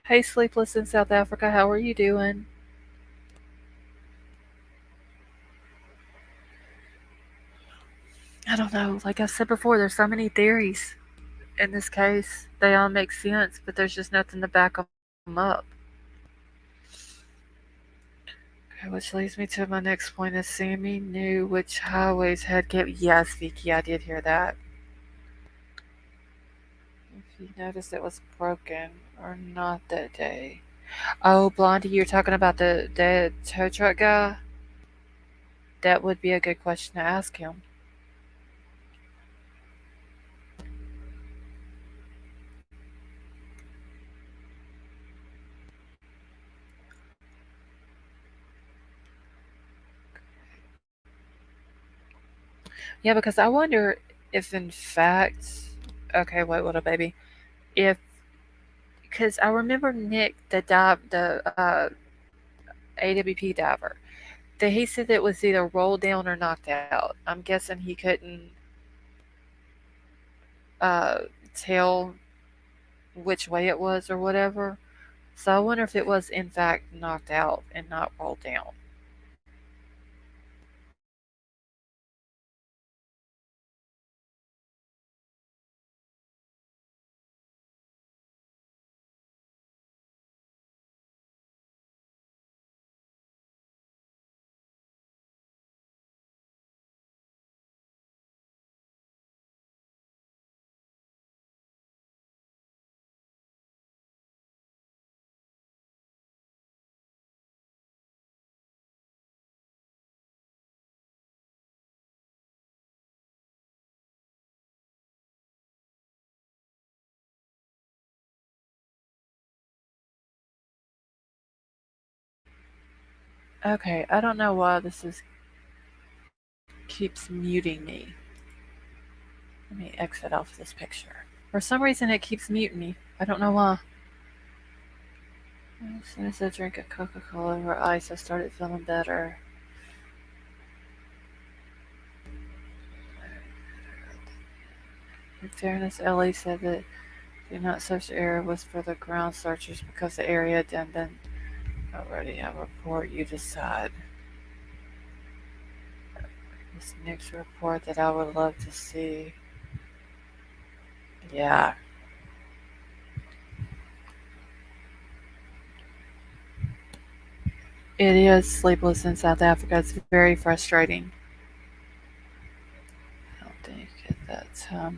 hey, Sleepless in South Africa, how are you doing? I don't know. Like I said before, there's so many theories in this case. They all make sense, but there's just nothing to back them up. Okay, which leads me to my next point. Is Sammy knew which highways had kept. Yes, Vicky, I did hear that. If you noticed it was broken or not that day. Oh, Blondie, you're talking about the tow truck guy? That would be a good question to ask him. Yeah, because I wonder if, in fact, okay, wait, what a baby. If, because I remember Nick, the AWP diver, that he said it was either rolled down or knocked out. I'm guessing he couldn't uh, tell which way it was or whatever. So I wonder if it was in fact knocked out and not rolled down. Okay, I don't know why this is keeps muting me. Let me exit off this picture. For some reason, it keeps muting me. I don't know why. As soon as I drank a Coca Cola or ice, I started feeling better. In fairness, Ellie said that do not search the area was for the ground searchers because the area had been already a report. You decide. This next report that I would love to see. Yeah, it is sleepless in South Africa. It's very frustrating.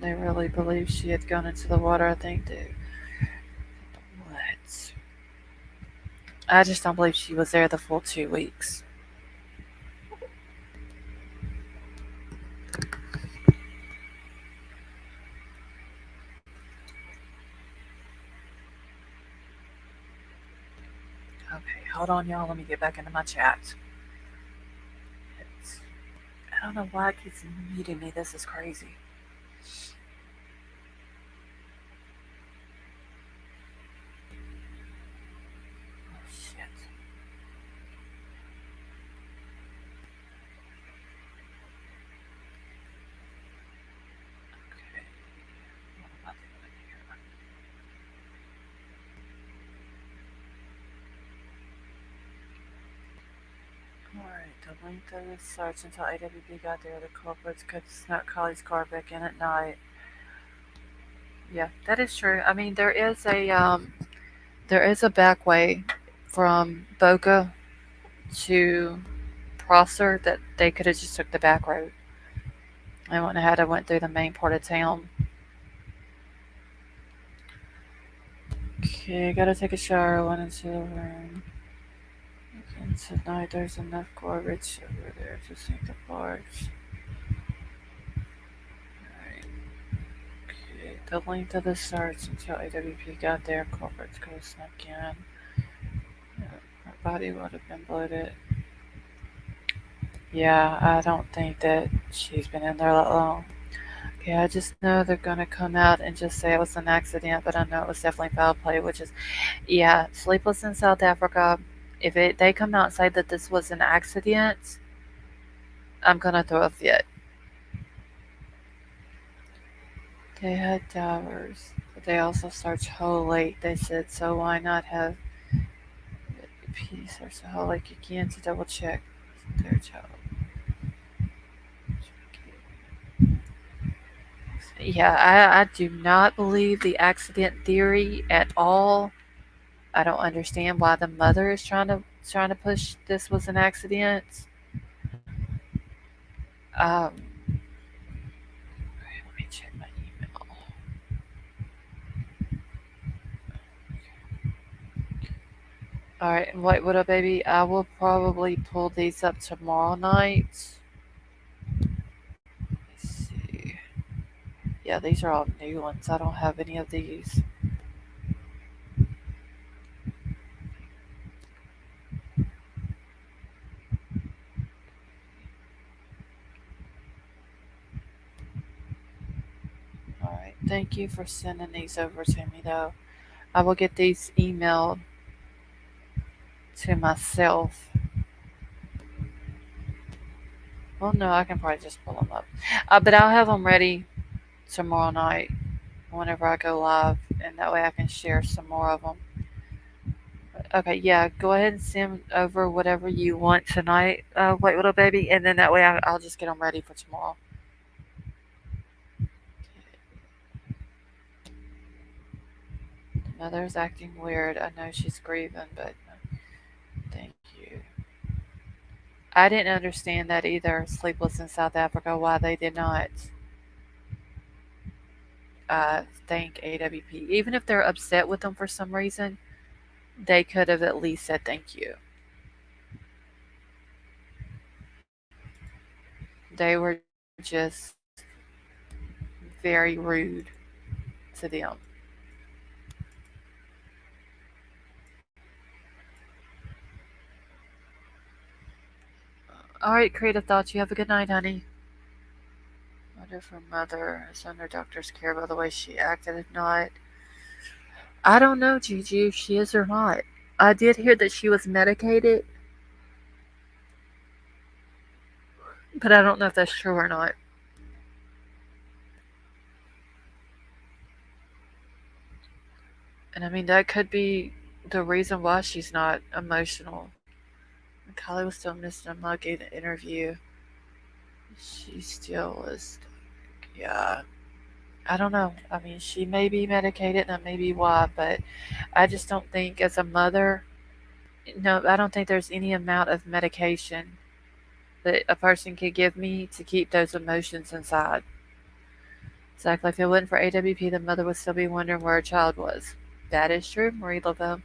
They really believed she had gone into the water. I think they. What? I just don't believe she was there the full 2 weeks. Okay, hold on, y'all. Let me get back into my chat. It's, I don't know why it keeps muting me. This is crazy. Oh, shit. Okay. What am I doing here? Alright, the length of the search until AWB got there. The culprits could snuck Collie's car back in at night. Yeah, that is true. I mean, there is a back way from Boca to Prosser that they could have just took the back road. I wouldn't have had to went through the main part of town. Okay, gotta take a shower. Went into the room. And tonight there's enough garbage over there to sink the parts. Alright. Okay, the length of the search until AWP got there. Culprits could have snuck in. Her body would have been bloated. Yeah, I don't think that she's been in there that long. Okay, I just know they're gonna come out and just say it was an accident, but I know it was definitely foul play, which is, yeah, Sleepless in South Africa. If they come out and say that this was an accident, I'm gonna throw a fit. They had divers, but they also searched whole lake. They said, so why not have peace or so whole lake again to double check their job? Yeah, I do not believe the accident theory at all. I don't understand why the mother is trying to push this was an accident. Let me check my email. All right, and what up, baby? I will probably pull these up tomorrow night. Let's see. Yeah, these are all new ones. I don't have any of these. All right, thank you for sending these over to me, though. I will get these emailed to myself. Well, no, I can probably just pull them up. But I'll have them ready tomorrow night whenever I go live, and that way I can share some more of them. Okay, yeah, go ahead and send over whatever you want tonight, White Little Baby, and then that way I'll just get them ready for tomorrow. The mother's acting weird. I know she's grieving, but thank you. I didn't understand that either, Sleepless in South Africa, why they did not thank AWP. Even if they're upset with them for some reason, they could have at least said thank you. They were just very rude to them. All right, creative thoughts. You have a good night, honey. What if her mother is under doctor's care by the way she acted at night? I don't know, Gigi, if she is or not. I did hear that she was medicated, but I don't know if that's true or not. And I mean, that could be the reason why she's not emotional. Kylie was still missing a mug in the interview. She still was, yeah. I don't know. I mean, she may be medicated, and that may be why, but I just don't think, as a mother, no, I don't think there's any amount of medication that a person could give me to keep those emotions inside. Exactly. If it wasn't for AWP, the mother would still be wondering where her child was. That is true, Marie Laveau.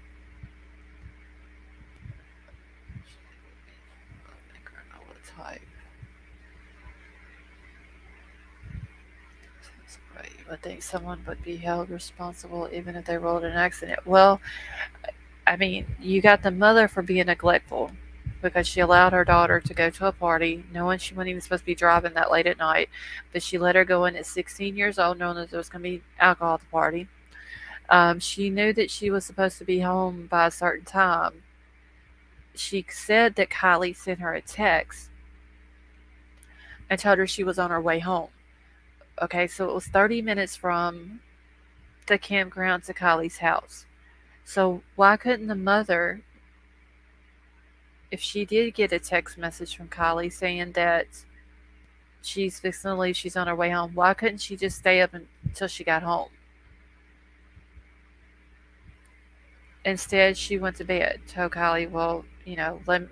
Type. Right. You would think someone would be held responsible even if they rolled an accident. Well, I mean, you got the mother for being neglectful because she allowed her daughter to go to a party knowing she wasn't even supposed to be driving that late at night, but she let her go in at 16 years old knowing that there was going to be alcohol at the party. She knew that she was supposed to be home by a certain time. She said that Kylie sent her a text and told her she was on her way home. Okay, so it was 30 minutes from the campground to Kylie's house. So why couldn't the mother, if she did get a text message from Kylie saying that she's fixing to leave, she's on her way home, why couldn't she just stay up until she got home? Instead, she went to bed, told Kylie, well,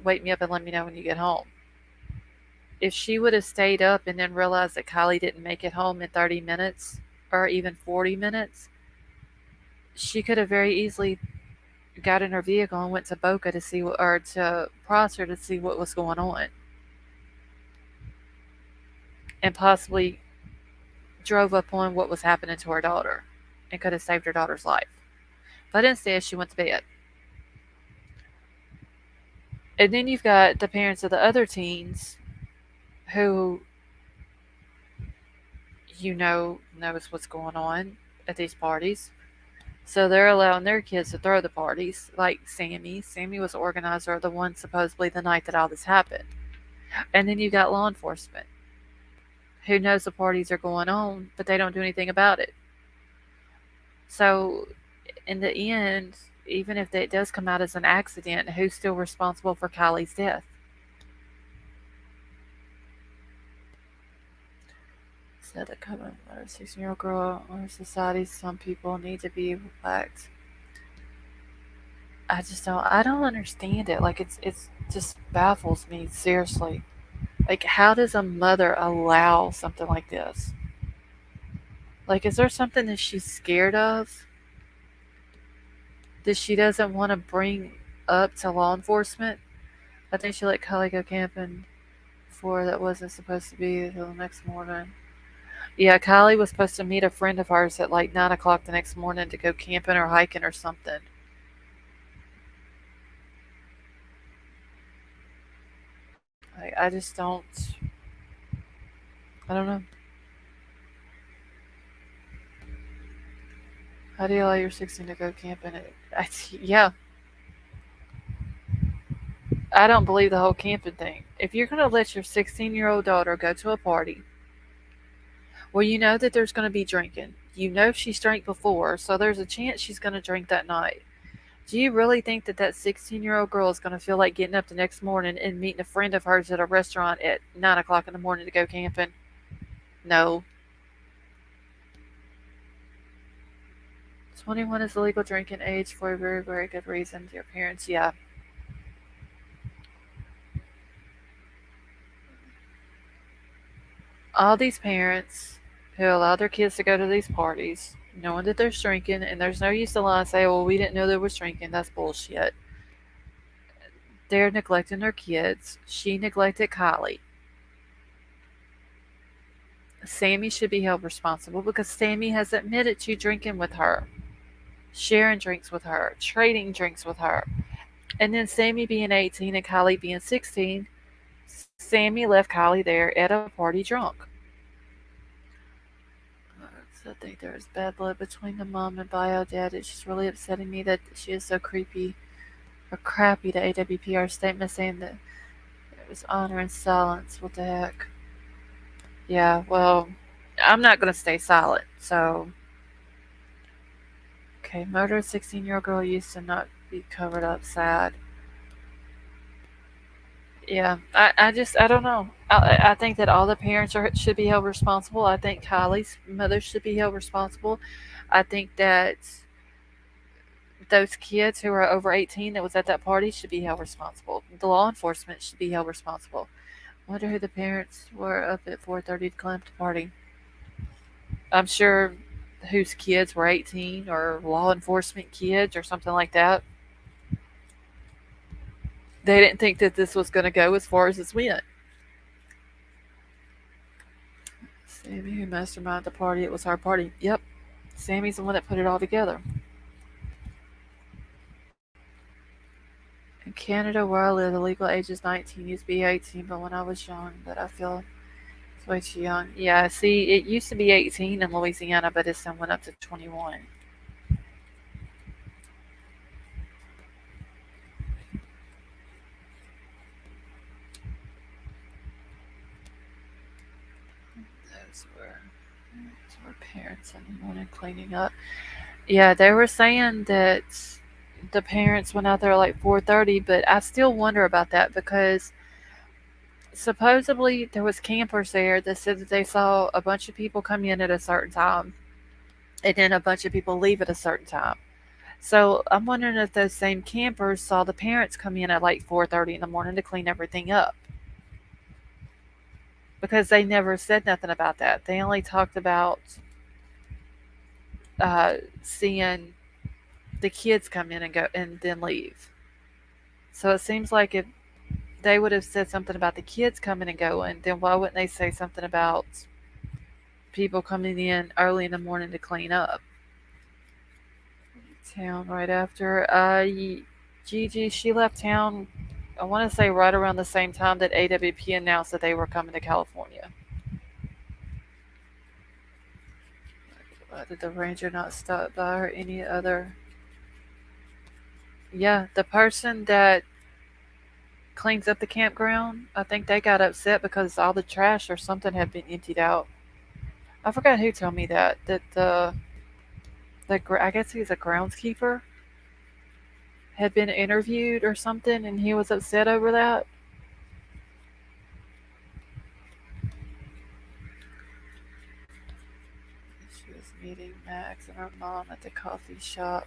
wake me up and let me know when you get home. If she would have stayed up and then realized that Kylie didn't make it home in 30 minutes or even 40 minutes, she could have very easily got in her vehicle and went to Boca to see what, or to Prosser to see what was going on, and possibly drove up on what was happening to her daughter and could have saved her daughter's life. But instead, she went to bed. And then you've got the parents of the other teens who knows what's going on at these parties. So they're allowing their kids to throw the parties, like Sammy. Sammy was the organizer of the one supposedly the night that all this happened. And then you got law enforcement who knows the parties are going on, but they don't do anything about it. So in the end, even if it does come out as an accident, who's still responsible for Kylie's death? Said a comment about a 16-year-old girl in our society. Some people need to be blacked. I don't understand it. Like it's just baffles me seriously. Like how does a mother allow something like this? Like is there something that she's scared of that she doesn't want to bring up to law enforcement? I think she let Kylie go camping before that wasn't supposed to be until the next morning. Yeah, Kylie was supposed to meet a friend of hers at like 9 o'clock the next morning to go camping or hiking or something. I just don't. I don't know. How do you allow your 16 to go camping? Yeah, I don't believe the whole camping thing. If you're going to let your 16-year-old daughter go to a party where you know that there's going to be drinking, you know she's drank before, so there's a chance she's going to drink that night. Do you really think that that 16-year-old girl is going to feel like getting up the next morning and meeting a friend of hers at a restaurant at 9 o'clock in the morning to go camping? No. 21 is the legal drinking age for a very, very good reason. Your parents, yeah. All these parents who allow their kids to go to these parties, knowing that there's drinking, and there's no use to lie and say, well, we didn't know there was drinking. That's bullshit. They're neglecting their kids. She neglected Kylie. Sammy should be held responsible because Sammy has admitted to drinking with her, sharing drinks with her, trading drinks with her. And then Sammy being 18 and Kylie being 16, Sammy left Kylie there at a party drunk. I think there is bad blood between the mom and bio dad. It's just really upsetting me that she is so creepy or crappy to AWPR statement saying that it was honor and silence. What the heck? Yeah, well, I'm not going to stay silent. So, okay, murder 16-year-old girl used to not be covered up. Sad. Yeah, I don't know. I think that all the parents should be held responsible. I think Kylie's mother should be held responsible. I think that those kids who are over 18 that was at that party should be held responsible. The law enforcement should be held responsible. Wonder who the parents were up at 4:30 to climb the party. I'm sure whose kids were 18 or law enforcement kids or something like that. They didn't think that this was going to go as far as this went. Sammy, who masterminded the party, it was our party. Yep, Sammy's the one that put it all together. In Canada, where I live, the legal age is 19. Used to be 18, but when I was young, but I feel it's way too young. Yeah, see, it used to be 18 in Louisiana, but it's then went up to 21. Those were parents in the morning cleaning up. Yeah, they were saying that the parents went out there like 4:30, but I still wonder about that because supposedly there was campers there that said that they saw a bunch of people come in at a certain time and then a bunch of people leave at a certain time. So I'm wondering if those same campers saw the parents come in at like 4:30 in the morning to clean everything up because they never said nothing about that. They only talked about seeing the kids come in and go and then leave. So it seems like if they would have said something about the kids coming and going, then why wouldn't they say something about people coming in early in the morning to clean up? Town right after. Gigi, she left town, I want to say right around the same time that AWP announced that they were coming to California. Why did the ranger not stop by or any other? Yeah, the person that cleans up the campground, I think they got upset because all the trash or something had been emptied out. I forgot who told me that. That the I guess he's a groundskeeper had been interviewed or something, and he was upset over that. She was meeting Max and her mom at the coffee shop.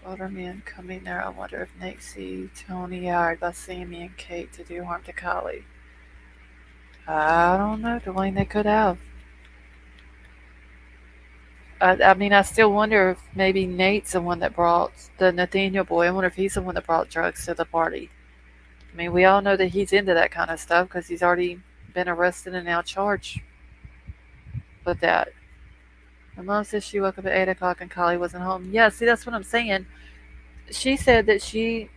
Waterman coming there. I wonder if Nate see Tony hired by Sammy and Kate to do harm to Kylie. I don't know, Dwayne. They could have. I mean, I still wonder if maybe Nate's the one that brought the Nathaniel boy. I wonder if he's the one that brought drugs to the party. I mean, we all know that he's into that kind of stuff because he's already been arrested and now charged with that. My mom says she woke up at 8 o'clock and Kylie wasn't home. Yeah, see, that's what I'm saying. She said that she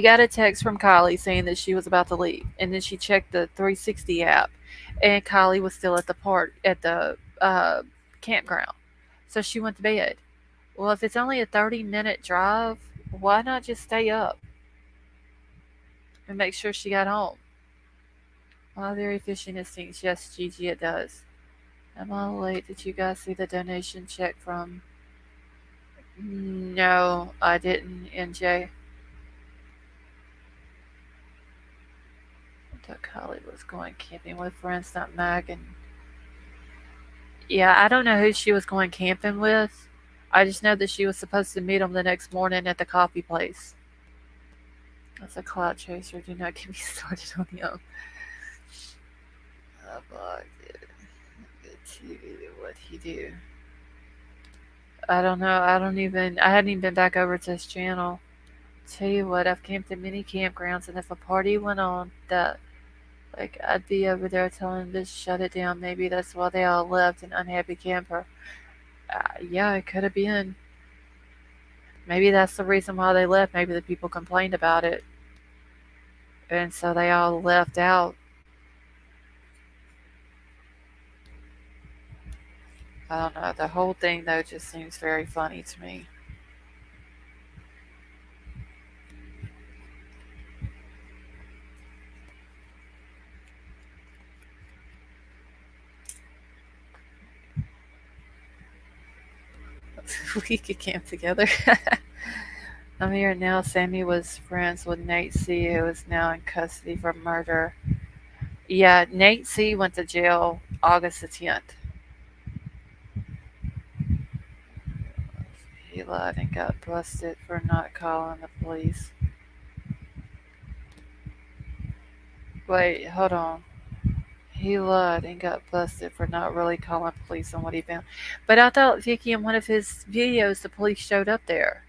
got a text from Kylie saying that she was about to leave, and then she checked the 360 app, and Kylie was still at the park at the campground. So she went to bed. Well, if it's only a 30-minute drive, why not just stay up and make sure she got home? Oh, very fishing instincts. Yes, Gigi, it does. Am I late? Did you guys see the donation check from? No, I didn't, NJ. I thought Kylie was going camping with friends, not Mag. And yeah, I don't know who she was going camping with. I just know that she was supposed to meet him the next morning at the coffee place. That's a cloud chaser. Do not get me started on him. Oh, boy, good TV. What he do? I don't know. I hadn't even been back over to his channel. Tell you what, I've camped in many campgrounds, and if a party went on, that like I'd be over there telling them to shut it down. Maybe that's why they all left an unhappy camper. Yeah, it could have been. Maybe that's the reason why they left. Maybe the people complained about it, and so they all left out. I don't know. The whole thing though just seems very funny to me. We could camp together. I'm here now. Sammy was friends with Nate C, who is now in custody for murder. Yeah, Nate C went to jail August the 10th. He lied and got busted for not calling the police. Wait, hold on. He lied and got busted for not really calling police on what he found. But I thought, Vicky, in one of his videos, the police showed up there.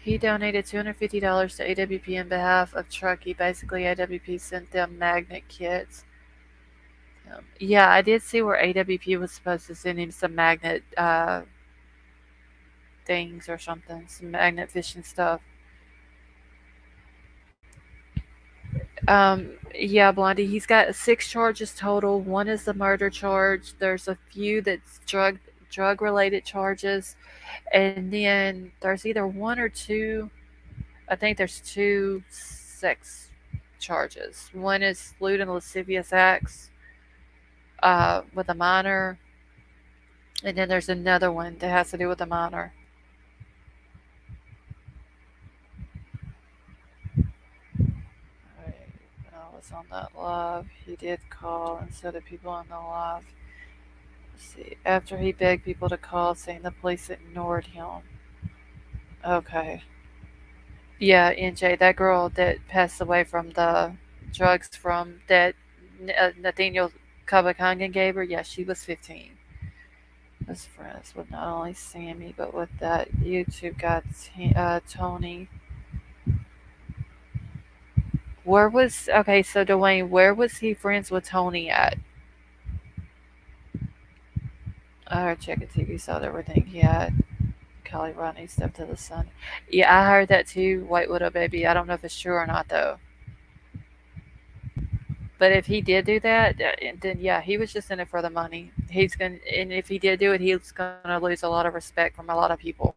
He donated $250 to AWP on behalf of Truckee. Basically, AWP sent them magnet kits. Yeah, I did see where AWP was supposed to send him some magnet things or something, some magnet fishing stuff. Yeah, Blondie, he's got six charges total. One is the murder charge. There's a few that's drug related charges, and then there's either one or two. I think there's two sex charges. One is lewd and lascivious acts with a minor, and then there's another one that has to do with a minor. Right. When I was on that live, he did call instead of people on the live. Let's see. After he begged people to call, saying the police ignored him. Okay. Yeah, NJ, that girl that passed away from the drugs from that Nathaniel Kabakangan gave her, yeah, she was 15. Was friends with not only Sammy, but with that YouTube guy, Tony. Where was, okay, so Dwayne, where was he friends with Tony at? I heard check a TV, saw everything he had. Kelly Rodney stepped to the sun. Yeah, I heard that too. White Widow baby. I don't know if it's true or not though. But if he did do that, then yeah, he was just in it for the money. He's gonna, and if he did do it, he's gonna lose a lot of respect from a lot of people.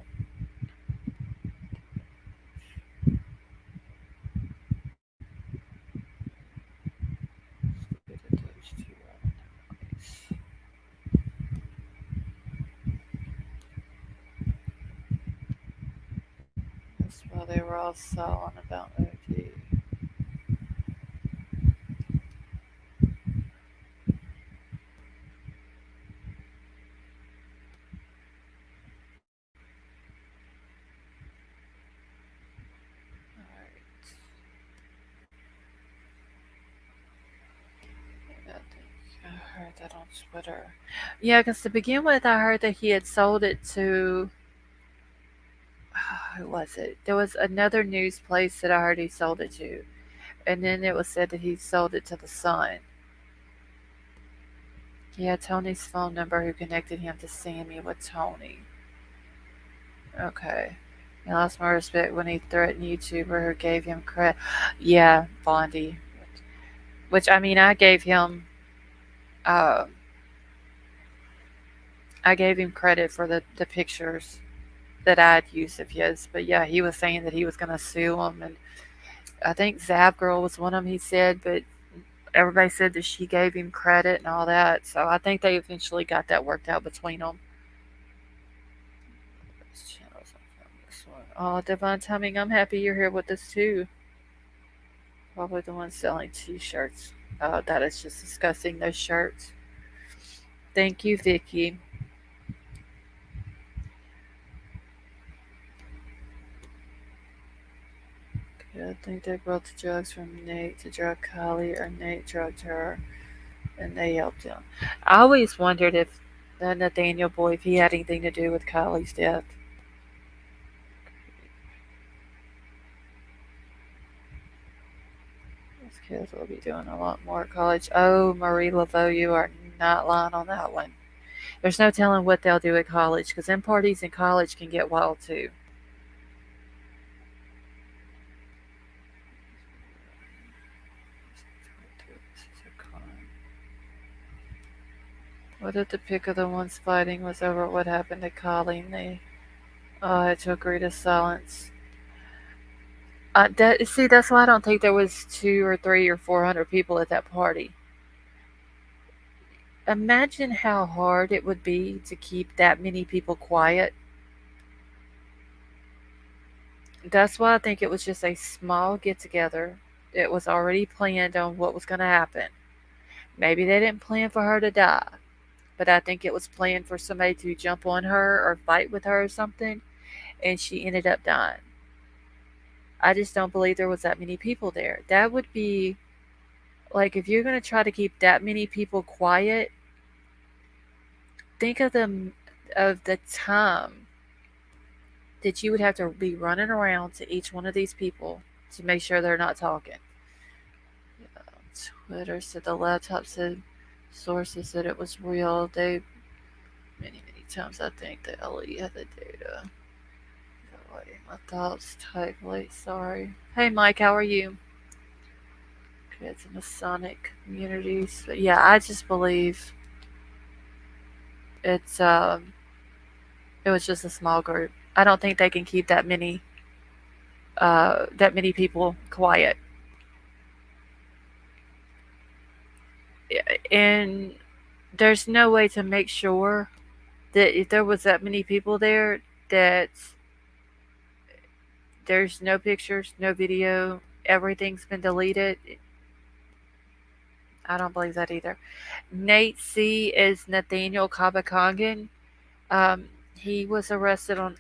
That's why they were all sullen about OD. Alright. I heard that on Twitter. Yeah, because to begin with, I heard that he had sold it to. Who was it? There was another news place that I heard he sold it to. And then it was said that he sold it to the Sun. He had Tony's phone number who connected him to Sammy with Tony. Okay. He lost my respect when he threatened YouTuber who gave him credit. Yeah, Bondi. Which, I mean, uh, I gave him credit for the pictures that I'd used of his. But yeah, he was saying that he was going to sue him. And I think Zap Girl was one of them, he said. But everybody said that she gave him credit and all that. So I think they eventually got that worked out between them. Oh, Divine Timing, I'm happy you're here with us too. Probably the one selling t-shirts. Oh, that is just disgusting, those shirts. Thank you, Vicky. I think they brought the drugs from Nate to drug Kylie, or Nate drugged her and they helped him. I always wondered if the Nathaniel boy, if he had anything to do with Kylie's death. These kids will be doing a lot more at college. Oh, Marie Laveau, you are not lying on that one. There's no telling what they'll do at college because them parties in college can get wild too. What if the pick of the ones fighting was over what happened to Colleen? They had to agree to silence. That's why I don't think there was two or three or 400 people at that party. Imagine how hard it would be to keep that many people quiet. That's why I think it was just a small get together. It was already planned on what was going to happen. Maybe they didn't plan for her to die, but I think it was planned for somebody to jump on her or fight with her or something, and she ended up dying. I just don't believe there was that many people there. That would be Like, if you're going to try to keep that many people quiet, think of the time that you would have to be running around to each one of these people to make sure they're not talking. Twitter said the laptop said sources said it was real. They many times I think the LE had the data. Wait, my thoughts type late. Sorry. Hey Mike, how are you? Kids in Masonic communities. But yeah, I just believe it's it was just a small group. I don't think they can keep that many people quiet. And there's no way to make sure that if there was that many people there that there's no pictures, no video, everything's been deleted. I don't believe that either. Nate C is Nathaniel Kabakangan. Um, he was arrested on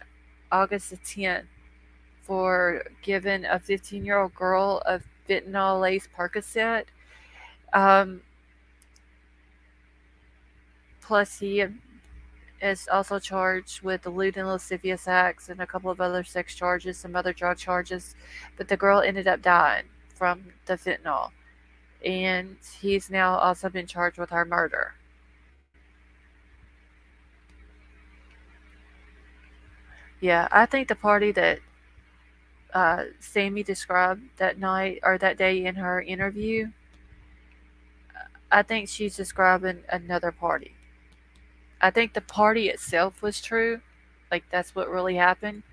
August the 10th for giving a 15-year-old girl a fentanyl laced Percocet. Um, plus, he is also charged with lewd and lascivious acts and a couple of other sex charges, some other drug charges. But the girl ended up dying from the fentanyl. And he's now also been charged with her murder. Yeah, I think the party that Sami described that night or that day in her interview, I think she's describing another party. I think the party itself was true, like that's what really happened.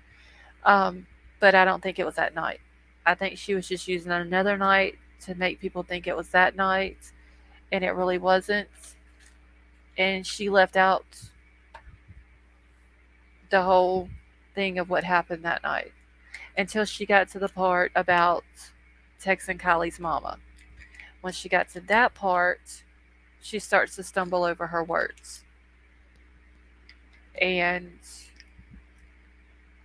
Um, but I don't think it was that night. I think she was just using another night to make people think it was that night, and it really wasn't. And she left out the whole thing of what happened that night until she got to the part about texting Kylie's mama. When she got to that part, she starts to stumble over her words. And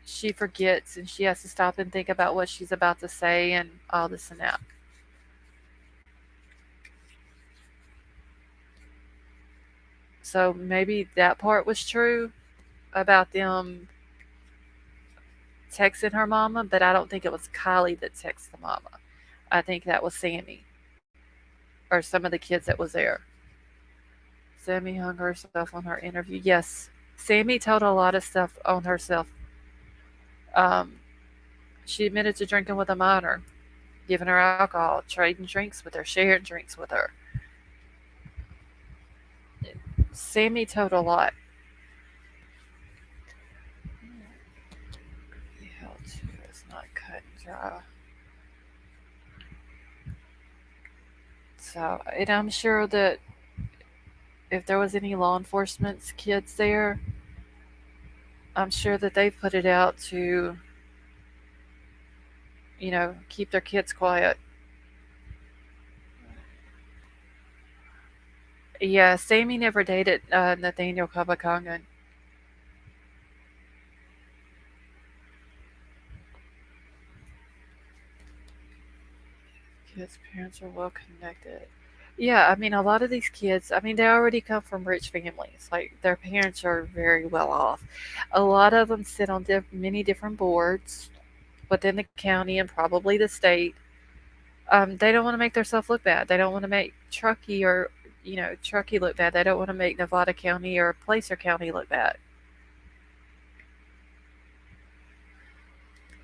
she forgets and she has to stop and think about what she's about to say and all this and that. So maybe that part was true about them texting her mama, but I don't think it was Kylie that texted the mama. I think that was Sami or some of the kids that was there. Sami hung herself on her interview. Yes, Sami told a lot of stuff on herself. Um, she admitted to drinking with a minor, giving her alcohol, trading drinks with her, sharing drinks with her. Sami told a lot. Hell, it's not cut and dry. So, and I'm sure that if there was any law enforcement's kids there, I'm sure that they put it out to, keep their kids quiet. Yeah, Sami never dated Nathaniel Kabakangan. Kids' parents are well connected. Yeah, I mean, a lot of these kids, I mean, they already come from rich families. Like, their parents are very well off. A lot of them sit on many different boards within the county and probably the state. They don't want to make themselves look bad. They don't want to make Truckee or, Truckee look bad. They don't want to make Nevada County or Placer County look bad.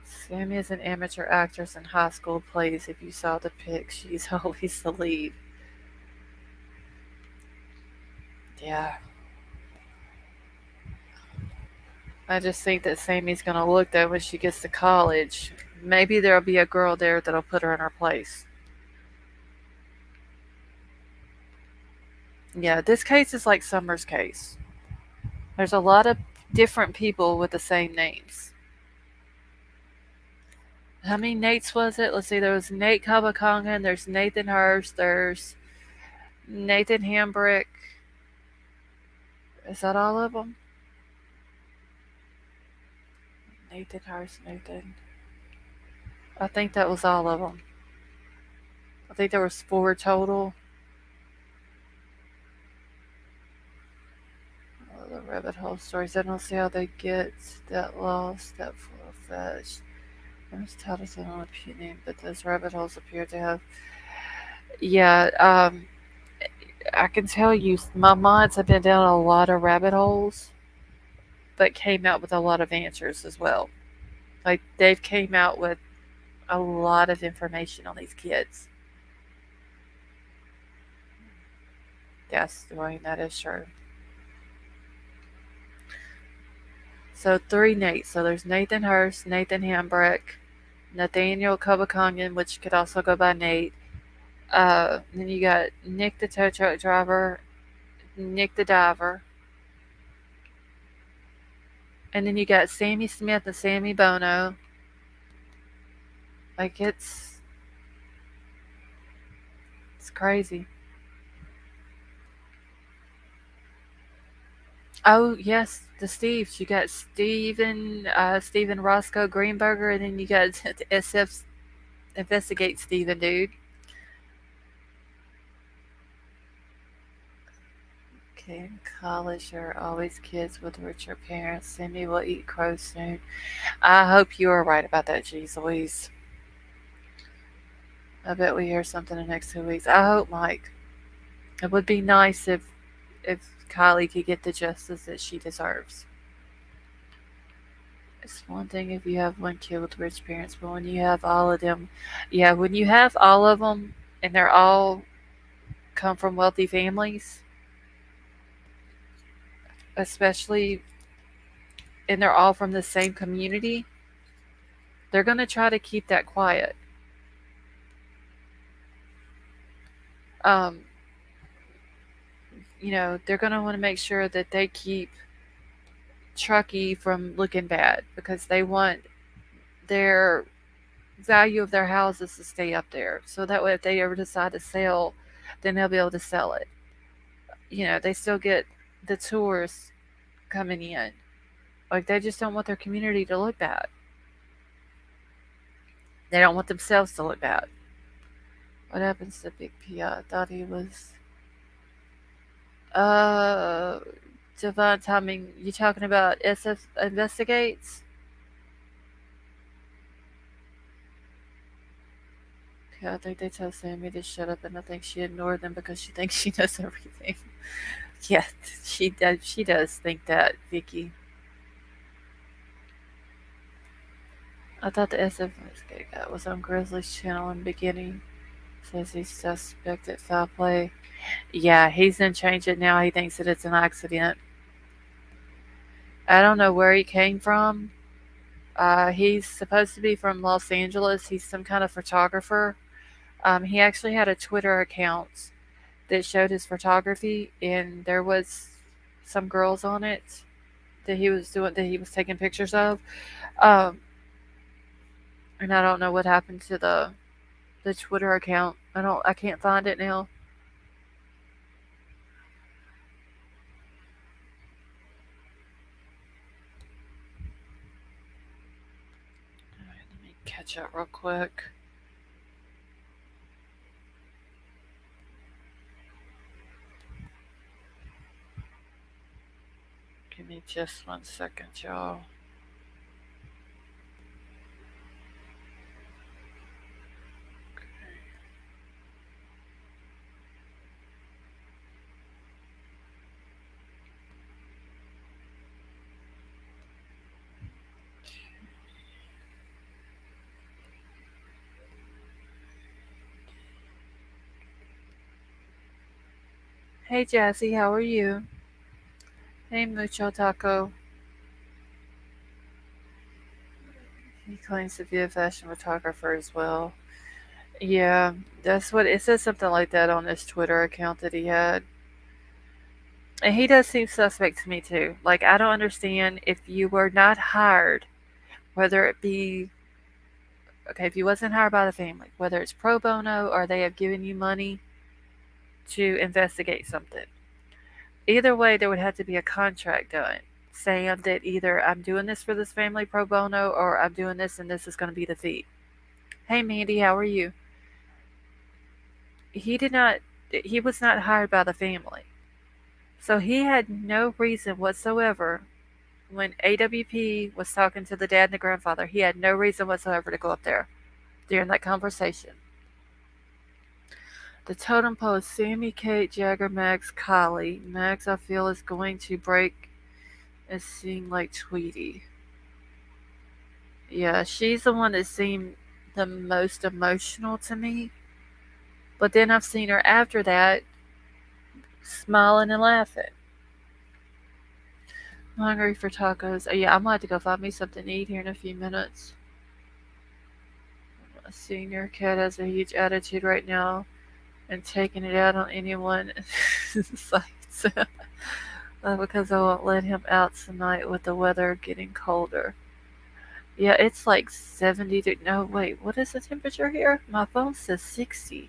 Sammy is an amateur actress in high school plays. If you saw the pic, she's always the lead. Yeah. I just think that Sammy's gonna look though when she gets to college. Maybe there'll be a girl there that'll put her in her place. Yeah, this case is like Summer's case. There's a lot of different people with the same names. How many Nates was it? Let's see, there was Nate Kabakongan, there's Nathan Hurst, there's Nathan Hambrick. Is that all of them? Nathan Hurst, Nathan. I think that was all of them. I think there was four total. Oh, the rabbit hole stories. I don't see how they get that lost, that far-fetched. There's titles I don't want to name, but those rabbit holes appear to have. Yeah, I can tell you, my minds have been down a lot of rabbit holes, but came out with a lot of answers as well. Like they've came out with a lot of information on these kids. Yes, Dwayne, that is true. So three Nates. So there's Nathan Hurst, Nathan Hambrick, Nathaniel Cobacongan, which could also go by Nate. Then you got Nick the tow truck driver, Nick the diver, and then you got Sammy Smith and Sammy Bono. Like it's crazy. Oh yes, the Steves. You got Steven Roscoe Greenberger, and then you got the SF Investigate Steven, dude. Okay, in college there are always kids with richer parents. Sammy will eat crow soon. I hope you are right about that, jeez Louise. I bet we hear something in the next 2 weeks. I hope, Mike. It would be nice if Kylie could get the justice that she deserves. It's one thing if you have one kid with rich parents, but when you have all of them, yeah, when you have all of them and they're all come from wealthy families, especially, and they're all from the same community, they're going to try to keep that quiet. Um, they're going to want to make sure that they keep Truckee from looking bad because they want their value of their houses to stay up there. So that way, if they ever decide to sell, then they'll be able to sell it. They still get the tourists coming in. Like, they just don't want their community to look bad. They don't want themselves to look bad. What happens to Big P? I thought he was. Uh, Divine timing. You talking about SF Investigates? Okay, I think they tell Sammy to shut up, and I think she ignored them because she thinks she knows everything. Yeah, she does. She does think that, Vicky. I thought the SF Investigate guy was on Grizzly's channel in the beginning. Says he's suspected foul play. Yeah, he's done changed it now. He thinks that it's an accident. I don't know where he came from. He's supposed to be from Los Angeles. He's some kind of photographer. He actually had a Twitter account that showed his photography, and there was some girls on it that he was taking pictures of. Um, and I don't know what happened to the Twitter account. I can't find it now. All right, let me catch up real quick. Give me just 1 second, y'all. Hey Jazzy, how are you? Hey Mucho Taco. He claims to be a fashion photographer as well. Yeah, that's what it says, something like that on this Twitter account that he had. And he does seem suspect to me too. Like, I don't understand if you were not hired, whether it be, okay, if you wasn't hired by the family, whether it's pro bono or they have given you money to investigate something. Either way, there would have to be a contract done saying that either I'm doing this for this family pro bono or I'm doing this and this is going to be the fee. Hey Mandy, how are you? he did not. He was not hired by the family, so he had no reason whatsoever. When AWP was talking to the dad and the grandfather, he had no reason whatsoever to go up there during that conversation. The totem pole is Sammy, Kate, Jagger, Max, Kylie. Max, I feel, is going to break and sing like Tweety. Yeah, she's the one that seemed the most emotional to me. But then I've seen her after that smiling and laughing. I'm hungry for tacos. Yeah, I'm going to have to go find me something to eat here in a few minutes. A senior cat has a huge attitude right now and taking it out on anyone sites. Because I won't let him out tonight with the weather getting colder. Yeah, it's like 70. No, wait, what is the temperature here? My phone says 60.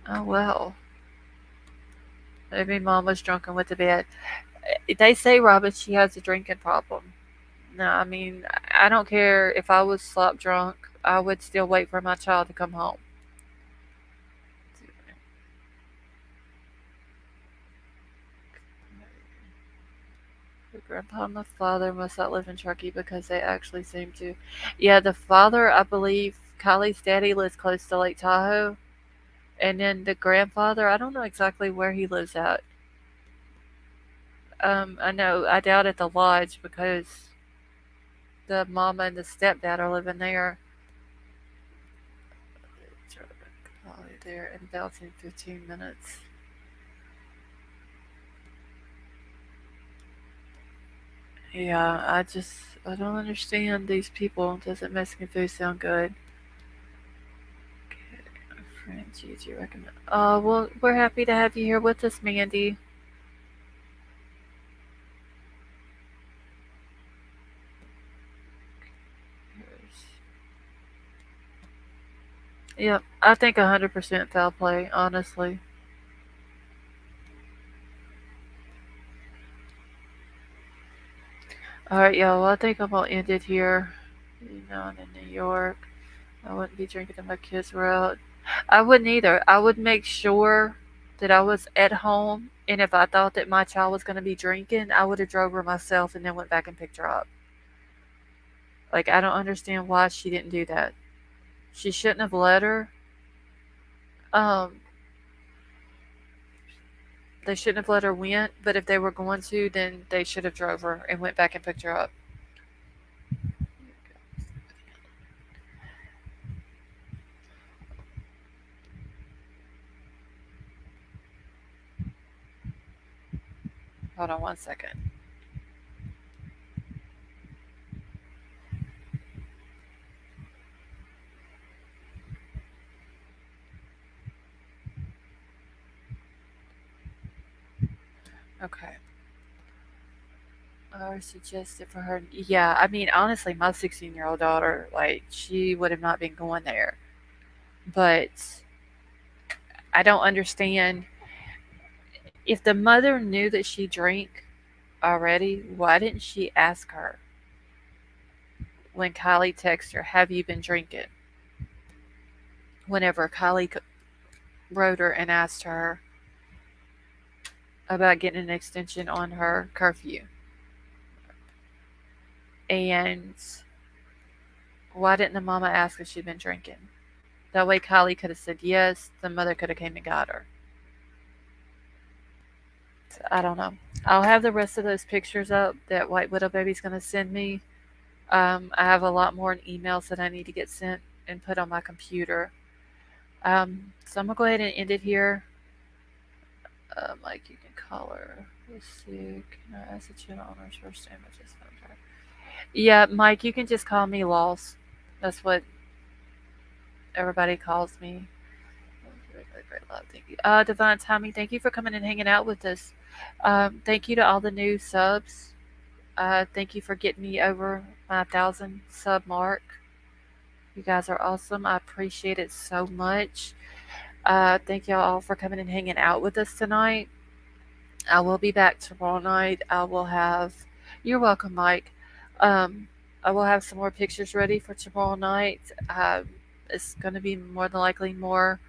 Oh, well. Maybe mom was drunk and went to bed. They say, Robin, she has a drinking problem. No, I mean, I don't care if I was slop drunk. I would still wait for my child to come home. The grandpa and the father must not live in Truckee because they actually seem to. Yeah, the father, I believe, Kylie's daddy lives close to Lake Tahoe. And then the grandfather, I don't know exactly where he lives at. I know, I doubt at the lodge because the mama and the stepdad are living there. Probably there in about 15 minutes. Yeah, I don't understand these people. Doesn't Mexican food sound good? Okay, friend Gigi recommend. Well, we're happy to have you here with us, Mandy. Yep, I think 100% foul play, honestly. Alright, y'all, well, I think I'm gonna end it here. You know, I'm in New York. I wouldn't be drinking if my kids were out. I wouldn't either. I would make sure that I was at home, and if I thought that my child was gonna be drinking, I would have drove her myself and then went back and picked her up. Like, I don't understand why she didn't do that. She shouldn't have let her. Um, they shouldn't have let her win, but if they were going to, then they should have drove her and went back and picked her up. Hold on 1 second. Okay. Or suggested for her. Yeah, I mean, honestly, my 16-year-old daughter, like, she would have not been going there. But I don't understand. If the mother knew that she drank already, why didn't she ask her when Kylie texted her, "Have you been drinking?" Whenever Kylie wrote her and asked her about getting an extension on her curfew. And why didn't the mama ask if she'd been drinking? That way Kylie could have said yes, the mother could have came and got her. So, I don't know. I'll have the rest of those pictures up that White Widow Baby's going to send me. I have a lot more in emails that I need to get sent and put on my computer. So I'm going to go ahead and end it here. Like, you can call her. Let's see. Can I ask the channel owner's first name? I just found her. Yeah, Mike, you can just call me Loss. That's what everybody calls me. Great love. Thank you. Divine Tommy, thank you for coming and hanging out with us. Thank you to all the new subs. Thank you for getting me over my 1,000 sub mark. You guys are awesome. I appreciate it so much. Thank y'all all for coming and hanging out with us tonight. I will be back tomorrow night. I will have. You're welcome, Mike. Um, I will have some more pictures ready for tomorrow night. It's going to be more than likely more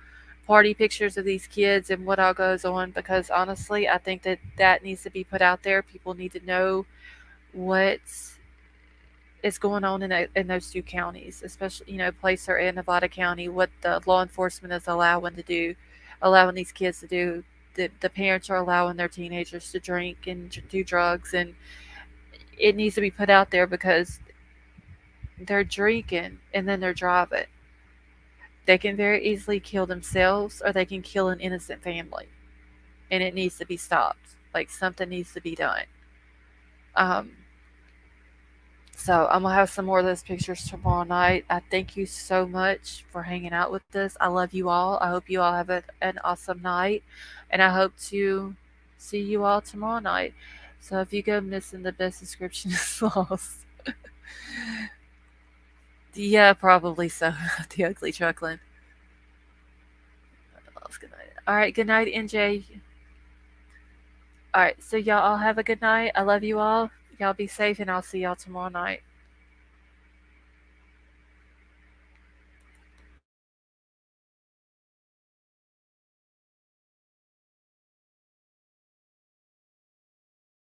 party pictures of these kids and what all goes on, because honestly, I think that that needs to be put out there. People need to know what is going on in those two counties, especially, Placer and Nevada County, what the law enforcement is allowing to do, allowing these kids to do. The parents are allowing their teenagers to drink and do drugs, and it needs to be put out there because they're drinking and then they're driving. They can very easily kill themselves or they can kill an innocent family, and it needs to be stopped. Like something needs to be done. Um, so I'm gonna have some more of those pictures tomorrow night. I thank you so much for hanging out with us. I love you all. I hope you all have an awesome night, and I hope to see you all tomorrow night. So if you go missing, the best description is lost. Yeah, probably so. The ugly chuckling. Good night. All right, good night, NJ. All right, so y'all all have a good night. I love you all. Y'all be safe, and I'll see y'all tomorrow night.